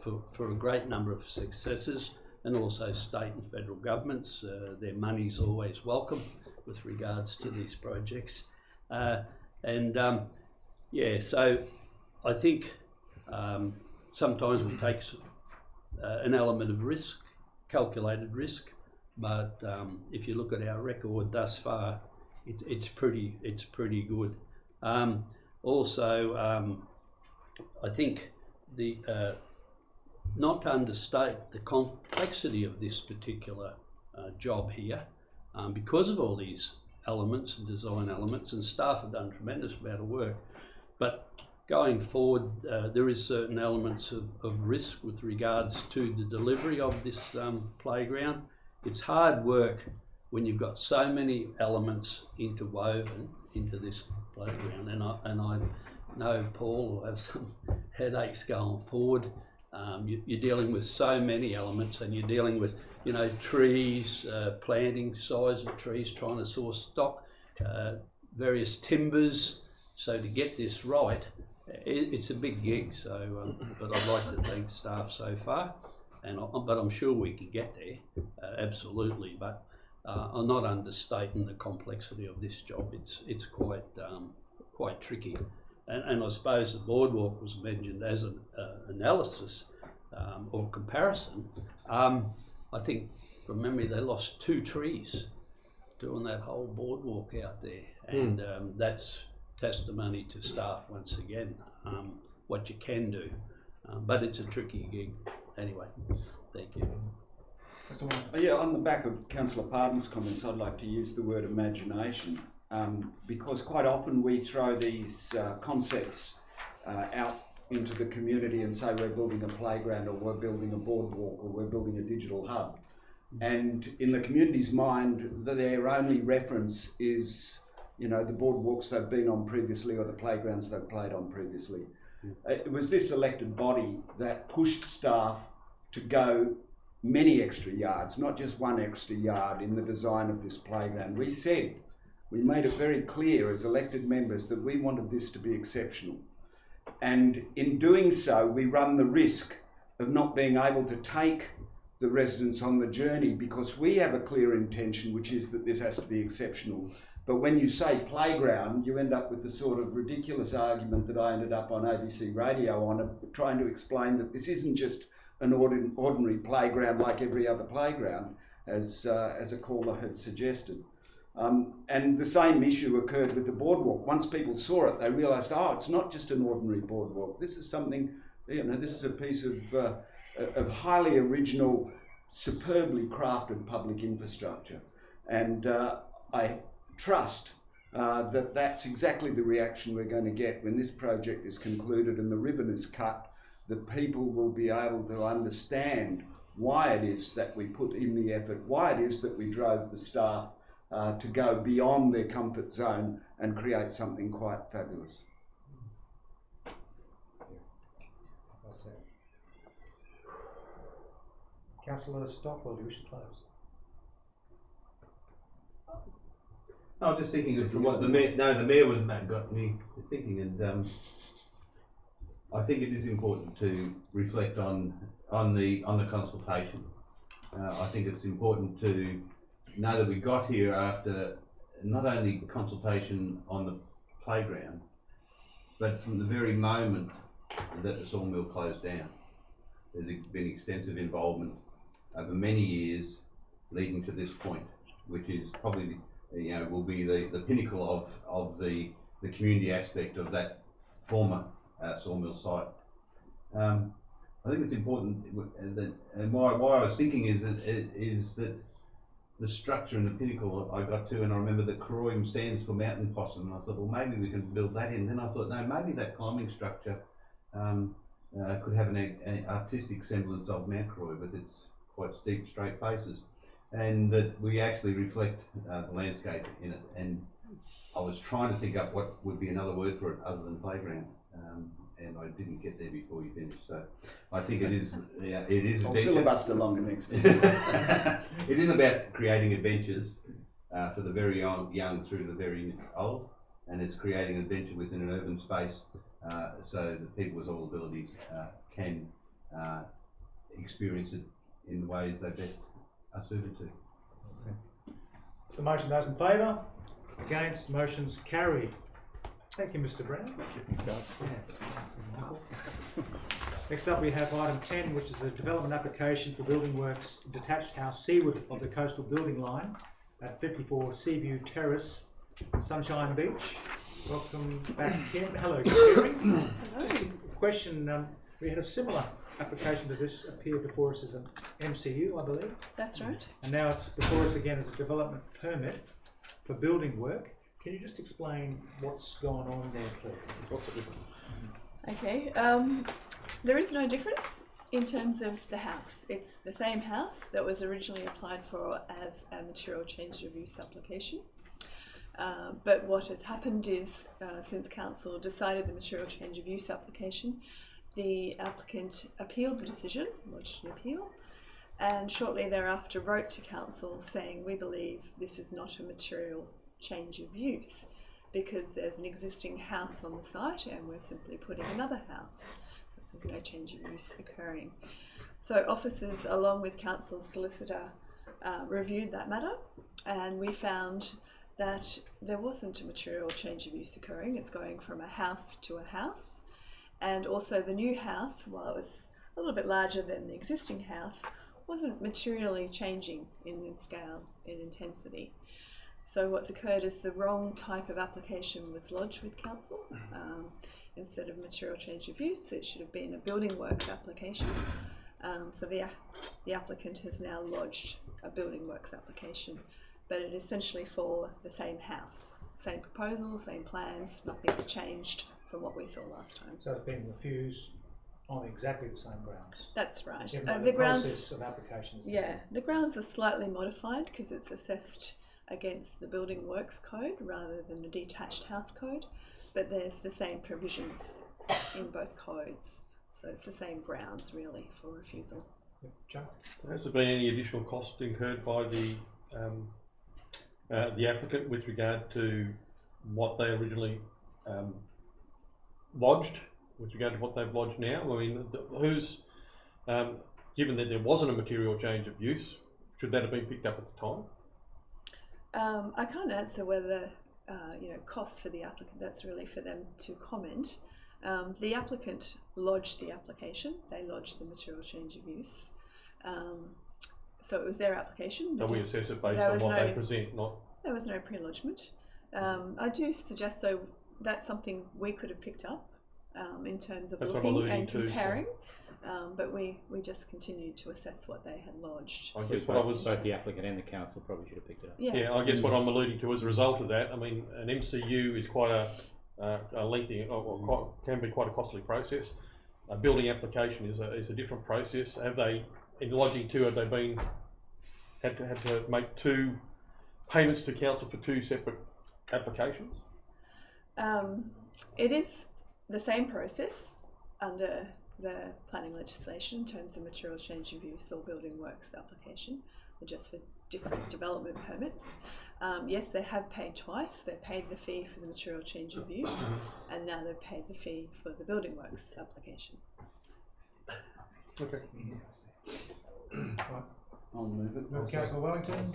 for a great number of successes, and also state and federal governments. Their money's always welcome with regards to these projects. Yeah, so I think sometimes we take an element of risk, calculated risk, but if you look at our record thus far, it's pretty good. Also, I think not to understate the complexity of this particular job here, because of all these elements and design elements, and staff have done a tremendous amount of work. But going forward, there is certain elements of risk with regards to the delivery of this playground. It's hard work when you've got so many elements interwoven into this playground, and I know Paul will have some headaches going forward. You're dealing with so many elements, and you're dealing with, you know, trees, planting, size of trees, trying to source stock, various timbers. So to get this right, it's a big gig. So, but I'd like to thank staff so far, but I'm sure we can get there, absolutely. But I'm not understating the complexity of this job. It's quite tricky, and I suppose the boardwalk was mentioned as an analysis or comparison. I think from memory they lost 2 trees doing that whole boardwalk out there, and that's testimony to staff once again, what you can do, but it's a tricky gig. Anyway, thank you. Yeah, on the back of Councillor Pardon's comments, I'd like to use the word imagination, because quite often we throw these concepts out into the community and say we're building a playground or we're building a boardwalk or we're building a digital hub. And in the community's mind, their only reference is, you know, the boardwalks they've been on previously or the playgrounds they've played on previously. It was this elected body that pushed staff to go many extra yards, not just one extra yard in the design of this playground. We made it very clear as elected members that we wanted this to be exceptional. And in doing so, we run the risk of not being able to take the residents on the journey because we have a clear intention, which is that this has to be exceptional. But when you say playground, you end up with the sort of ridiculous argument that I ended up on ABC radio on, trying to explain that this isn't just an ordinary playground like every other playground, as a caller had suggested. And the same issue occurred with the boardwalk. Once people saw it, they realised, oh, it's not just an ordinary boardwalk. This is something, you know, this is a piece of highly original, superbly crafted public infrastructure. And I trust that that's exactly the reaction we're going to get when this project is concluded and the ribbon is cut, that people will be able to understand why it is that we put in the effort, why it is that we drove the staff to go beyond their comfort zone and create something quite fabulous. Well said. Councillor Stock, or do you wish to close? I was just thinking of what the mayor was got me thinking, and I think it is important to reflect on the consultation. I think it's important to know that we got here after not only consultation on the playground, but from the very moment that the sawmill closed down. There's been extensive involvement over many years leading to this point, which is probably, you know, will be the pinnacle of the community aspect of that former sawmill site. I think it's important that, and why I was thinking is that the structure and the pinnacle I got to, and I remember that Cooroy stands for mountain possum, and I thought, well, maybe we can build that in. Then I thought, no, maybe that climbing structure could have an artistic semblance of Mount Cooroy with its quite steep, straight faces, and that we actually reflect the landscape in it. And I was trying to think up what would be another word for it other than playground, and I didn't get there before you finished. So I think it is, it is I'll adventure. filibuster longer next time. It is about creating adventures for the very young through the very old, and it's creating adventure within an urban space so that people with all abilities can experience it in the ways they best are suited to. The motion, those in favour? Against? Motion's carried. Thank you, Mr. Brown. Thanks, guys. Next up we have item 10, which is a development application for building works detached house seaward of the coastal building line at 54 Seaview Terrace, Sunshine Beach. Welcome back, Kim. Hello, Kerry. Just a question, we had a similar application to this appear before us as an MCU, I believe. That's right. And now it's before us again as a development permit for building work. Can you just explain what's going on there, please? What's the difference? Okay. There is no difference in terms of the house. It's the same house that was originally applied for as a material change of use application. But what has happened is, since council decided the material change of use application, the applicant appealed the decision, lodged an appeal, and shortly thereafter wrote to council saying, we believe this is not a material change of use because there's an existing house on the site and we're simply putting another house. So there's no change of use occurring. So officers, along with council's solicitor, reviewed that matter, and we found that there wasn't a material change of use occurring. It's going from a house to a house, and also the new house, while it was a little bit larger than the existing house, wasn't materially changing in scale, in intensity. So what's occurred is the wrong type of application was lodged with council. Instead of material change of use, it should have been a building works application. So the applicant has now lodged a building works application, but it is essentially for the same house. Same proposal, same plans, nothing's changed from what we saw last time. So it's been refused on exactly the same grounds. That's right. Even though The the grounds, process of application is yeah, the grounds are slightly modified because it's assessed against the Building Works Code rather than the Detached House Code, but there's the same provisions in both codes, so it's the same grounds really for refusal. Yep. Joe? Has there been any additional cost incurred by the applicant with regard to what they originally lodged, with regard to what they've lodged now? I mean, who's, given that there wasn't a material change of use, should that have been picked up at the time? I can't answer whether, costs for the applicant, that's really for them to comment. The applicant lodged the application, they lodged the material change of use. So it was their application. So we assess it based on what they present, not... There was no pre-lodgement. I do suggest, though, that's something we could have picked up in terms of That's looking and comparing. But we just continued to assess what they had lodged. I guess what I was... Both the applicant and the council probably should have picked it up. Yeah, I guess what I'm alluding to as a result of that, I mean, an MCU is quite a lengthy, or can be quite a costly process. A building application is a different process. Have they, in lodging two, have they had to make two payments to council for two separate applications? it is the same process under the planning legislation in terms of material change of use or building works application, or just for different development permits. Yes, they have paid twice. They paid the fee for the material change of use, and now they've paid the fee for the building works application. Okay. Right. I'll move it. Move Councillor Wellington.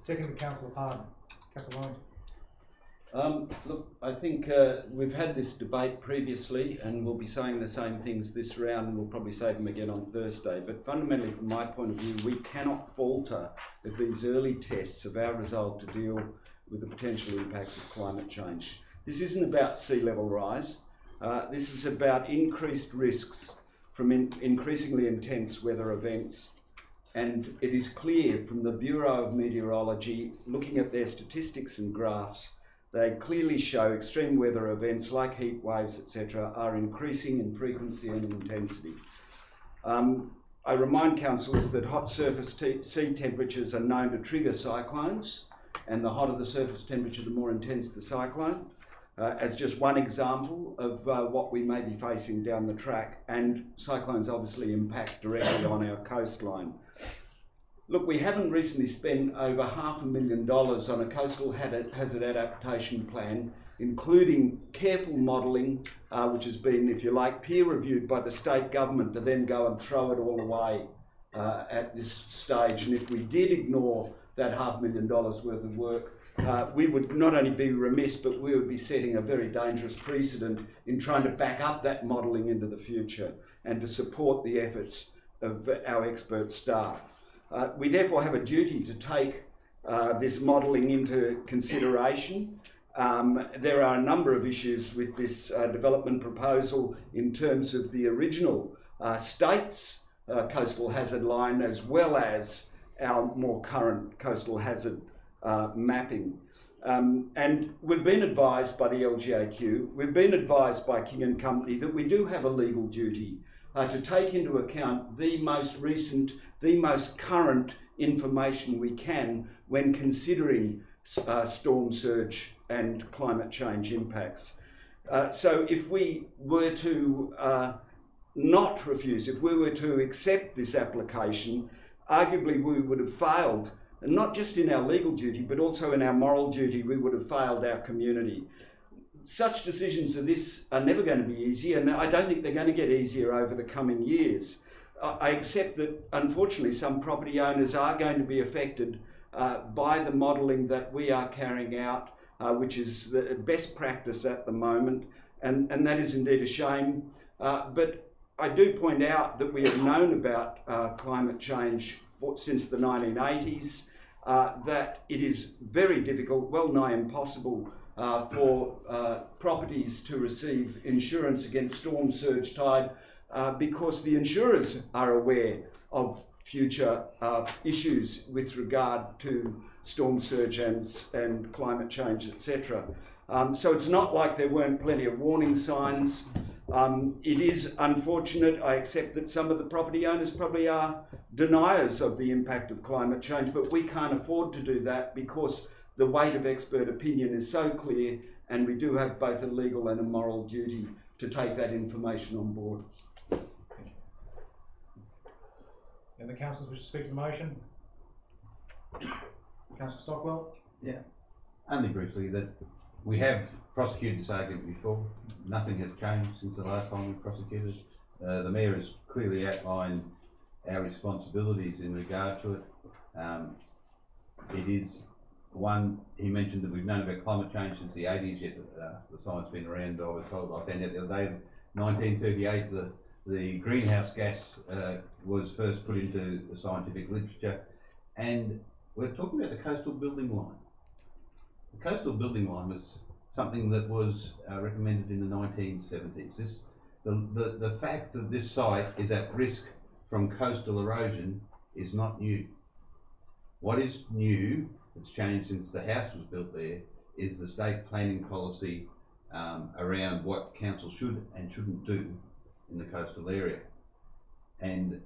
Second Councillor Pardon. Councillor Wellington. Look, I think we've had this debate previously, and we'll be saying the same things this round, and we'll probably say them again on Thursday. But fundamentally, from my point of view, we cannot falter at these early tests of our resolve to deal with the potential impacts of climate change. This isn't about sea level rise. This is about increased risks from increasingly intense weather events. And it is clear from the Bureau of Meteorology, looking at their statistics and graphs, they clearly show extreme weather events like heat waves, etc., are increasing in frequency and intensity. I remind councillors that hot surface sea temperatures are known to trigger cyclones, and the hotter the surface temperature, the more intense the cyclone, as just one example of what we may be facing down the track. And cyclones obviously impact directly on our coastline. Look, we haven't recently spent over $500,000 on a coastal hazard adaptation plan, including careful modelling, which has been, if you like, peer-reviewed by the state government to then go and throw it all away at this stage. And if we did ignore that $500,000 worth of work, we would not only be remiss, but we would be setting a very dangerous precedent in trying to back up that modelling into the future and to support the efforts of our expert staff. We therefore have a duty to take this modelling into consideration. There are a number of issues with this development proposal in terms of the original state's coastal hazard line, as well as our more current coastal hazard mapping. And we've been advised by the LGAQ, we've been advised by King & Company that we do have a legal duty to take into account the most recent, the most current information we can when considering storm surge and climate change impacts. So if we were to not refuse, if we were to accept this application, arguably we would have failed, and not just in our legal duty, but also in our moral duty. We would have failed our community. Such decisions as this are never going to be easy, and I don't think they're going to get easier over the coming years. I accept that, unfortunately, some property owners are going to be affected by the modelling that we are carrying out, which is the best practice at the moment, and that is indeed a shame. But I do point out that we have known about climate change since the 1980s, that it is very difficult, well nigh impossible, for properties to receive insurance against storm surge tide because the insurers are aware of future issues with regard to storm surge and climate change, etc. So it's not like there weren't plenty of warning signs. It is unfortunate. I accept that some of the property owners probably are deniers of the impact of climate change, but we can't afford to do that because the weight of expert opinion is so clear, and we do have both a legal and a moral duty to take that information on board. And the councillors wish to speak to the motion? Councillor Stockwell? Yeah, only briefly that we have prosecuted this argument before. Nothing has changed since the last time we prosecuted. The Mayor has clearly outlined our responsibilities in regard to it. It is one, he mentioned that we've known about climate change since the 80s, yet the science has been around. I was told, I found out the other day, 1938, the greenhouse gas was first put into the scientific literature, and we're talking about the coastal building line. The coastal building line was something that was recommended in the 1970s. The fact that this site is at risk from coastal erosion is not new. What is new, that's changed since the house was built there, is the state planning policy around what council should and shouldn't do in the coastal area. And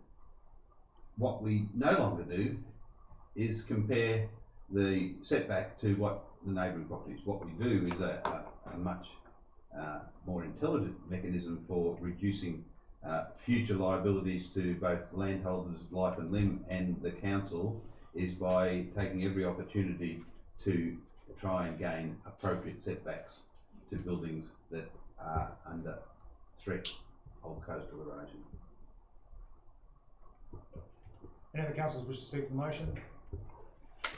what we no longer do is compare the setback to what the neighbouring properties. What we do is a much more intelligent mechanism for reducing future liabilities to both landholders, life and limb, and the council, is by taking every opportunity to try and gain appropriate setbacks to buildings that are under threat of coastal erosion. Any other councillors wish to speak to the motion?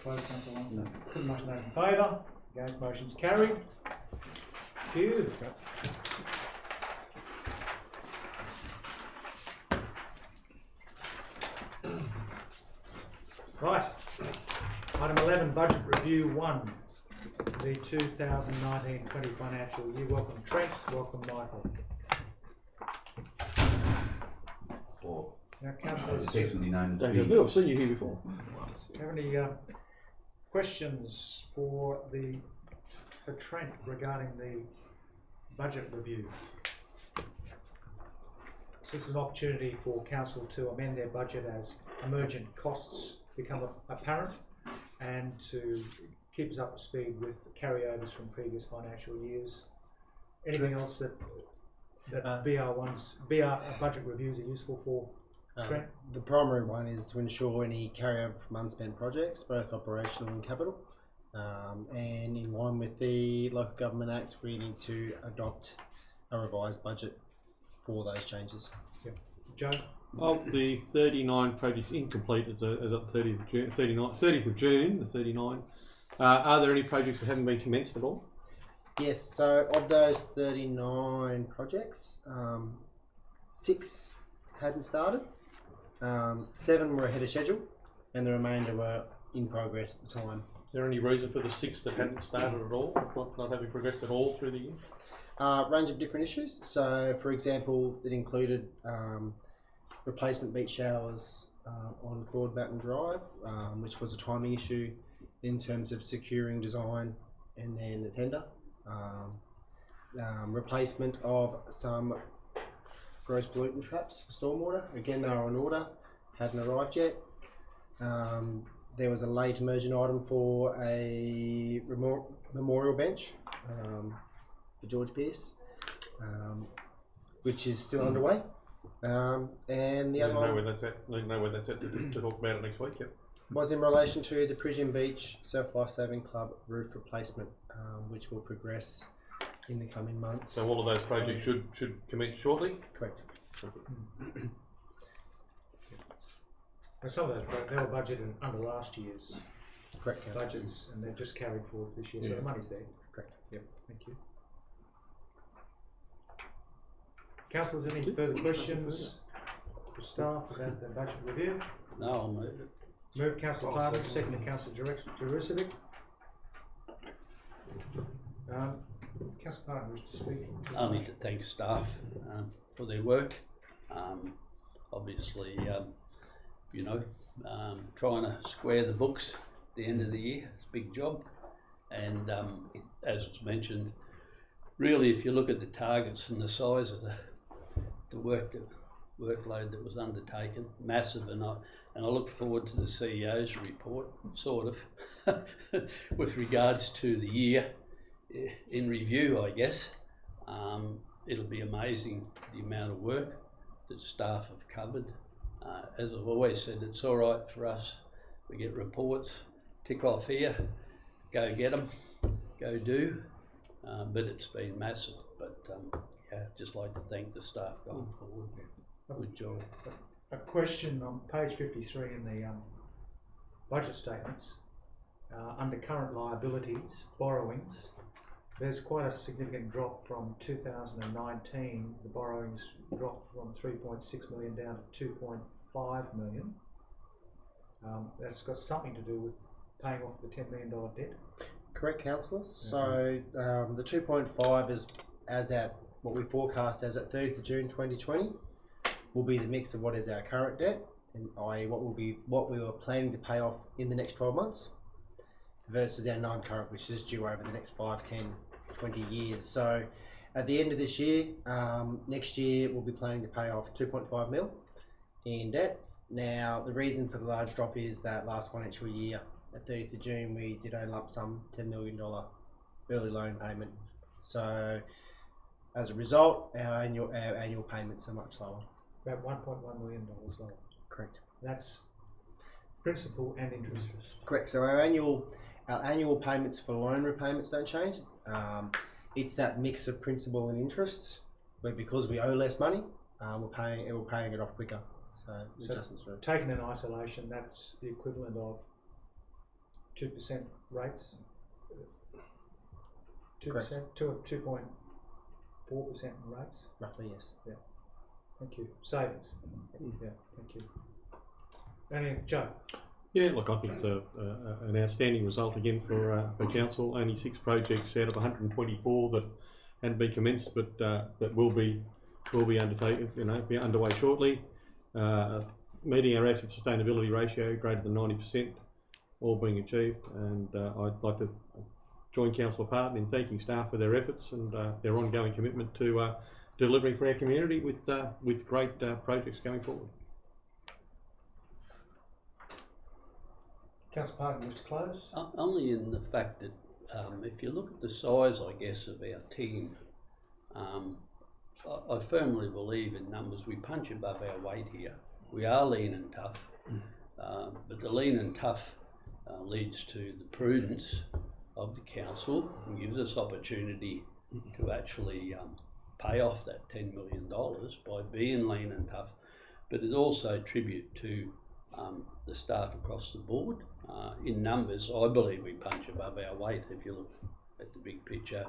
Close, Councillor Long. No. Put the motion, those in favour. Against, motion's carried. Thank you. Right. Item 11, Budget Review 1, the 2019-20 financial year. Welcome Trent, welcome Michael. Now, councillors, I've seen you here before. do you have any questions for Trent regarding the budget review? So this is an opportunity for council to amend their budget as emergent costs become apparent, and to keep us up to speed with carryovers from previous financial years. Anything else that BR budget reviews are useful for? Trent? The primary one is to ensure any carryover from unspent projects, both operational and capital. And in line with the Local Government Act, we need to adopt a revised budget for those changes. Yep. Joe? Of the 39 projects incomplete as of the 30th of June, 30th of June, the 39, are there any projects that haven't been commenced at all? Yes, so of those 39 projects, 6 hadn't started, 7 were ahead of schedule, and the remainder were in progress at the time. Is there any reason for the 6 that hadn't started at all, not having progressed at all through the year? Range of different issues. So, for example, it included replacement beach showers on Claude-Batten Drive, which was a timing issue in terms of securing design and then the tender. Replacement of some gross pollutant traps for stormwater. Again, they were on order, hadn't arrived yet. There was a late emergent item for a memorial bench for George Pearce, which is still underway. And the other one, know where that's at to talk about it next week. Yep. Was in relation to the Prison Beach Surf Lifesaving Club roof replacement, which will progress in the coming months. So all of those projects should commence shortly? Correct. And some of those they were budgeted under last year's budgets, and they're just carried forward this year. So the money's there. Correct. Yep. Thank you. Councillors, any further questions for staff about the budget review? No, I'll move it. Move Councillor Pardon, second to Councillor Jurisovic. Councillor Pardon wishes to speak. I need to thank staff for their work. Obviously, trying to square the books at the end of the year, it's a big job. And as was mentioned, really, if you look at the targets and the size of the workload that was undertaken, massive, and I look forward to the CEO's report, sort of, with regards to the year in review, I guess. It'll be amazing the amount of work that staff have covered. As I've always said, it's all right for us. We get reports, tick off here, go get them, go do. But it's been massive. But yeah, just like to thank the staff going forward. Good job. A question on page 53 in the budget statements, under current liabilities, borrowings, there's quite a significant drop from 2019. The borrowings dropped from 3.6 million down to 2.5 million. That's got something to do with paying off the $10 million debt. Correct, councillors. So the 2.5 is as at what we forecast as at 30th of June 2020 will be the mix of what is our current debt and i.e. what we were planning to pay off in the next 12 months versus our non-current, which is due over the next 5, 10, 20 years. So at the end of this year, next year we'll be planning to pay off 2.5 mil in debt. Now the reason for the large drop is that last financial year at 30th of June we did a lump sum $10 million early loan payment. So as a result, our annual payments are much lower. About $1.1 million lower. Correct. That's principal and interest. Correct. So our annual payments for loan repayments don't change. It's that mix of principal and interest, where because we owe less money, we're paying it off quicker. So taken in isolation, that's the equivalent of 2% rates. 2%, 2.4% rates. Roughly, yes. Yeah. Thank you. Savings. Yeah. Thank you. Any Joe? Yeah, look, I think it's an outstanding result again for council. Only 6 projects out of 124 that hadn't been commenced, but that will be undertaken. Be underway shortly. Meeting our asset sustainability ratio greater than 90%, all being achieved. And I'd like to join Councillor Parton in thanking staff for their efforts and their ongoing commitment to delivering for our community with great projects going forward. Councillor Parton, wish to close? Only in the fact that if you look at the size, I guess, of our team, I firmly believe in numbers. We punch above our weight here. We are lean and tough, but the lean and tough leads to the prudence of the council and gives us opportunity to actually pay off that $10 million by being lean and tough, but it's also a tribute to the staff across the board. In numbers, I believe we punch above our weight if you look at the big picture,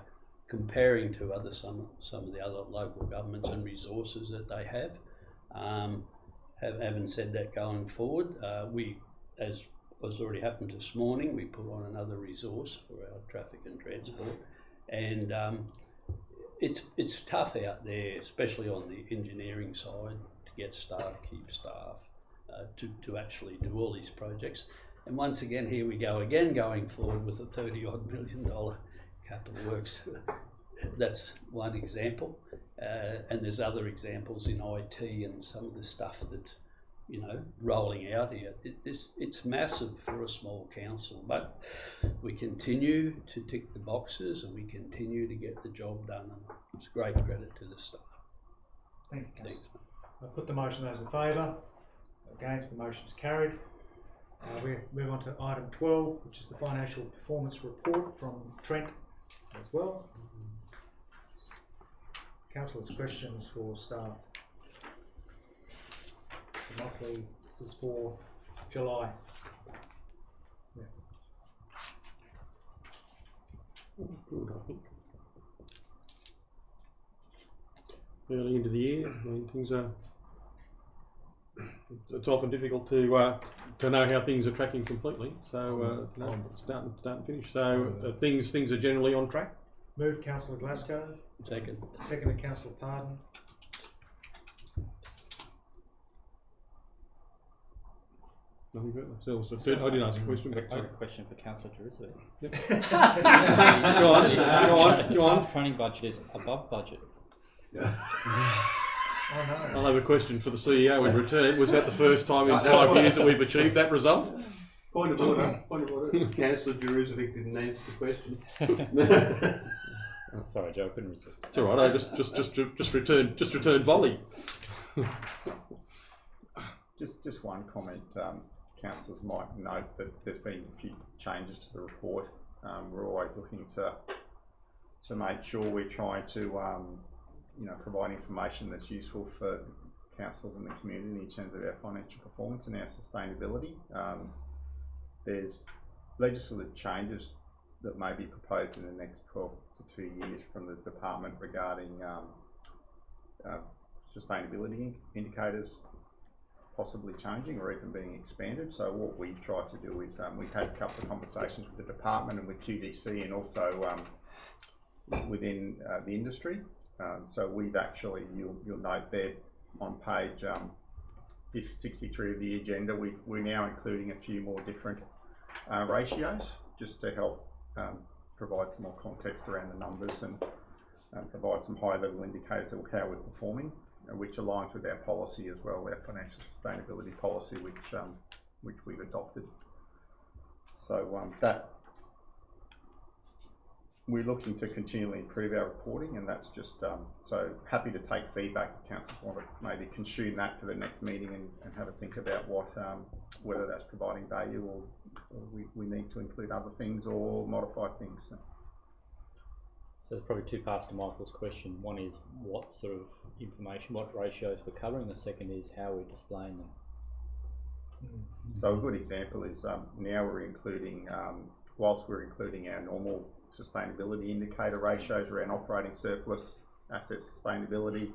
comparing to some of the other local governments and resources that they have. Having said that, going forward, we, as has already happened this morning, we put on another resource for our traffic and transport, and it's tough out there, especially on the engineering side, to get staff, keep staff, to actually do all these projects. And once again, here we go again, going forward with a $30-odd million capital works. That's one example, and there's other examples in IT and some of the stuff that's rolling out here. It's massive for a small council, but we continue to tick the boxes and we continue to get the job done, and it's great credit to the staff. Thank you, Councillor. I'll put the motion. Those in favour? Against? The motion is carried. We move on to item 12, which is the financial performance report from Trent as well. Councillors, questions for staff? Motley, this is for July. Yeah. Good, I think. Early into the year, I mean, things are. It's often difficult to know how things are tracking completely. So start and finish. So things are generally on track. Move Councillor Glasgow. Second. Second to Councillor Parton. Nothing further. So, I didn't ask a question. I have a question for Councillor Jerusalem. Go on. Staff training budget is above budget. Oh no. I'll have a question for the CEO in return. Was that the first time in 5 years that we've achieved that result? Point of order. Councillor Jerusalem didn't answer the question. Sorry, Joe, I couldn't resist. It's all right. I just returned volley. Just one comment. Councillors might note that there's been a few changes to the report. We're always looking to make sure we're trying to provide information that's useful for councillors and the community in terms of our financial performance and our sustainability. There's legislative changes that may be proposed in the next 12 to 2 years from the department regarding sustainability indicators possibly changing or even being expanded. So what we've tried to do is we've had a couple of conversations with the department and with QDC and also within the industry. So we've actually, you'll note there on page 63 of the agenda, we're now including a few more different ratios just to help provide some more context around the numbers and provide some high level indicators of how we're performing, which aligns with our policy as well, our financial sustainability policy, which we've adopted. So that we're looking to continually improve our reporting, and that's just so happy to take feedback if councillors want to maybe consume that for the next meeting and have a think about what whether that's providing value or we need to include other things or modify things. So there's probably two parts to Michael's question. One is what sort of information, what ratios we're covering. The second is how we're displaying them. So a good example is now we're including, whilst we're including our normal sustainability indicator ratios around operating surplus, asset sustainability,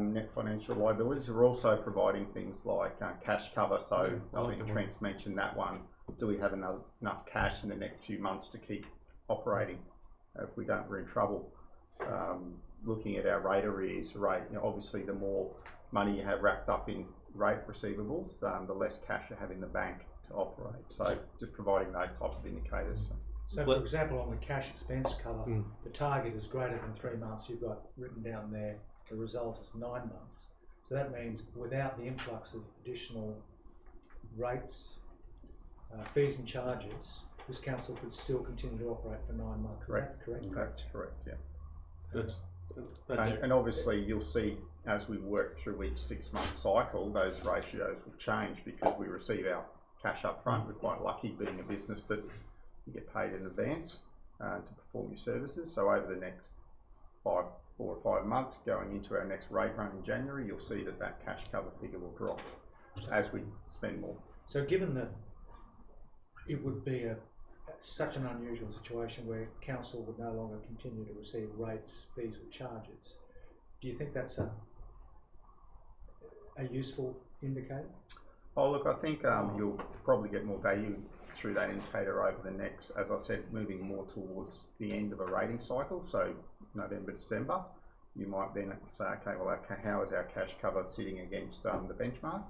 net financial liabilities, we're also providing things like cash cover. So I think Trent's mentioned that one. Do we have enough cash in the next few months to keep operating? If we don't, we're in trouble. Looking at our rate arrears, obviously the more money you have wrapped up in rate receivables, the less cash you have in the bank to operate. So just providing those type of indicators. So for example, on the cash expense cover, the target is greater than 3 months. You've got written down there, the result is 9 months. So that means without the influx of additional rates, fees and charges, this council could still continue to operate for 9 months. Correct. Is that correct? That's correct, yeah. That's and obviously you'll see as we work through each 6 month cycle, those ratios will change because we receive our cash up front. We're quite lucky being a business that you get paid in advance to perform your services. So over the next 4 or 5 months going into our next rate run in January, you'll see that cash cover figure will drop as we spend more. So given that it would be such an unusual situation where council would no longer continue to receive rates, fees or charges, do you think that's a useful indicator? Oh look, I think you'll probably get more value through that indicator over the next, as I said, moving more towards the end of a rating cycle. So November, December, you might then say, okay, well, how is our cash cover sitting against the benchmark?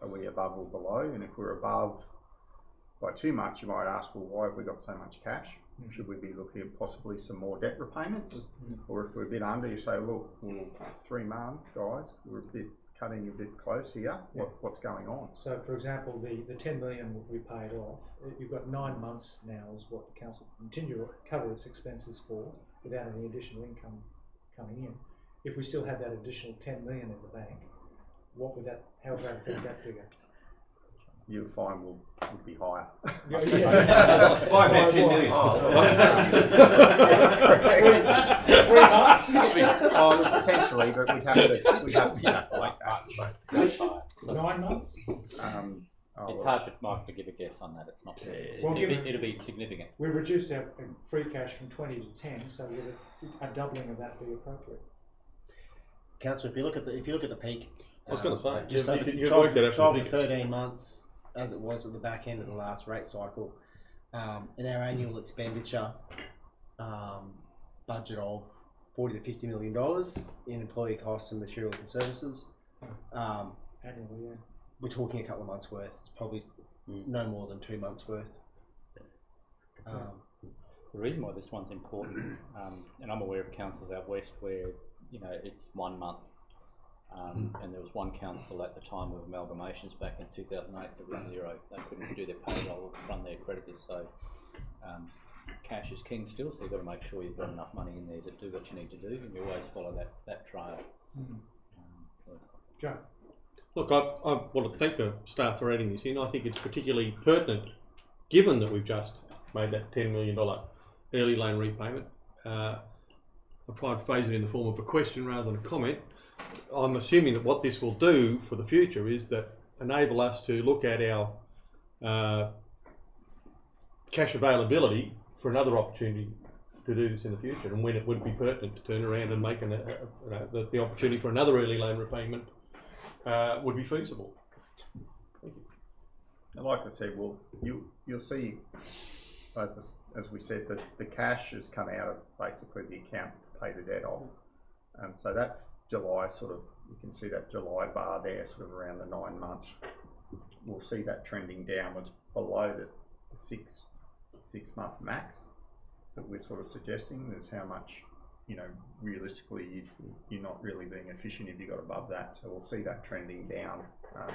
Are we above or below? And if we're above by too much, you might ask, well, why have we got so much cash? Should we be looking at possibly some more debt repayments? Or if we're a bit under, you say, look, 3 months, guys, we're a bit cutting a bit close here. What's going on? So, for example, the 10 million we paid off, you've got 9 months now is what the council can continue to cover its expenses for without any additional income coming in. If we still had that additional 10 million in the bank, how would that affect that figure? You'll find would be higher. By about 10 million. 3 months? Oh, potentially, but we'd have to calculate that. So. 9 months? It's hard for Mike to give a guess on that. It's not. Well, it'll be significant. We've reduced our free cash from 20 to 10, so would a doubling of that be appropriate? Councillor, if you look at the peak, I was going to say, just over you 12 to 13 months, as it was at the back end of the last rate cycle, in our annual expenditure budget of $40 to $50 million in employee costs and materials and services. Annually, we're talking a couple of months worth. It's probably no more than 2 months worth. The reason why this one's important, and I'm aware of councils out west where, you know, it's 1 month, and there was one council at the time of amalgamations back in 2008 that was 0. They couldn't do their payroll, run their creditors, so cash is king still, so you've got to make sure you've got enough money in there to do what you need to do, and you always follow that trail. Joe? Look, I want to thank the staff for adding this in. I think it's particularly pertinent, given that we've just made that $10 million early loan repayment. I'll try and phrase it in the form of a question rather than a comment. I'm assuming that what this will do for the future is that enable us to look at our cash availability for another opportunity to do this in the future, and when it would be pertinent to turn around and make the opportunity for another early loan repayment would be feasible. Thank you. And like I said, well, you'll see, as we said, that the cash has come out of basically the account to pay the debt off, and so that July you can see that July bar there, sort of around the 9 months. We'll see that trending downwards below the six month max that we're sort of suggesting. Is how much, you know, realistically you're not really being efficient if you got above that. So we'll see that trending down,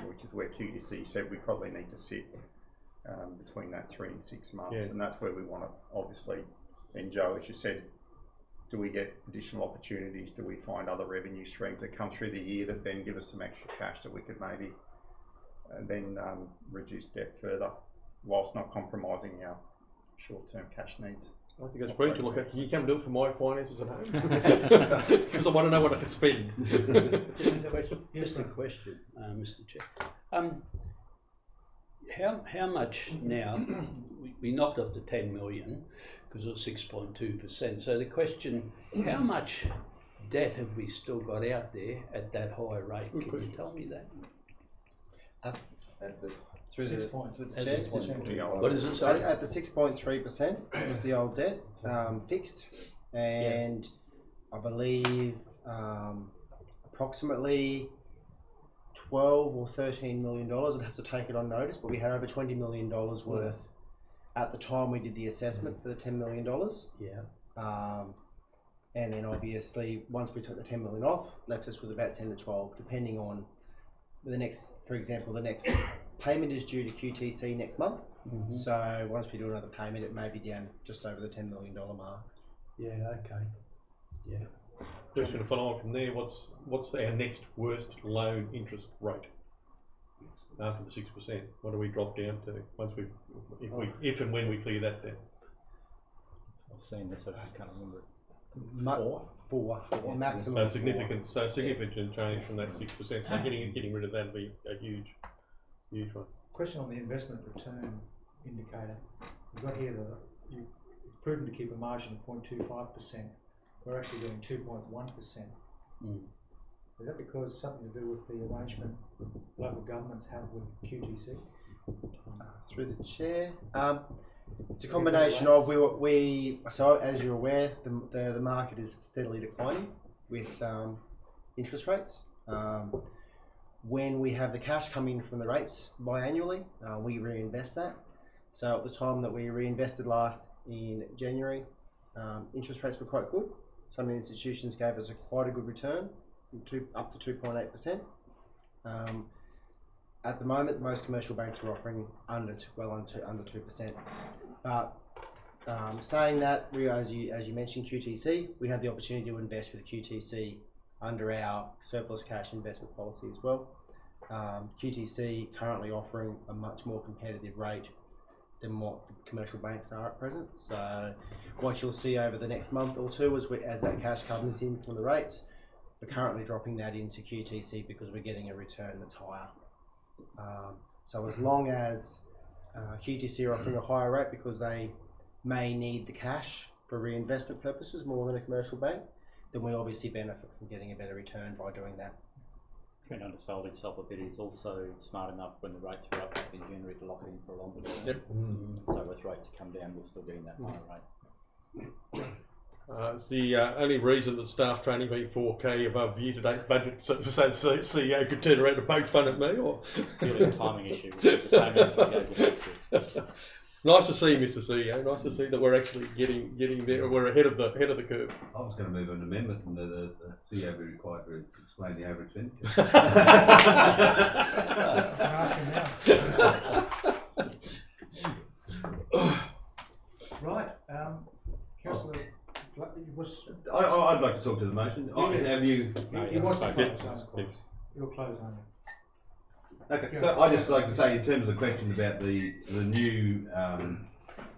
which is where QTC said we probably need to sit between that 3 and 6 months, and that's where we want to obviously. And Joe, as you said, do we get additional opportunities? Do we find other revenue streams that come through the year that then give us some extra cash that we could maybe then reduce debt further, whilst not compromising our short-term cash needs? I think it's brilliant to look at. Can you come do it for my finances at home? Because I want to know what I can spend. Just a question, Mr. Chair. How much now? We knocked off the 10 million because it was 6.2%. So the question: how much debt have we still got out there at that high rate? Can you tell me that? What is it? Sorry? At the 6.3% was the old debt, fixed, and I believe approximately 12 or 13 million dollars. I'd have to take it on notice, but we had over 20 million dollars worth at the time we did the assessment for the 10 million dollars. And then obviously once we took the 10 million off, left us with about 10 to 12, depending on the next. For example, the next payment is due to QTC next month. So once we do another payment, it may be down just over the $10 million mark. Question to follow on from there: what's our next worst loan interest rate after the 6%? What do we drop down to once if and when we clear that debt? I've seen this, I just can't remember. Four maximum. So significant change from that 6%. So getting rid of that would be a huge one. Question on the investment return indicator. We've got here it's prudent to keep a margin of 0.25%. We're actually doing 2.1%. Is that because something to do with the arrangement local governments have with QTC? Through the chair. It's a combination of so as you're aware, the market is steadily declining with interest rates. When we have the cash coming from the rates biannually, we reinvest that. So at the time that we reinvested last in January, interest rates were quite good. Some institutions gave us quite a good return, up to 2.8%. At the moment, most commercial banks are offering under 2%. But saying that, as you mentioned, QTC, we have the opportunity to invest with QTC under our surplus cash investment policy as well. QTC currently offering a much more competitive rate than what commercial banks are at present. So what you'll see over the next month or two is as that cash comes in from the rates, we're currently dropping that into QTC because we're getting a return that's higher. So as long as QTC are offering a higher rate because they may need the cash for reinvestment purposes more than a commercial bank, then we obviously benefit from getting a better return by doing that. Been undersold itself a bit. Is also smart enough when the rates were up back in January to lock in for a longer term. So as rates come down, we're still getting that higher rate. It's the only reason that staff training being 4K above year-to-date budget, so to say the CEO could turn around and poke fun at me, or Purely a timing issue, which is the same answer we gave you. Nice to see you, Mr. CEO. Nice to see that we're actually getting there. We're ahead of the curve. I was going to move an amendment and the CEO be required to explain the average expenditure. Right, Councillor, I'd like to talk to the motion. Have you? You want to Yeah. close, you'll close on it. Okay, so I'd just like to say, in terms of the question about the new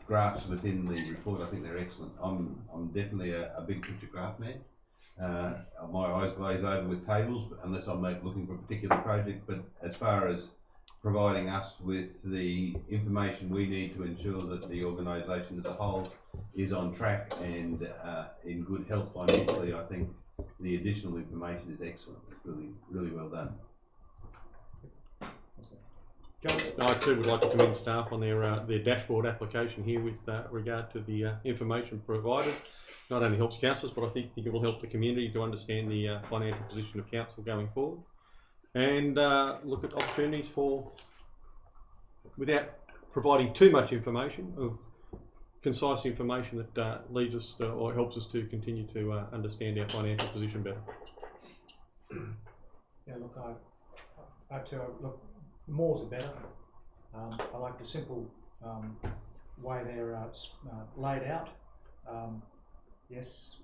graphs within the report, I think they're excellent. I'm definitely a big picture graph man. My eyes glaze over with tables unless I'm looking for a particular project, but as far as providing us with the information we need to ensure that the organisation as a whole is on track and in good health financially, I think the additional information is excellent. It's really well done. I too would like to commend staff on their dashboard application here with regard to the information provided. Not only helps councillors, but I think it will help the community to understand the financial position of council going forward, and look at opportunities for, without providing too much information, of concise information that leads us to, or helps us to continue to understand our financial position better. Yeah, look, I too, look, more's the better. I like the simple way they're laid out. Yes,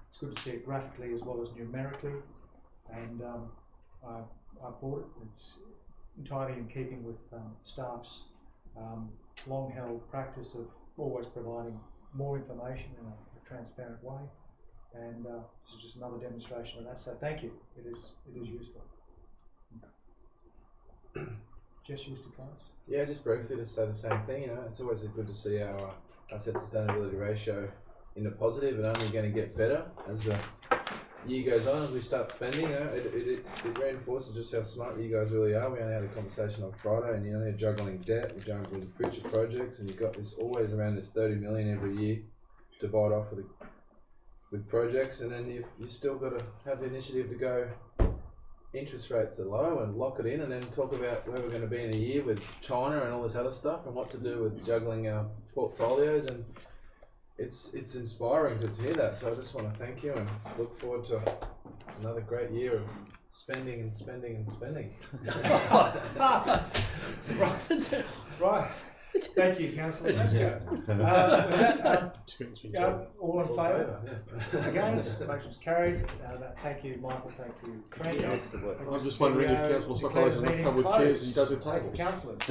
it's good to see it graphically as well as numerically, and I bought it. It's entirely in keeping with staff's long-held practice of always providing more information in a transparent way, and this is just another demonstration of that. So thank you. It is useful. Just used to close. Yeah, just briefly to say the same thing. You know, it's always good to see our asset sustainability ratio in a positive and only going to get better as the year goes on. As we start spending, you know, it reinforces just how smart you guys really are. We only had a conversation on Friday, and you're only juggling debt, you're juggling future projects, and you've got this always around this 30 million every year to bite off with projects, and then you still got to have the initiative to go. Interest rates are low and lock it in, and then talk about where we're going to be in a year with China and all this other stuff, and what to do with juggling our portfolios. And it's inspiring to hear that. So I just want to thank you and look forward to another great year of spending and spending and spending. Right. Thank you, Councillor. All in favour? Against? Motion's carried. Thank you, Michael. Thank you, Trent. I was just wondering if Councillor Stockholm has enough trouble with chairs and he does with tables. Councillors.